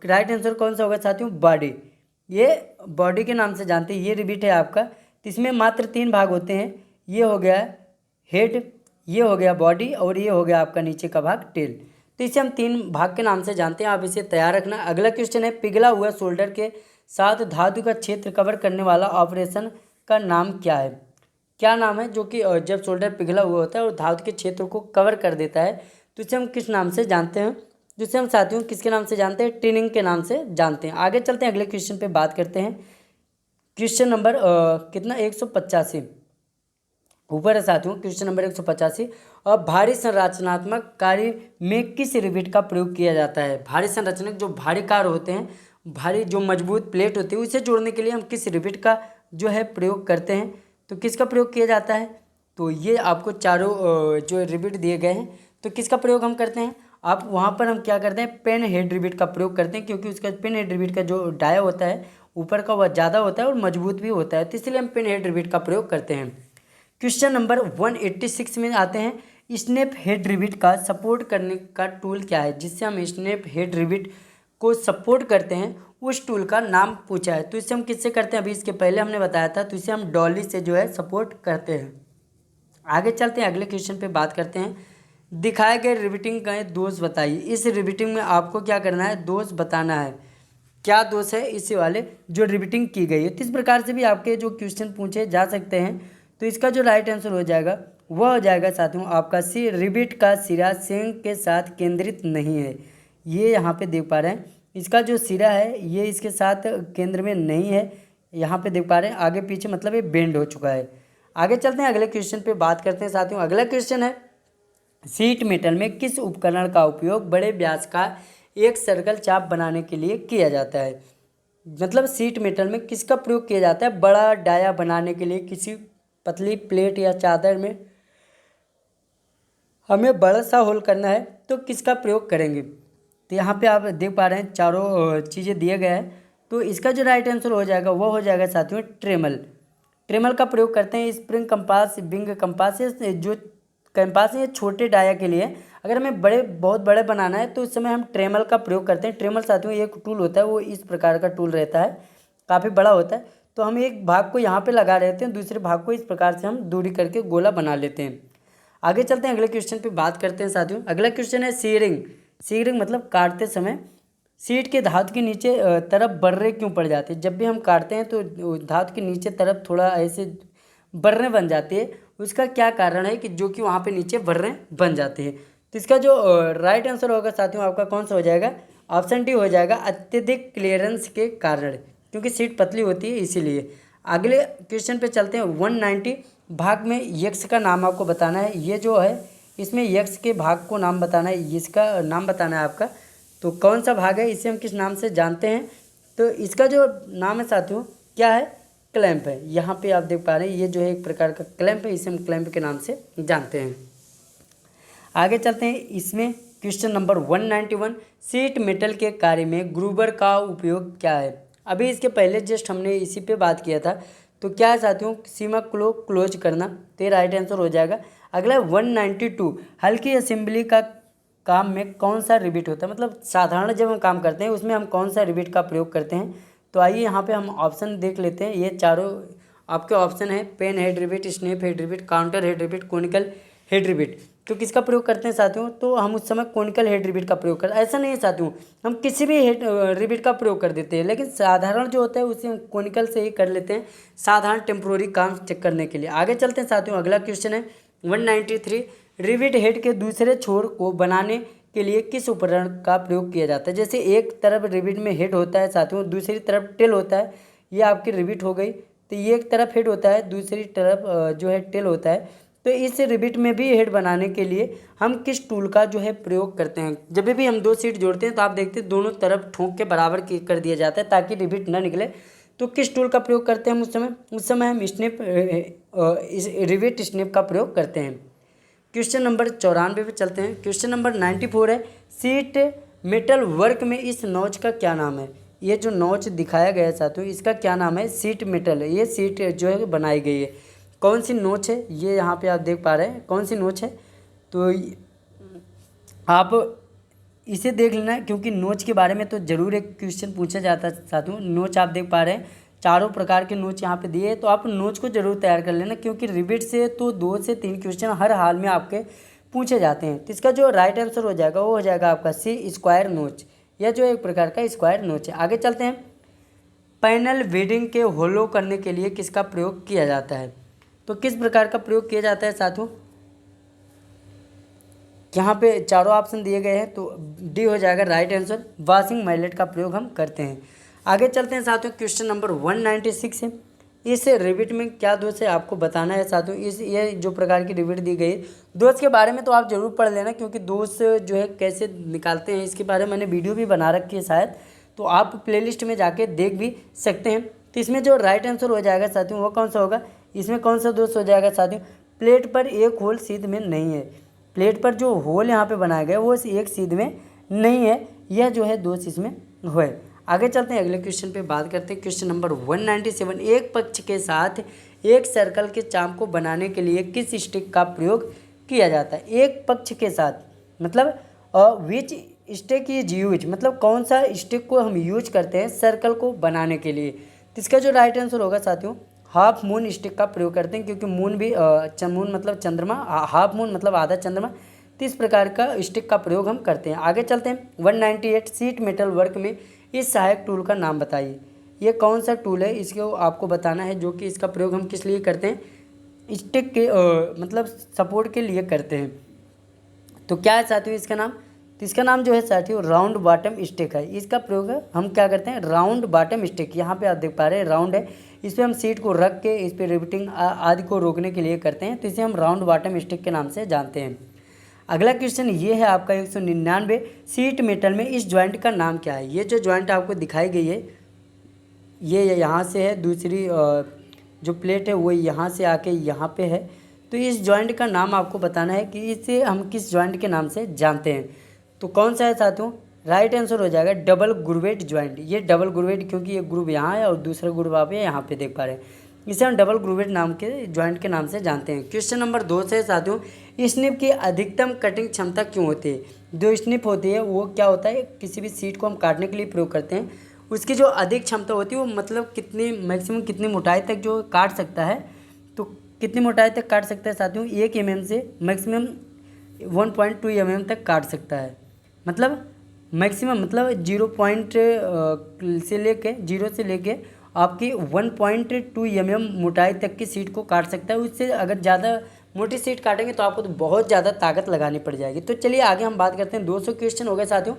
राइट आंसर कौन सा होगा साथियों? बॉडी। ये बॉडी के नाम से जानते हैं। ये रिबिट है आपका, तो इसमें मात्र 3 भाग होते हैं। ये हो गया हेड, ये हो गया बॉडी, और ये हो गया आपका नीचे का भाग टेल। तो इसे हम 3 भाग के नाम से जानते हैं, आप इसे तैयार रखना। अगला क्वेश्चन है, पिघला हुआ शोल्डर के साथ धातु का क्षेत्र कवर करने वाला ऑपरेशन का नाम क्या है? क्या नाम है जो कि जब शोल्डर पिघला हुआ होता है और धातु के क्षेत्र को कवर कर देता है, तो इसे हम किस नाम से जानते हैं? जिसे हम साथियों किसके नाम से जानते हैं? टिनिंग के नाम से जानते हैं। आगे चलते हैं, अगले क्वेश्चन पे बात करते हैं। क्वेश्चन नंबर कितना? 185 ऊपर है साथियों, क्वेश्चन नंबर 185। और भारी संरचनात्मक कार्य में किस रिबिट का प्रयोग किया जाता है? भारी संरचना, जो भारी कार्य होते हैं, भारी जो मजबूत प्लेट होती है, उसे जोड़ने के लिए हम किस रिबिट का जो है प्रयोग करते हैं? तो किसका प्रयोग किया जाता है? तो ये आपको चारों जो रिबिट दिए गए हैं, तो किसका प्रयोग हम करते हैं? आप वहाँ पर हम क्या करते हैं? पेन हेड रिबिट का प्रयोग करते हैं, क्योंकि उसका पेन हेड रिबिट का जो डाया होता है ऊपर का वह ज़्यादा होता है और मजबूत भी होता है, तो इसलिए हम पेन हेड रिबिट का प्रयोग करते हैं। क्वेश्चन नंबर 186 में आते हैं। स्नैप हेड रिबिट का सपोर्ट करने का टूल क्या है? जिससे हम स्नैप हेड रिबिट को सपोर्ट करते हैं, उस टूल का नाम पूछा है। तो इसे हम किससे करते हैं? अभी इसके पहले हमने बताया था, तो इसे हम डॉली से जो है सपोर्ट करते हैं। आगे चलते हैं, अगले क्वेश्चन पे बात करते हैं। दिखाए गए रिबिटिंग का दोष बताइए। इस रिबिटिंग में आपको क्या करना है? दोष बताना है। क्या दोष है इस वाले जो रिबिटिंग की गई है? तो इस प्रकार से भी आपके जो क्वेश्चन पूछे जा सकते हैं। तो इसका जो राइट आंसर हो जाएगा वह हो जाएगा साथियों आपका सी। रिबिट का सिरा सेंग के साथ केंद्रित नहीं है। ये यहाँ पे देख पा रहे हैं, इसका जो सिरा है ये इसके साथ केंद्र में नहीं है। यहाँ पे देख पा रहे हैं आगे पीछे, मतलब ये बेंड हो चुका है। आगे चलते हैं, अगले क्वेश्चन पे बात करते हैं साथियों। अगला क्वेश्चन है, शीट मेटल में किस उपकरण का उपयोग बड़े व्यास का एक सर्कल चाप बनाने के लिए किया जाता है? मतलब शीट मेटल में किसका प्रयोग किया जाता है बड़ा डाया बनाने के लिए? किसी पतली प्लेट या चादर में हमें बड़ा सा होल करना है, तो किसका प्रयोग करेंगे? तो यहाँ पे आप देख पा रहे हैं चारों चीज़ें दिए गए हैं। तो इसका जो राइट आंसर हो जाएगा वो हो जाएगा साथियों ट्रेमल। ट्रेमल का प्रयोग करते हैं स्प्रिंग कंपास, बिंग कंपास, जो कंपास है छोटे डाया के लिए। अगर हमें बहुत बड़े बनाना है तो उस समय हम ट्रेमल का प्रयोग करते हैं। ट्रेमल साथियों एक टूल होता है, वो इस प्रकार का टूल रहता है, काफ़ी बड़ा होता है। तो हम एक भाग को यहाँ पे लगा लेते हैं, दूसरे भाग को इस प्रकार से हम दूरी करके गोला बना लेते हैं। आगे चलते हैं, अगले क्वेश्चन पे बात करते हैं साथियों। अगला क्वेश्चन है सीयरिंग। सीयरिंग मतलब काटते समय शीट के धातु के नीचे तरफ बर्रे क्यों पड़ जाते हैं? जब भी हम काटते हैं तो धातु के नीचे तरफ थोड़ा ऐसे बर्रे बन जाती है। उसका क्या कारण है कि जो कि वहाँ पे नीचे बर्रे बन जाते हैं? तो इसका जो राइट आंसर होगा साथियों आपका कौन सा हो जाएगा? ऑप्शन डी हो जाएगा, अत्यधिक क्लियरेंस के कारण, क्योंकि शीट पतली होती है इसीलिए। अगले क्वेश्चन पे चलते हैं। 190 भाग में यक्ष का नाम आपको बताना है। ये जो है इसमें यक्ष के भाग को नाम बताना है, इसका नाम बताना है आपका। तो कौन सा भाग है, इसे हम किस नाम से जानते हैं? तो इसका जो नाम है साथियों क्या है? क्लैंप है। यहाँ पे आप देख पा रहे हैं ये जो है एक प्रकार का क्लैंप है, इसे हम क्लैंप के नाम से जानते हैं। आगे चलते हैं, इसमें क्वेश्चन नंबर 191, शीट मेटल के कार्य में ग्रूवर का उपयोग क्या है? अभी इसके पहले जस्ट हमने इसी पे बात किया था। तो क्या है साथियों? सीमा को क्लोज करना, तो ये राइट आंसर हो जाएगा। अगला 192, हल्की असेंबली का काम में कौन सा रिबिट होता है? मतलब साधारण जब हम काम करते हैं उसमें हम कौन सा रिबिट का प्रयोग करते हैं? तो आइए यहाँ पे हम ऑप्शन देख लेते हैं। ये चारों आपके ऑप्शन है, pen head रिबिट, snap head रिबिट, counter head रिबिट, conical head रिबिट। तो किसका प्रयोग करते हैं साथियों? तो हम उस समय कोनिकल हेड रिबिट का प्रयोग करते हैं। ऐसा नहीं है साथियों, हम किसी भी हेड रिबिट का प्रयोग कर देते हैं, लेकिन साधारण जो होता है उसे हम कोनिकल से ही कर लेते हैं, साधारण टेम्प्रोरी काम चेक करने के लिए। आगे चलते हैं साथियों, अगला क्वेश्चन है 193, रिबिट हेड के दूसरे छोर को बनाने के लिए किस उपकरण का प्रयोग किया जाता है? जैसे एक तरफ रिबिट में हेड होता है साथियों, दूसरी तरफ टेल होता है, ये आपकी रिबिट हो गई। तो ये एक तरफ हेड होता है, दूसरी तरफ जो है टेल होता है। तो इस रिबिट में भी हेड बनाने के लिए हम किस टूल का जो है प्रयोग करते हैं? जब भी हम दो शीट जोड़ते हैं तो आप देखते हैं दोनों तरफ ठोक के बराबर कर दिया जाता है ताकि रिबिट ना निकले। तो किस टूल का प्रयोग करते हैं हम उस समय हम स्नैप रिबिट स्नैप का प्रयोग करते हैं। क्वेश्चन नंबर 94 पे चलते हैं। क्वेश्चन नंबर 94 है, शीट मेटल वर्क में इस नौच का क्या नाम है? ये जो नौच दिखाया गया है साथियों इसका क्या नाम है? शीट मेटल है, ये शीट जो है बनाई गई है। कौन सी नोच है? ये यहाँ पे आप देख पा रहे हैं कौन सी नोच है। तो आप इसे देख लेना, क्योंकि नोच के बारे में तो ज़रूर एक क्वेश्चन पूछा जाता है साथियों। नोच आप देख पा रहे हैं, चारों प्रकार के नोच यहाँ पे दिए हैं, तो आप नोच को जरूर तैयार कर लेना, क्योंकि रिविट से तो 2 से 3 क्वेश्चन हर हाल में आपके पूछे जाते हैं। तो इसका जो राइट आंसर हो जाएगा वो हो जाएगा आपका सी, स्क्वायर नोच। यह जो एक प्रकार का स्क्वायर नोच है। आगे चलते हैं, पैनल वेडिंग के होलो करने के लिए किसका प्रयोग किया जाता है? तो किस प्रकार का प्रयोग किया जाता है साथियों? यहाँ पे चारों ऑप्शन दिए गए हैं, तो डी हो जाएगा राइट आंसर, वॉशिंग मैलेट का प्रयोग हम करते हैं। आगे चलते हैं साथियों, क्वेश्चन नंबर 196 है। इस रिविट में क्या दोष है आपको बताना है साथियों। ये जो प्रकार की रिविट दी गई, दोष के बारे में तो आप जरूर पढ़ लेना, क्योंकि दोष जो है कैसे निकालते हैं इसके बारे में मैंने वीडियो भी बना रखी है शायद, तो आप प्लेलिस्ट में जाके देख भी सकते हैं। तो इसमें जो राइट आंसर हो जाएगा साथियों वो कौन सा होगा? इसमें कौन सा दोष हो जाएगा साथियों? प्लेट पर एक होल सीध में नहीं है। प्लेट पर जो होल यहाँ पे बनाया गया है वो एक सीध में नहीं है, यह जो है दोष इसमें है। आगे चलते हैं, अगले क्वेश्चन पे बात करते हैं। क्वेश्चन नंबर 197, एक पक्ष के साथ एक सर्कल के चाप को बनाने के लिए किस स्टिक का प्रयोग किया जाता है? एक पक्ष के साथ मतलब विच स्टिक इज यूज, मतलब कौन सा स्टिक को हम यूज करते हैं सर्कल को बनाने के लिए? तो इसका जो राइट आंसर होगा साथियों, हाफ मून स्टिक का प्रयोग करते हैं, क्योंकि मून भी मून मतलब चंद्रमा, हाफ मून मतलब आधा चंद्रमा। तो इस प्रकार का स्टिक का प्रयोग हम करते हैं। आगे चलते हैं, 198, सीट मेटल वर्क में इस सहायक टूल का नाम बताइए। ये कौन सा टूल है इसको आपको बताना है, जो कि इसका प्रयोग हम किस लिए करते हैं? स्टिक के मतलब सपोर्ट के लिए करते हैं। तो क्या है साथियों इसका नाम? तो इसका नाम जो है साथियों राउंड बॉटम स्टिक है। इसका प्रयोग हम क्या करते हैं? राउंड बॉटम स्टिक, यहाँ पे आप देख पा रहे हैं राउंड है, इस पर हम सीट को रख के इस पर रिविटिंग आदि को रोकने के लिए करते हैं, तो इसे हम राउंड बॉटम स्टिक के नाम से जानते हैं। अगला क्वेश्चन ये है आपका 199, सीट मेटल में इस जॉइंट का नाम क्या है? ये जो जॉइंट आपको दिखाई गई है, ये यहाँ से है, दूसरी जो प्लेट है वो यहाँ से आके यहाँ पे है। तो इस जॉइंट का नाम आपको बताना है कि इसे हम किस जॉइंट के नाम से जानते हैं। तो कौन सा है साथियों? राइट आंसर हो जाएगा डबल ग्रूवेट जॉइंट। ये डबल ग्रूवेट, क्योंकि ये ग्रूव यहाँ है और दूसरा ग्रूव आप यहाँ पे देख पा रहे हैं, इसे हम डबल ग्रूवेट नाम के जॉइंट के नाम से जानते हैं। क्वेश्चन नंबर 2 से साथियों, स्निप की अधिकतम कटिंग क्षमता क्यों होती है? जो स्निप होती है वो क्या होता है? किसी भी सीट को हम काटने के लिए प्रयोग करते हैं, उसकी जो अधिक क्षमता होती है वो मतलब कितनी मैक्सिमम कितनी मोटाई तक जो काट सकता है। तो कितनी मोटाई तक काट सकता है साथियों? 1 mm से मैक्सिमम 1.2 mm तक काट सकता है। मतलब मैक्सिमम मतलब 0 से लेके आपकी 1.2 mm मोटाई तक की सीट को काट सकता है। उससे अगर ज़्यादा मोटी सीट काटेंगे तो आपको तो बहुत ज़्यादा ताकत लगानी पड़ जाएगी। तो चलिए आगे हम बात करते हैं। 200 क्वेश्चन हो गए साथियों,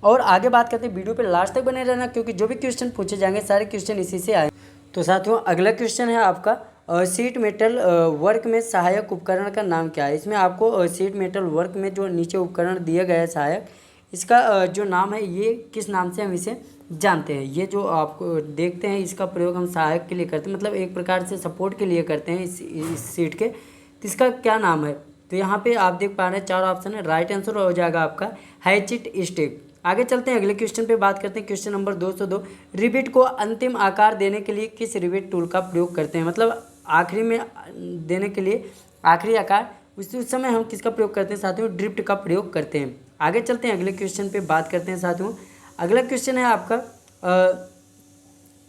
और आगे बात करते हैं। वीडियो पे लास्ट तक बने रहना, क्योंकि जो भी क्वेश्चन पूछे जाएंगे सारे क्वेश्चन इसी से आए। तो साथियों अगला क्वेश्चन है आपका, सीट मेटल वर्क में सहायक उपकरण का नाम क्या है? इसमें आपको सीट मेटल वर्क में जो नीचे उपकरण दिया गया है सहायक, इसका जो नाम है ये किस नाम से हम इसे जानते हैं? ये जो आपको देखते हैं इसका प्रयोग हम सहायक के लिए करते हैं, मतलब एक प्रकार से सपोर्ट के लिए करते हैं इस सीट के। तो इसका क्या नाम है? तो यहाँ पे आप देख पा रहे हैं 4 ऑप्शन है, राइट आंसर हो जाएगा आपका हैचिट स्टिक। आगे चलते हैं, अगले क्वेश्चन पे बात करते हैं। क्वेश्चन नंबर 202, रिविट को अंतिम आकार देने के लिए किस रिविट टूल का प्रयोग करते हैं? मतलब आखिरी में देने के लिए आखिरी आकार, उस समय हम किसका प्रयोग करते हैं साथियों? ड्रिफ्ट का प्रयोग करते हैं। आगे चलते हैं, अगले क्वेश्चन पे बात करते हैं साथियों। अगला क्वेश्चन है आपका,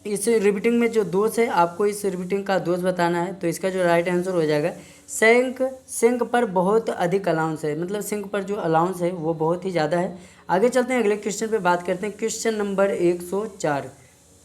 इस रिविटिंग में जो दोष है आपको इस रिविटिंग का दोष बताना है। तो इसका जो राइट आंसर हो जाएगा सिंक पर बहुत अधिक अलाउंस है, मतलब सिंक पर जो अलाउंस है वो बहुत ही ज़्यादा है। आगे चलते हैं, अगले क्वेश्चन पे बात करते हैं। क्वेश्चन नंबर 104,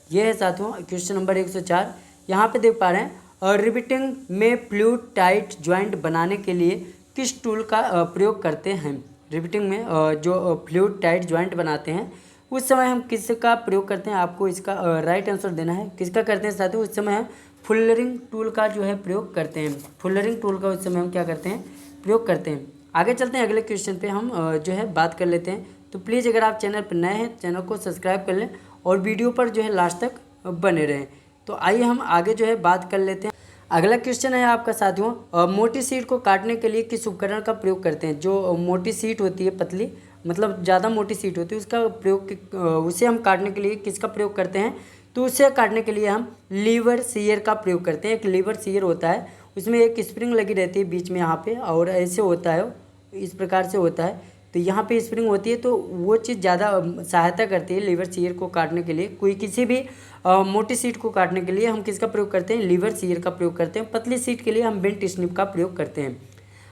ये है साथियों क्वेश्चन नंबर 104। यहाँ पे देख पा रहे हैं, रिविटिंग में फ्लूइड टाइट ज्वाइंट बनाने के लिए किस टूल का प्रयोग करते हैं? रिविटिंग में जो फ्लूइड टाइट ज्वाइंट बनाते हैं उस समय हम किसका प्रयोग करते हैं? आपको इसका राइट आंसर देना है। किसका करते हैं साथियों? उस समय हम फुलरिंग टूल का जो है प्रयोग करते हैं। फुलरिंग टूल का उस समय हम क्या करते हैं? प्रयोग करते हैं। आगे चलते हैं, अगले क्वेश्चन पे हम जो है बात कर लेते हैं। तो प्लीज़ अगर आप चैनल पर नए हैं चैनल को सब्सक्राइब कर लें और वीडियो पर जो है लास्ट तक बने रहें। तो आइए हम आगे जो है बात कर लेते हैं। अगला क्वेश्चन है आपका साथियों, मोटी सीट को काटने के लिए किस उपकरण का प्रयोग करते हैं? जो मोटी सीट होती है, पतली मतलब ज़्यादा मोटी सीट होती है, उसका प्रयोग उसे हम काटने के लिए किसका प्रयोग करते हैं? तो उसे काटने के लिए हम लीवर सीयर का प्रयोग करते हैं। एक लीवर सीयर होता है, उसमें एक स्प्रिंग लगी रहती है बीच में यहाँ पे, और ऐसे होता है, इस प्रकार से होता है। तो तो यहाँ पे स्प्रिंग होती है, तो वो चीज़ ज़्यादा सहायता करती है लीवर शीयर को काटने के लिए। कोई किसी भी मोटी शीट को काटने के लिए हम किसका प्रयोग करते हैं, लीवर शीयर का प्रयोग करते हैं। पतली शीट के लिए हम बेंट स्निप का प्रयोग करते हैं।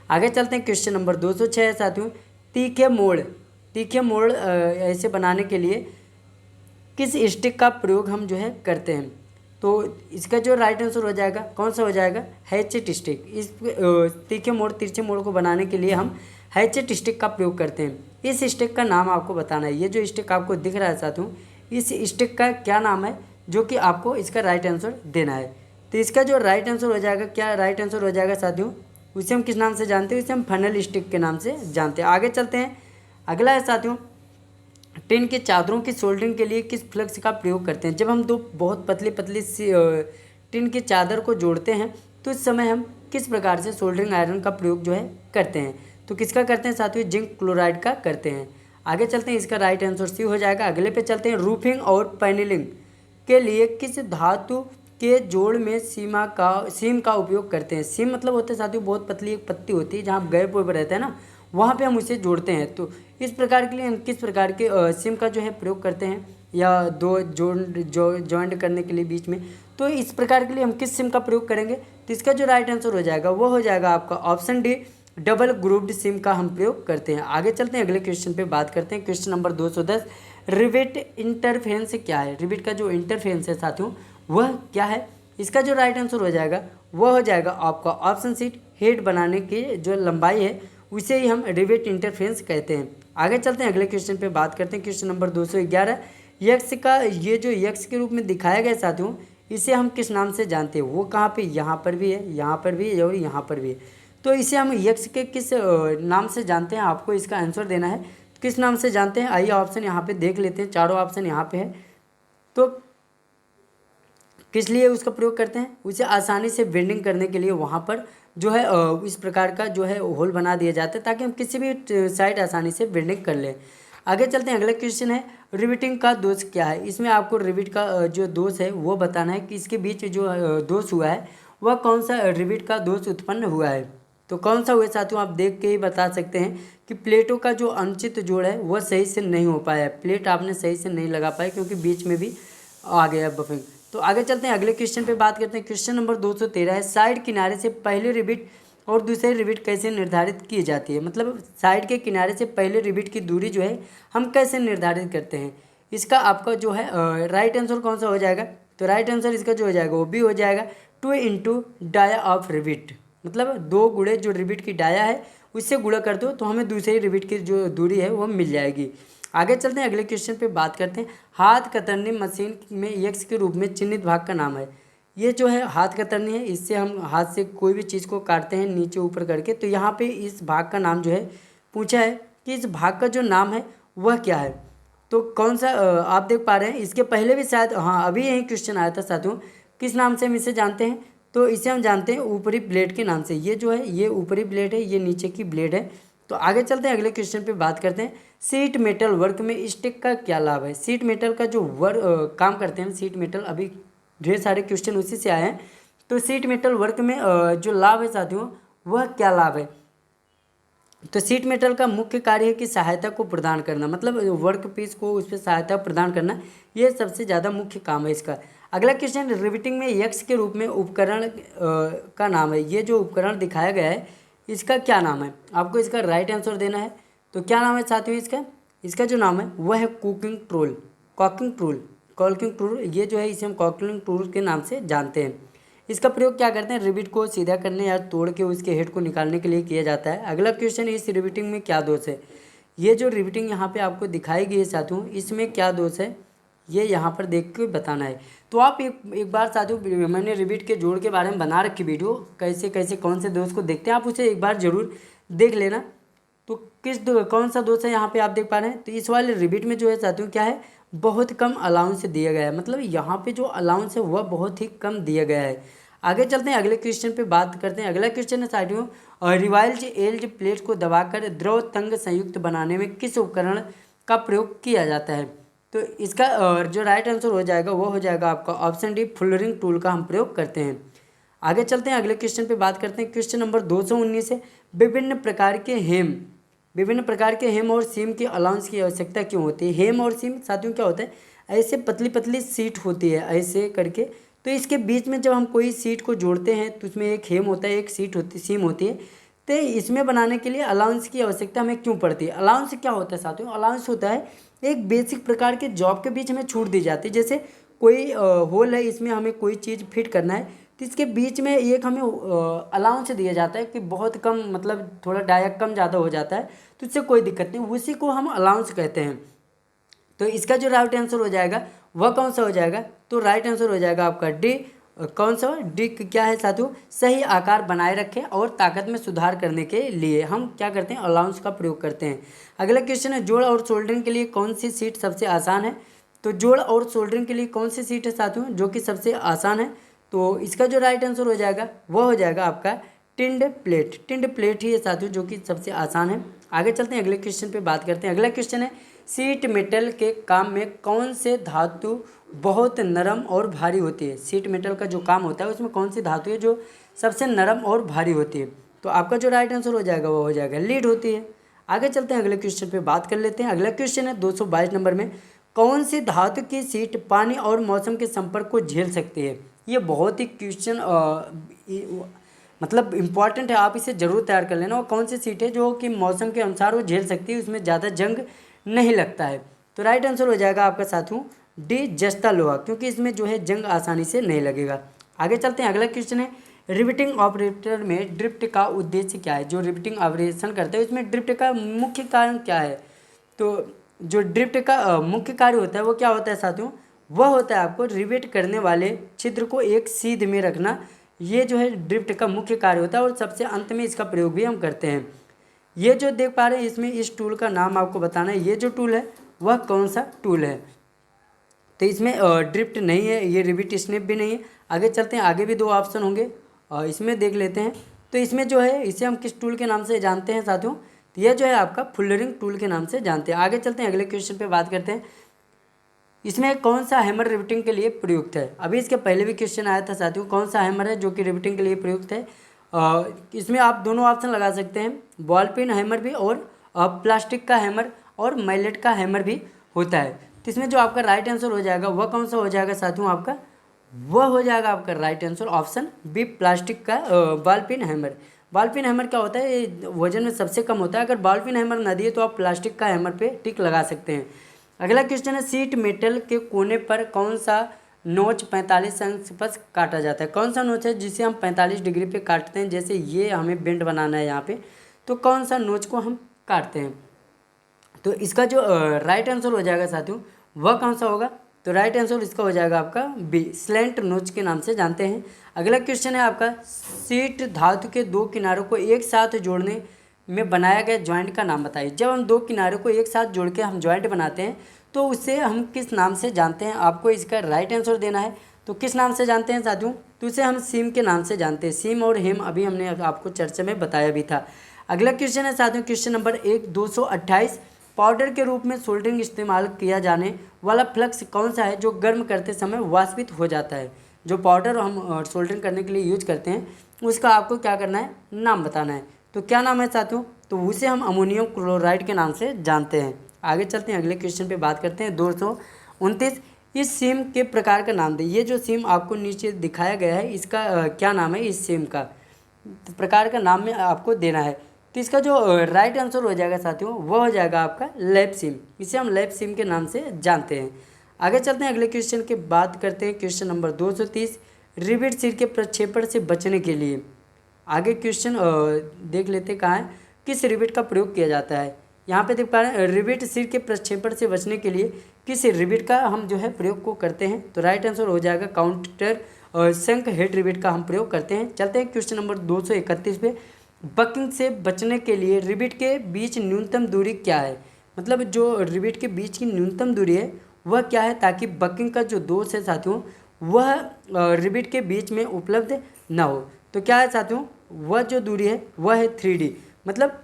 आगे चलते हैं, क्वेश्चन नंबर 206 है साथियों, तीखे मोड़ ऐसे बनाने के लिए किस स्टिक का प्रयोग हम जो है करते हैं। तो इसका जो राइट आंसर हो जाएगा कौन सा हो जाएगा, हैचेट स्टिक। इस तिरछे मोड़ को बनाने के लिए हम हैचेट स्टिक का प्रयोग करते हैं। इस स्टिक का नाम आपको बताना है। ये जो स्टिक आपको दिख रहा है साथियों, इस स्टिक का क्या नाम है, जो कि आपको इसका राइट आंसर देना है। तो इसका जो राइट आंसर हो जाएगा, क्या राइट आंसर हो जाएगा साथियों, उसे हम किस नाम से जानते हैं, उसे हम फनल स्टिक के नाम से जानते हैं। आगे चलते हैं, अगला है साथियों, टिन की चादरों की सोल्डरिंग के लिए किस फ्लक्स का प्रयोग करते हैं। जब हम दो बहुत पतली सी टिन की चादर को जोड़ते हैं तो इस समय हम किस प्रकार से सोल्डरिंग आयरन का प्रयोग जो है करते हैं। तो किसका करते हैं साथियों, जिंक क्लोराइड का करते हैं। आगे चलते हैं, इसका राइट आंसर सी हो जाएगा। अगले पे चलते हैं, रूफिंग और पैनलिंग के लिए किस धातु के जोड़ में सीम का उपयोग करते हैं। सीम मतलब होते हैं साथियों बहुत पतली एक पत्ती होती है, जहाँ गैप वैप रहता है ना, वहाँ पे हम उसे जोड़ते हैं। तो इस प्रकार के लिए हम किस प्रकार के सिम का जो है प्रयोग करते हैं, या दो जॉइंट करने के लिए बीच में, तो इस प्रकार के लिए हम किस सिम का प्रयोग करेंगे। तो इसका जो राइट आंसर हो जाएगा वो हो जाएगा आपका option D, double grouped SIM का हम प्रयोग करते हैं। आगे चलते हैं, अगले क्वेश्चन पे बात करते हैं। क्वेश्चन नंबर 210, रिवेट इंटरफेरेंस क्या है। रिवेट का जो इंटरफेरेंस है साथियों वह क्या है। इसका जो राइट आंसर हो जाएगा वह हो जाएगा आपका ऑप्शन सी, हेड बनाने की जो लंबाई है उसे ही हम रिवेट इंटरफेरेंस कहते हैं। आगे चलते हैं, अगले क्वेश्चन पे बात करते हैं। क्वेश्चन नंबर 211, यक्ष का ये जो यक्ष के रूप में दिखाया गया साथियों, इसे हम किस नाम से जानते हैं। वो कहाँ पे, यहाँ पर भी है, यहाँ पर भी है और यहाँ पर भी है। तो इसे हम यक्ष के किस नाम से जानते हैं, आपको इसका आंसर देना है। किस नाम से जानते हैं, आइए ऑप्शन यहाँ पे देख लेते हैं। चारों ऑप्शन यहाँ पे है। तो किस लिए उसका प्रयोग करते हैं, उसे आसानी से बेंडिंग करने के लिए वहाँ पर जो है इस प्रकार का जो है होल बना दिया जाता है, ताकि हम किसी भी साइड आसानी से बेंडिंग कर लें। आगे चलते हैं, अगला क्वेश्चन है, रिविटिंग का दोष क्या है। इसमें आपको रिविट का जो दोष है वो बताना है कि इसके बीच जो दोष हुआ है वह कौन सा रिविट का दोष उत्पन्न हुआ है। तो कौन सा हुआ साथियों, आप देख के ही बता सकते हैं कि प्लेटों का जो अनुचित जोड़ है वह सही से नहीं हो पाया है। प्लेट आपने सही से नहीं लगा पाए क्योंकि बीच में भी आ गया बफिंग। तो आगे चलते हैं, अगले क्वेश्चन पे बात करते हैं। क्वेश्चन नंबर 213 है, साइड किनारे से पहले रिबिट और दूसरे रिबिट कैसे निर्धारित की जाती है। मतलब साइड के किनारे से पहले रिबिट की दूरी जो है हम कैसे निर्धारित करते हैं। इसका आपका जो है राइट आंसर कौन सा हो जाएगा। तो राइट आंसर इसका जो हो जाएगा वो भी हो जाएगा 2 इंटू डाया ऑफ रिबिट। मतलब 2 गुणे जो रिबिट की डाया है उससे गुणा कर दो तो हमें दूसरी रिबिट की जो दूरी है वो मिल जाएगी। आगे चलते हैं, अगले क्वेश्चन पे बात करते हैं। हाथ कतरनी मशीन में यक्ष के रूप में चिन्हित भाग का नाम है। ये जो है हाथ कतरनी है, इससे हम हाथ से कोई भी चीज़ को काटते हैं नीचे ऊपर करके। तो यहाँ पे इस भाग का नाम जो है पूछा है कि इस भाग का जो नाम है वह क्या है। तो कौन सा आप देख पा रहे हैं, इसके पहले भी शायद अभी यही क्वेश्चन आया था साथियों, किस नाम से हम इसे जानते हैं। तो इसे हम जानते हैं ऊपरी ब्लेड के नाम से। ये जो है ये ऊपरी ब्लेड है, ये नीचे की ब्लेड है। तो आगे चलते हैं, अगले क्वेश्चन पे बात करते हैं। सीट मेटल वर्क में स्टिक का क्या लाभ है। सीट मेटल का जो काम करते हैं सीट मेटल, अभी ढेर सारे क्वेश्चन उसी से आए हैं। तो सीट मेटल वर्क में जो लाभ है साथियों वह क्या लाभ है। तो सीट मेटल का मुख्य कार्य है कि सहायता को प्रदान करना, मतलब वर्क पीस को उस पर सहायता प्रदान करना, ये सबसे ज़्यादा मुख्य काम है इसका। अगला क्वेश्चन, रिविटिंग में यक्ष के रूप में उपकरण का नाम है। ये जो उपकरण दिखाया गया है इसका क्या नाम है, आपको इसका राइट आंसर देना है। तो क्या नाम है साथियों इसका जो नाम है वह है कॉकिंग टूल। ये जो है इसे हम कॉकिंग टूल के नाम से जानते हैं। इसका प्रयोग क्या करते हैं, रिविट को सीधा करने या तोड़ के उसके हेड को निकालने के लिए किया जाता है। अगला क्वेश्चन, इस रिविटिंग में क्या दोष है। ये जो रिविटिंग यहाँ पे आपको दिखाई गई है साथियों, इसमें क्या दोष है ये यहाँ पर देख के बताना है। तो आप एक बार साथियों, मैंने रिविट के जोड़ के बारे में बना रखी वीडियो, कैसे कैसे कौन से दोष को देखते हैं, आप उसे एक बार जरूर देख लेना। तो कौन सा दोष है यहाँ पे आप देख पा रहे हैं। तो इस वाले रिविट में जो है साथियों क्या है, बहुत कम अलाउंस दिया गया है। मतलब यहाँ पे जो अलाउंस है वह बहुत ही कम दिया गया है। आगे चलते हैं, अगले क्वेश्चन पे बात करते हैं। अगला क्वेश्चन है साथियों, रिवाइल्ड एल्ज प्लेट को दबाकर द्रव तंग संयुक्त बनाने में किस उपकरण का प्रयोग किया जाता है। तो इसका जो राइट आंसर हो जाएगा वो हो जाएगा आपका ऑप्शन डी, फुलरिंग टूल का हम प्रयोग करते हैं। आगे चलते हैं, अगले क्वेश्चन पे बात करते हैं। क्वेश्चन नंबर 219 है, विभिन्न प्रकार के हेम विभिन्न प्रकार के हेम और सीम के अलाउंस की आवश्यकता क्यों होती है। हेम और सीम साथियों क्या होता है, ऐसे पतली पतली सीट होती है ऐसे करके, तो इसके बीच में जब हम कोई सीट को जोड़ते हैं तो उसमें एक हेम होता है, एक सीट होती सीम होती है। तो इसमें बनाने के लिए अलाउंस की आवश्यकता हमें क्यों पड़ती है। अलाउंस क्या होता है साथियों, अलाउंस होता है एक बेसिक प्रकार के जॉब के बीच हमें छूट दी जाती है। जैसे कोई होल है, इसमें हमें कोई चीज़ फिट करना है, तो इसके बीच में एक हमें अलाउंस दिया जाता है कि बहुत कम, मतलब थोड़ा डाया कम ज़्यादा हो जाता है, तो इससे कोई दिक्कत नहीं, उसी को हम अलाउंस कहते हैं। तो इसका जो राइट आंसर हो जाएगा वह कौन सा हो जाएगा, तो राइट आंसर हो जाएगा आपका डी। कौन सा डी क्या है साथियों, सही आकार बनाए रखें और ताकत में सुधार करने के लिए हम क्या करते हैं, अलाउंस का प्रयोग करते हैं। अगला क्वेश्चन है, जोड़ और सोल्डरिंग के लिए कौन सी सीट सबसे आसान है। तो जोड़ और सोल्डरिंग के लिए कौन सी सीट है साथियों जो कि सबसे आसान है, तो इसका जो राइट आंसर हो जाएगा वह हो जाएगा आपका टिंड प्लेट। टिंड प्लेट ही है साथियों जो कि सबसे आसान है। आगे चलते हैं, अगले क्वेश्चन पे बात करते हैं। अगला क्वेश्चन है, सीट मेटल के काम में कौन से धातु बहुत नरम और भारी होती है। सीट मेटल का जो काम होता है उसमें कौन सी धातु है जो सबसे नरम और भारी होती है, तो आपका जो राइट आंसर हो जाएगा वो हो जाएगा लीड होती है। आगे चलते हैं, अगले क्वेश्चन पे बात कर लेते हैं। अगला क्वेश्चन है 222 नंबर में, कौन सी धातु की सीट पानी और मौसम के संपर्क को झेल सकती है। ये बहुत ही क्वेश्चन मतलब इम्पॉर्टेंट है, आप इसे जरूर तैयार कर लेना। और कौन सी सीट है जो कि मौसम के अनुसार वो झेल सकती है, उसमें ज़्यादा जंग नहीं लगता है, तो राइट आंसर हो जाएगा आपका साथियों डी जस्ता लोहा, क्योंकि इसमें जो है जंग आसानी से नहीं लगेगा। आगे चलते हैं, अगला क्वेश्चन है, रिवेटिंग ऑपरेटर में ड्रिफ्ट का उद्देश्य क्या है। जो रिवेटिंग ऑपरेशन करते हैं उसमें ड्रिफ्ट का मुख्य कारण क्या है, तो जो ड्रिफ्ट का मुख्य कार्य होता है वो क्या होता है साथियों, वह होता है आपको रिवेट करने वाले छिद्र को एक सीध में रखना। ये जो है ड्रिफ्ट का मुख्य कार्य होता है और सबसे अंत में इसका प्रयोग भी हम करते हैं। ये जो देख पा रहे हैं इसमें इस टूल का नाम आपको बताना है, ये जो टूल है वह कौन सा टूल है। तो इसमें ड्रिफ्ट नहीं है, ये रिविट स्नैप भी नहीं है। आगे चलते हैं, आगे भी दो ऑप्शन होंगे और इसमें देख लेते हैं। तो इसमें जो है इसे हम किस टूल के नाम से जानते हैं साथियों, तो यह जो है आपका फुलरिंग टूल के नाम से जानते हैं। आगे चलते हैं, अगले क्वेश्चन पे बात करते हैं। इसमें कौन सा हैमर रिवेटिंग के लिए प्रयुक्त है। अभी इसके पहले भी क्वेश्चन आया था साथियों, कौन सा हैमर है जो कि रिवेटिंग के लिए प्रयुक्त है। इसमें आप दोनों ऑप्शन लगा सकते हैं, बॉल पिन हैमर भी और प्लास्टिक का हैमर और मैलेट का हैमर भी होता है। तो इसमें जो आपका राइट आंसर हो जाएगा वह कौन सा हो जाएगा साथियों, आपका वह हो जाएगा आपका right answer option B, plastic का ball pin hammer. Ball pin hammer क्या होता है, ये वजन में सबसे कम होता है। अगर बॉल पिन हैमर न दिए तो आप प्लास्टिक का हैमर पे टिक लगा सकते हैं। अगला क्वेश्चन है, सीट मेटल के कोने पर कौन सा नोच 45 अंश पर काटा जाता है। कौन सा नोच है जिसे हम 45 डिग्री पे काटते हैं, जैसे ये हमें बेंड बनाना है यहाँ पे, तो कौन सा नोच को हम काटते हैं। तो इसका जो राइट आंसर हो जाएगा साथियों वह कौन सा होगा, तो राइट आंसर इसका हो जाएगा आपका बी, स्लैंट नोच के नाम से जानते हैं। अगला क्वेश्चन है आपका, सीट धातु के दो किनारों को एक साथ जोड़ने में बनाया गया जॉइंट का नाम बताइए। जब हम दो किनारों को एक साथ जोड़ के हम जॉइंट बनाते हैं तो उसे हम किस नाम से जानते हैं, आपको इसका राइट आंसर देना है। तो किस नाम से जानते हैं साथियों, तो उसे हम सीम के नाम से जानते हैं। सीम और हेम अभी हमने आपको चर्चा में बताया भी था। अगला क्वेश्चन है साथियों, क्वेश्चन नंबर 228, पाउडर के रूप में सोल्डरिंग इस्तेमाल किया जाने वाला फ्लक्स कौन सा है जो गर्म करते समय वाष्पित हो जाता है। जो पाउडर हम सोल्डरिंग करने के लिए यूज करते हैं उसका आपको क्या करना है, नाम बताना है। तो क्या नाम है साथियों, तो उसे हम अमोनियम क्लोराइड के नाम से जानते हैं। आगे चलते हैं, अगले क्वेश्चन पे बात करते हैं। 229, इस सिम के प्रकार का नाम दें। ये जो सिम आपको नीचे दिखाया गया है इसका क्या नाम है, इस सिम का प्रकार का नाम में आपको देना है। तो इसका जो राइट आंसर हो जाएगा साथियों वह हो जाएगा आपका लैप सिम, इसे हम लैप सिम के नाम से जानते हैं। आगे चलते हैं, अगले क्वेश्चन की बात करते हैं। क्वेश्चन नंबर 230, रिवेट सिर के प्रक्षेपण से बचने के लिए। आगे क्वेश्चन देख लेते हैं कहाँ है, किस रिवेट का प्रयोग किया जाता है। यहाँ पे देख पा रहे हैं, रिवेट सिर के प्रक्षेपण से बचने के लिए किस रिवेट का हम जो है प्रयोग को करते हैं। तो राइट आंसर हो जाएगा काउंटर शंक हेड रिवेट का हम प्रयोग करते हैं। चलते हैं क्वेश्चन नंबर 231 पे, बकिंग से बचने के लिए रिवेट के बीच न्यूनतम दूरी क्या है। मतलब जो रिवेट के बीच की न्यूनतम दूरी है वह क्या है, ताकि बकिंग का जो दोष है साथियों वह रिवेट के बीच में उपलब्ध ना हो। तो क्या है साथियों, वह जो दूरी है वह है 3D, मतलब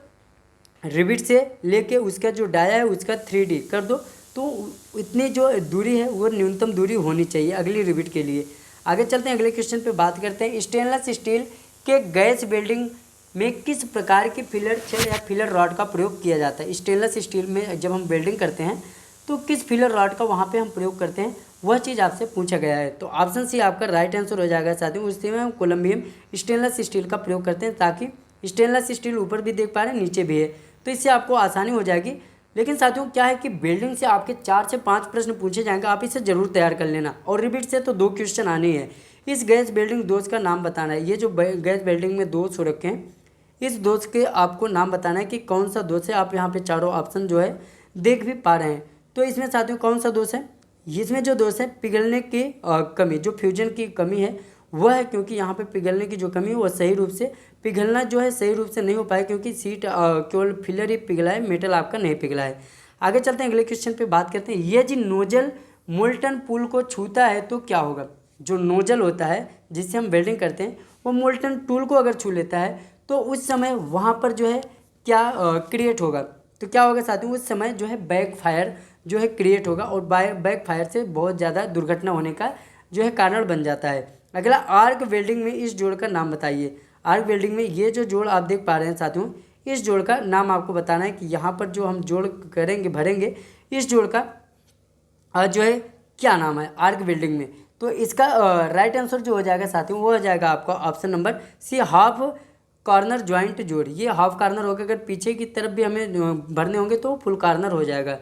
रिवेट से लेके उसका जो डाया है उसका 3D कर दो, तो इतनी जो दूरी है वो न्यूनतम दूरी होनी चाहिए अगली रिवेट के लिए। आगे चलते हैं, अगले क्वेश्चन पे बात करते हैं। स्टेनलेस स्टील के गैस वेल्डिंग में किस प्रकार के फिलर छड़ या फिलर रॉड का प्रयोग किया जाता है। स्टेनलेस स्टील में जब हम वेल्डिंग करते हैं तो किस फिलर रॉड का वहाँ पे हम प्रयोग करते हैं, वह चीज़ आपसे पूछा गया है। तो ऑप्शन सी आपका राइट आंसर हो जाएगा साथियों। उसी में हम कोलम्बियम स्टेनलेस स्टील का प्रयोग करते हैं, ताकि स्टेनलेस स्टील ऊपर भी देख पा रहे हैं नीचे भी है, तो इससे आपको आसानी हो जाएगी। लेकिन साथियों क्या है कि वेल्डिंग से आपके 4 से 5 प्रश्न पूछे जाएंगे, आप इसे जरूर तैयार कर लेना। और रिपीट से तो 2 क्वेश्चन आने ही है। इस गैस वेल्डिंग दोष का नाम बताना है। ये जो गैस वेल्डिंग में दोष हो रखे हैं, इस दोष के आपको नाम बताना है कि कौन सा दोष है। आप यहाँ पे चारों ऑप्शन जो है देख भी पा रहे हैं। तो इसमें साथियों कौन सा दोष है, इसमें जो दोष है पिघलने की कमी, जो फ्यूजन की कमी है वह है, क्योंकि यहाँ पे पिघलने की जो कमी है वो सही रूप से पिघलना जो है सही रूप से नहीं हो पाया, क्योंकि सीट केवल फिलर ही पिघला है, मेटल आपका नहीं पिघला है। आगे चलते हैं, अगले क्वेश्चन पे बात करते हैं। ये जी नोजल मोल्टन पूल को छूता है तो क्या होगा। जो नोजल होता है जिससे हम वेल्डिंग करते हैं, वो मोल्टन टूल को अगर छू लेता है तो उस समय वहाँ पर जो है क्या क्रिएट होगा। तो क्या होगा साथियों, उस समय जो है बैक फायर जो है क्रिएट होगा, और बैक फायर से बहुत ज़्यादा दुर्घटना होने का जो है कारण बन जाता है। अगला, आर्क वेल्डिंग में इस जोड़ का नाम बताइए। आर्क वेल्डिंग में ये जो जोड़ आप देख पा रहे हैं साथियों, इस जोड़ का नाम आपको बताना है कि यहाँ पर जो हम जोड़ करेंगे भरेंगे, इस जोड़ का जो है क्या नाम है आर्क वेल्डिंग में। तो इसका राइट आंसर जो हो जाएगा साथियों, वो हो जाएगा आपका option number C, half corner joint जोड़। ये हाफ कॉर्नर होगा, अगर पीछे की तरफ भी हमें भरने होंगे तो फुल कॉर्नर हो जाएगा।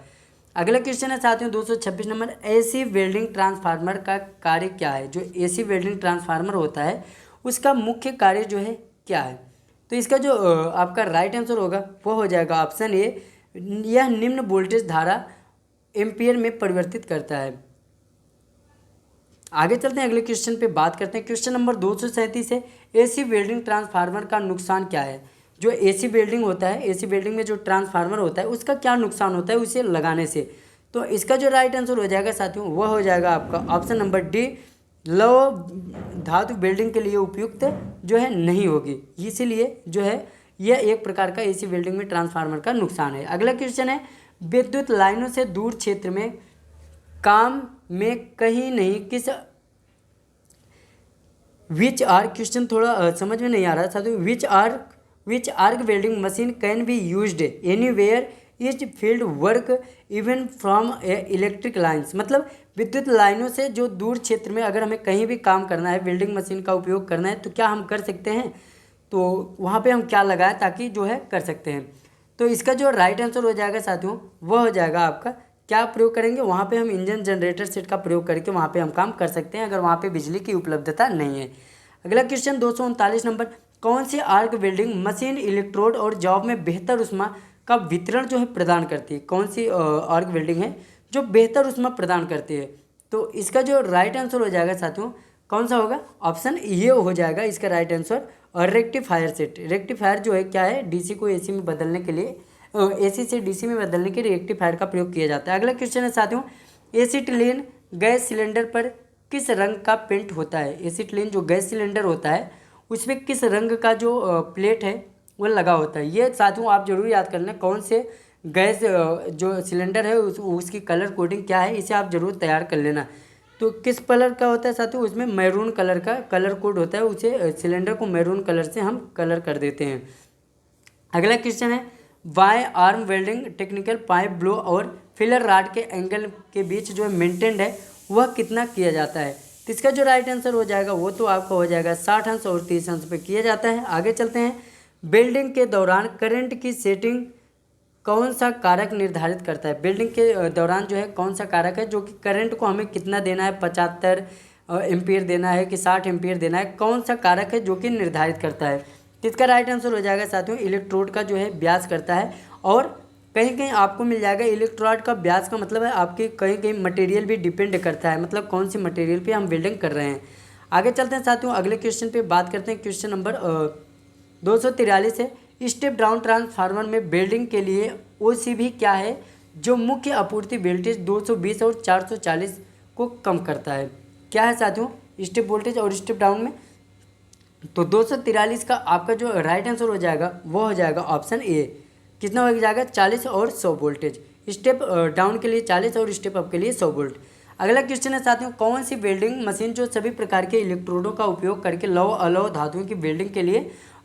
अगला क्वेश्चन है साथियों 226 नंबर, एसी वेल्डिंग ट्रांसफार्मर का कार्य क्या है। जो एसी वेल्डिंग ट्रांसफार्मर होता है उसका मुख्य कार्य जो है क्या है। तो इसका जो आपका राइट आंसर होगा वो हो जाएगा ऑप्शन ए, यह निम्न वोल्टेज धारा एम्पियर में परिवर्तित करता है। आगे चलते हैं, अगले क्वेश्चन पे बात करते हैं। क्वेश्चन नंबर 237 है, एसी वेल्डिंग ट्रांसफार्मर का नुकसान क्या है। जो एसी वेल्डिंग होता है, एसी वेल्डिंग में जो ट्रांसफार्मर होता है उसका क्या नुकसान होता है उसे लगाने से। तो इसका जो राइट आंसर हो जाएगा साथियों, वह हो जाएगा आपका ऑप्शन नंबर डी, लौह धातु वेल्डिंग के लिए उपयुक्त जो है नहीं होगी, इसीलिए जो है यह एक प्रकार का एसी वेल्डिंग में ट्रांसफार्मर का नुकसान है। अगला क्वेश्चन है, विद्युत लाइनों से दूर क्षेत्र में काम में कहीं नहीं किस विच आर, क्वेश्चन थोड़ा समझ में नहीं आ रहा साथियों, which arc welding machine can be used anywhere is field work even from electric lines. मतलब विद्युत लाइनों से जो दूर क्षेत्र में अगर हमें कहीं भी काम करना है, वेल्डिंग मशीन का उपयोग करना है, तो क्या हम कर सकते हैं। तो वहाँ पे हम क्या लगाएं ताकि जो है कर सकते हैं। तो इसका जो राइट आंसर हो जाएगा साथियों, वह हो जाएगा आपका क्या प्रयोग करेंगे, वहाँ पे हम इंजन जनरेटर सेट का प्रयोग करके वहाँ पे हम काम कर सकते हैं, अगर वहाँ पे बिजली की उपलब्धता नहीं है। अगला क्वेश्चन 239 नंबर, कौन सी आर्क वेल्डिंग मशीन इलेक्ट्रोड और जॉब में बेहतर उष्मा का वितरण जो है प्रदान करती है। कौन सी आर्क वेल्डिंग है जो बेहतर उष्मा प्रदान करती है। तो इसका जो राइट आंसर हो जाएगा साथियों, कौन सा होगा, ऑप्शन ये हो जाएगा इसका राइट आंसर, और रेक्टिफायर सेट। रेक्टिफायर जो है क्या है, डीसी को एसी में बदलने के लिए, एसी से डीसी में बदलने के लिए रेक्टिफायर का प्रयोग किया जाता है। अगला क्वेश्चन है साथियों, एसिटिलीन गैस सिलेंडर पर किस रंग का पेंट होता है। एसिटिलीन जो गैस सिलेंडर होता है उसमें किस रंग का जो प्लेट है वो लगा होता है। ये साथियों आप जरूर याद कर लें, कौन से गैस जो सिलेंडर है उसकी कलर कोडिंग क्या है, इसे आप जरूर तैयार कर लेना। तो किस कलर का होता है साथियों, उसमें मैरून कलर का कलर कोड होता है, उसे सिलेंडर को मैरून कलर से हम कलर कर देते हैं। अगला क्वेश्चन है, वाई arc welding technical pipe blow और फिलर रॉड के एंगल के बीच जो मेंटेन्ड है वह कितना किया जाता है। तो इसका जो राइट आंसर हो जाएगा वो तो आपका हो जाएगा 60 अंश और 30 अंश पे किया जाता है। आगे चलते हैं, बिल्डिंग के दौरान करंट की सेटिंग कौन सा कारक निर्धारित करता है। बिल्डिंग के दौरान जो है कौन सा कारक है जो कि करंट को हमें कितना देना है, 75 एम्पियर देना है कि 60 एम्पियर देना है, कौन सा कारक है जो कि निर्धारित करता है। तो इसका राइट आंसर हो जाएगा साथियों, इलेक्ट्रोड का जो है व्यास करता है। और कहीं कहीं आपको मिल जाएगा इलेक्ट्रोड का व्यास का मतलब है आपके कहीं कहीं मटेरियल भी डिपेंड करता है, मतलब कौन सी मटेरियल पे हम वेल्डिंग कर रहे हैं। आगे चलते हैं साथियों, अगले क्वेश्चन पे बात करते हैं। क्वेश्चन नंबर 243 है, स्टेप डाउन ट्रांसफार्मर में वेल्डिंग के लिए ओसीबी क्या है जो मुख्य आपूर्ति वोल्टेज 220 और 440 को कम करता है। क्या है साथियों स्टेप वोल्टेज और स्टेप डाउन में। तो 243 का आपका जो राइट आंसर हो जाएगा वो हो जाएगा ऑप्शन ए, कितना हो जाएगा 40 और 100 वोल्टेज। स्टेप डाउन के लिए 40 और स्टेप अप के लिए 100 वोल्ट। अगला क्वेश्चन है साथियों, कौन सी वेल्डिंग मशीन जो सभी प्रकार के इलेक्ट्रोडों का उपयोग करके लौह अलौह धातुओं की वेल्डिंग के लिए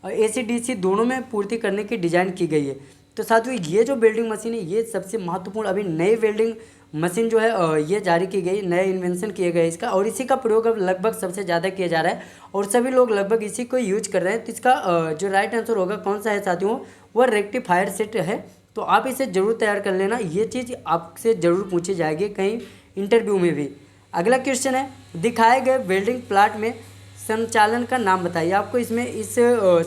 AC/DC दोनों में पूर्ति करने की डिजाइन की गई है। तो साथियों ये जो वेल्डिंग मशीन है ये सबसे महत्वपूर्ण अभी नई वेल्डिंग मशीन जो है ये जारी की गई, नए इन्वेंशन किए गए इसका, और इसी का प्रयोग अब लगभग सबसे ज़्यादा किया जा रहा है और सभी लोग लगभग इसी को यूज कर रहे हैं। तो इसका जो राइट आंसर होगा कौन सा है साथियों, वह रेक्टिफायर सेट है। तो आप इसे जरूर तैयार कर लेना, ये चीज़ आपसे ज़रूर पूछी जाएगी कहीं इंटरव्यू में भी। अगला क्वेश्चन है, दिखाए गए वेल्डिंग प्लांट में संचालन का नाम बताइए। आपको इसमें इस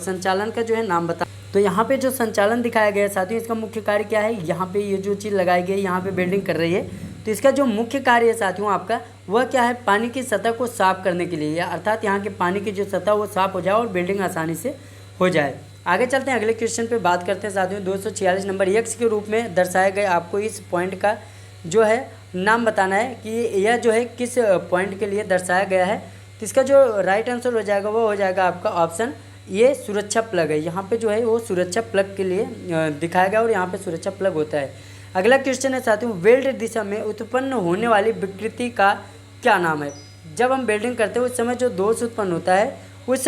संचालन का जो है नाम बता। तो यहाँ पे जो संचालन दिखाया गया है साथियों, इसका मुख्य कार्य क्या है, यहाँ पे ये जो चीज़ लगाई गई है यहाँ पे वेल्डिंग कर रही है, तो इसका जो मुख्य कार्य है साथियों आपका वह क्या है, पानी की सतह को साफ करने के लिए, या अर्थात यहाँ के पानी की जो सतह वो साफ हो जाए और वेल्डिंग आसानी से हो जाए। आगे चलते हैं, अगले क्वेश्चन पे बात करते हैं साथियों। 246 नंबर यक्ष के रूप में दर्शाए गए आपको इस पॉइंट का जो है नाम बताना है कि यह जो है किस पॉइंट के लिए दर्शाया गया है। तो इसका जो राइट आंसर हो जाएगा वो हो जाएगा आपका ऑप्शन ये सुरक्षा प्लग है। यहाँ पे जो है वो सुरक्षा प्लग के लिए दिखाया गया और यहाँ पे सुरक्षा प्लग होता है। अगला क्वेश्चन है साथियों, वेल्ड दिशा में उत्पन्न होने वाली विकृति का क्या नाम है। जब हम वेल्डिंग करते हैं उस समय जो दोष उत्पन्न होता है उस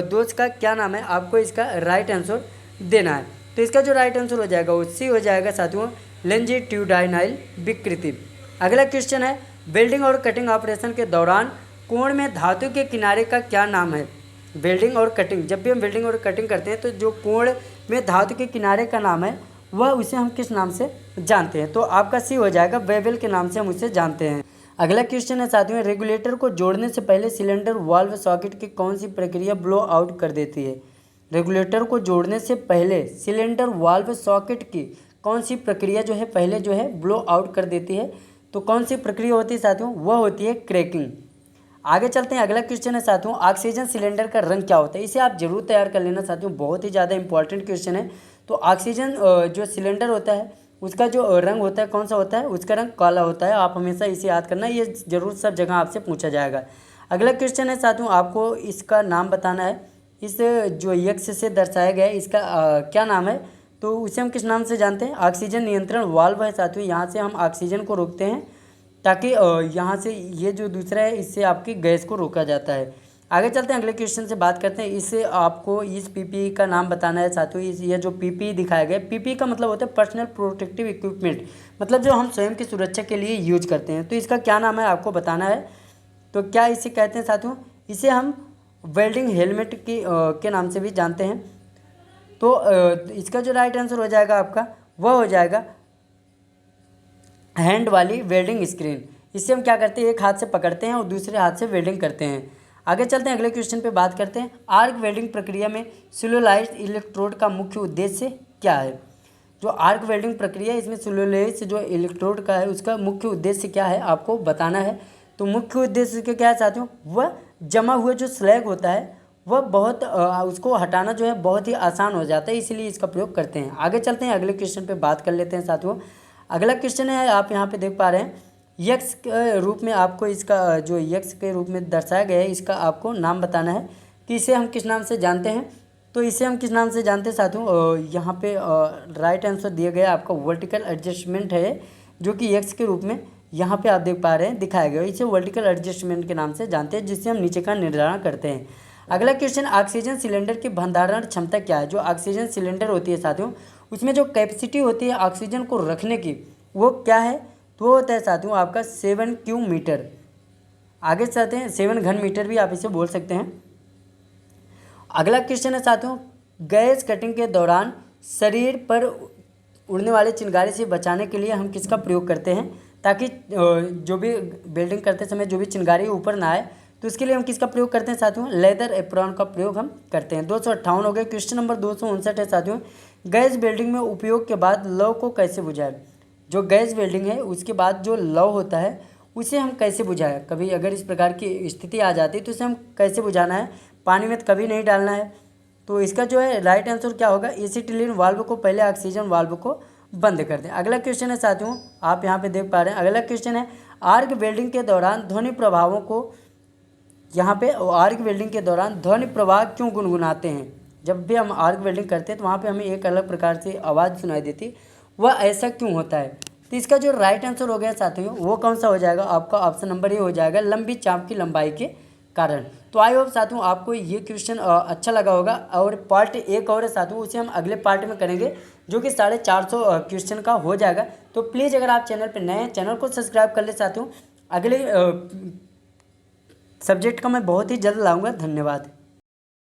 दोष का क्या नाम है, आपको इसका राइट आंसर देना है। तो इसका जो राइट आंसर हो जाएगा वो सी हो जाएगा साथियों, लॉन्जिट्यूडाइनल विकृति। अगला क्वेश्चन है, वेल्डिंग और कटिंग ऑपरेशन के दौरान कोण में धातु के किनारे का क्या नाम है। वेल्डिंग और कटिंग, जब भी हम वेल्डिंग और कटिंग करते हैं तो जो कोण में धातु के किनारे का नाम है वह उसे हम किस नाम से जानते हैं। तो आपका सी हो जाएगा, बेवल के नाम से हम उसे जानते हैं। अगला क्वेश्चन है साथियों, रेगुलेटर को जोड़ने से पहले सिलेंडर वाल्व सॉकेट की कौन सी प्रक्रिया ब्लो आउट कर देती है। रेगुलेटर को जोड़ने से पहले सिलेंडर वाल्व सॉकेट की कौन सी प्रक्रिया जो है पहले जो है ब्लो आउट कर देती है। तो कौन सी प्रक्रिया होती है साथियों, वह होती है क्रैकिंग। आगे चलते हैं, अगला क्वेश्चन है साथियों, ऑक्सीजन सिलेंडर का रंग क्या होता है। इसे आप जरूर तैयार कर लेना साथियों, बहुत ही ज़्यादा इंपॉर्टेंट क्वेश्चन है। तो ऑक्सीजन जो सिलेंडर होता है उसका जो रंग होता है कौन सा होता है, उसका रंग काला होता है। आप हमेशा इसे याद करना, ये जरूर सब जगह आपसे पूछा जाएगा। अगला क्वेश्चन है साथियों, आपको इसका नाम बताना है। इस जो यक्ष से दर्शाया गया है इसका क्या नाम है, तो उसे हम किस नाम से जानते हैं। ऑक्सीजन नियंत्रण वाल्व है साथियों, यहाँ से हम ऑक्सीजन को रोकते हैं ताकि यहाँ से ये जो दूसरा है इससे आपकी गैस को रोका जाता है। आगे चलते हैं, अगले क्वेश्चन से बात करते हैं। इससे आपको इस पीपीई का नाम बताना है साथियों। ये जो पीपीई दिखाया गया है, पीपीई का मतलब होता है पर्सनल प्रोटेक्टिव इक्विपमेंट, मतलब जो हम स्वयं की सुरक्षा के लिए यूज करते हैं। तो इसका क्या नाम है आपको बताना है। तो क्या इसे कहते हैं साथियों, इसे हम वेल्डिंग हेलमेट के नाम से भी जानते हैं। तो इसका जो राइट आंसर हो जाएगा आपका वह हो जाएगा हैंड वाली वेल्डिंग स्क्रीन। इससे हम क्या करते हैं, एक हाथ से पकड़ते हैं और दूसरे हाथ से वेल्डिंग करते हैं। आगे चलते हैं, अगले क्वेश्चन पे बात करते हैं। आर्क वेल्डिंग प्रक्रिया में सेलुलोइड इलेक्ट्रोड का मुख्य उद्देश्य क्या है। जो आर्क वेल्डिंग प्रक्रिया है इसमें सेलुलोइड जो इलेक्ट्रोड का है उसका मुख्य उद्देश्य क्या है आपको बताना है। तो मुख्य उद्देश्य क्या है साथियों, वह जमा हुआ जो स्लैग होता है वह बहुत उसको हटाना जो है बहुत ही आसान हो जाता है, इसीलिए इसका प्रयोग करते हैं। आगे चलते हैं, अगले क्वेश्चन पे बात कर लेते हैं साथियों। अगला क्वेश्चन है, आप यहाँ पे देख पा रहे हैं यक्ष के रूप में आपको इसका जो यक्ष के रूप में दर्शाया गया है इसका आपको नाम बताना है कि इसे हम किस नाम से जानते हैं। तो इसे हम किस नाम से जानते हैं साथियों, यहाँ पे राइट आंसर दिया गया आपका वर्टिकल एडजस्टमेंट है, जो कि यक्ष के रूप में यहाँ पे आप देख पा रहे हैं दिखाया गया। इसे वर्टिकल एडजस्टमेंट के नाम से जानते हैं, जिससे हम नीचे का निर्धारण करते हैं। अगला क्वेश्चन, ऑक्सीजन सिलेंडर की भंडारण क्षमता क्या है। जो ऑक्सीजन सिलेंडर होती है साथियों उसमें जो कैपेसिटी होती है ऑक्सीजन को रखने की वो क्या है, तो वो होता है साथियों आपका 7 क्यू मीटर। आगे चलते हैं, 7 घन मीटर भी आप इसे बोल सकते हैं। अगला क्वेश्चन है साथियों, गैस कटिंग के दौरान शरीर पर उड़ने वाले चिंगारी से बचाने के लिए हम किसका प्रयोग करते हैं, ताकि जो भी वेल्डिंग करते समय जो भी चिंगारी ऊपर ना आए, तो इसके लिए हम किसका प्रयोग करते हैं साथियों, लेदर एप्रॉन का प्रयोग हम करते हैं। 258 हो गए। क्वेश्चन नंबर 259 है साथियों, गैस वेल्डिंग में उपयोग के बाद लौ को कैसे बुझाएं। जो गैस वेल्डिंग है उसके बाद जो लौ होता है उसे हम कैसे बुझाएं। कभी अगर इस प्रकार की स्थिति आ जाती है तो उसे हम कैसे बुझाना है, पानी में कभी नहीं डालना है। तो इसका जो है राइट आंसर क्या होगा, एसिटिलीन वाल्व को पहले ऑक्सीजन वाल्व को बंद कर दें। अगला क्वेश्चन है साथियों, आप यहाँ पे देख पा रहे हैं। अगला क्वेश्चन है, आर्क वेल्डिंग के दौरान ध्वनि प्रभावों को, यहाँ पे आर्क वेल्डिंग के दौरान ध्वनि प्रवाह क्यों गुनगुनाते हैं। जब भी हम आर्क वेल्डिंग करते हैं तो वहाँ पे हमें एक अलग प्रकार से आवाज़ सुनाई देती है, वह ऐसा क्यों होता है। तो इसका जो राइट आंसर हो गया साथियों वो कौन सा हो जाएगा, आपका ऑप्शन नंबर ये हो जाएगा, लंबी चाप की लंबाई के कारण। तो आई होप साथियों आपको ये क्वेश्चन अच्छा लगा होगा। और पार्ट एक और है साथियों, उसे हम अगले पार्ट में करेंगे जो कि 450 क्वेश्चन का हो जाएगा। तो प्लीज़ अगर आप चैनल पर नए हैं, चैनल को सब्सक्राइब कर ले साथियों। अगले सब्जेक्ट का मैं बहुत ही जल्द लाऊंगा। धन्यवाद।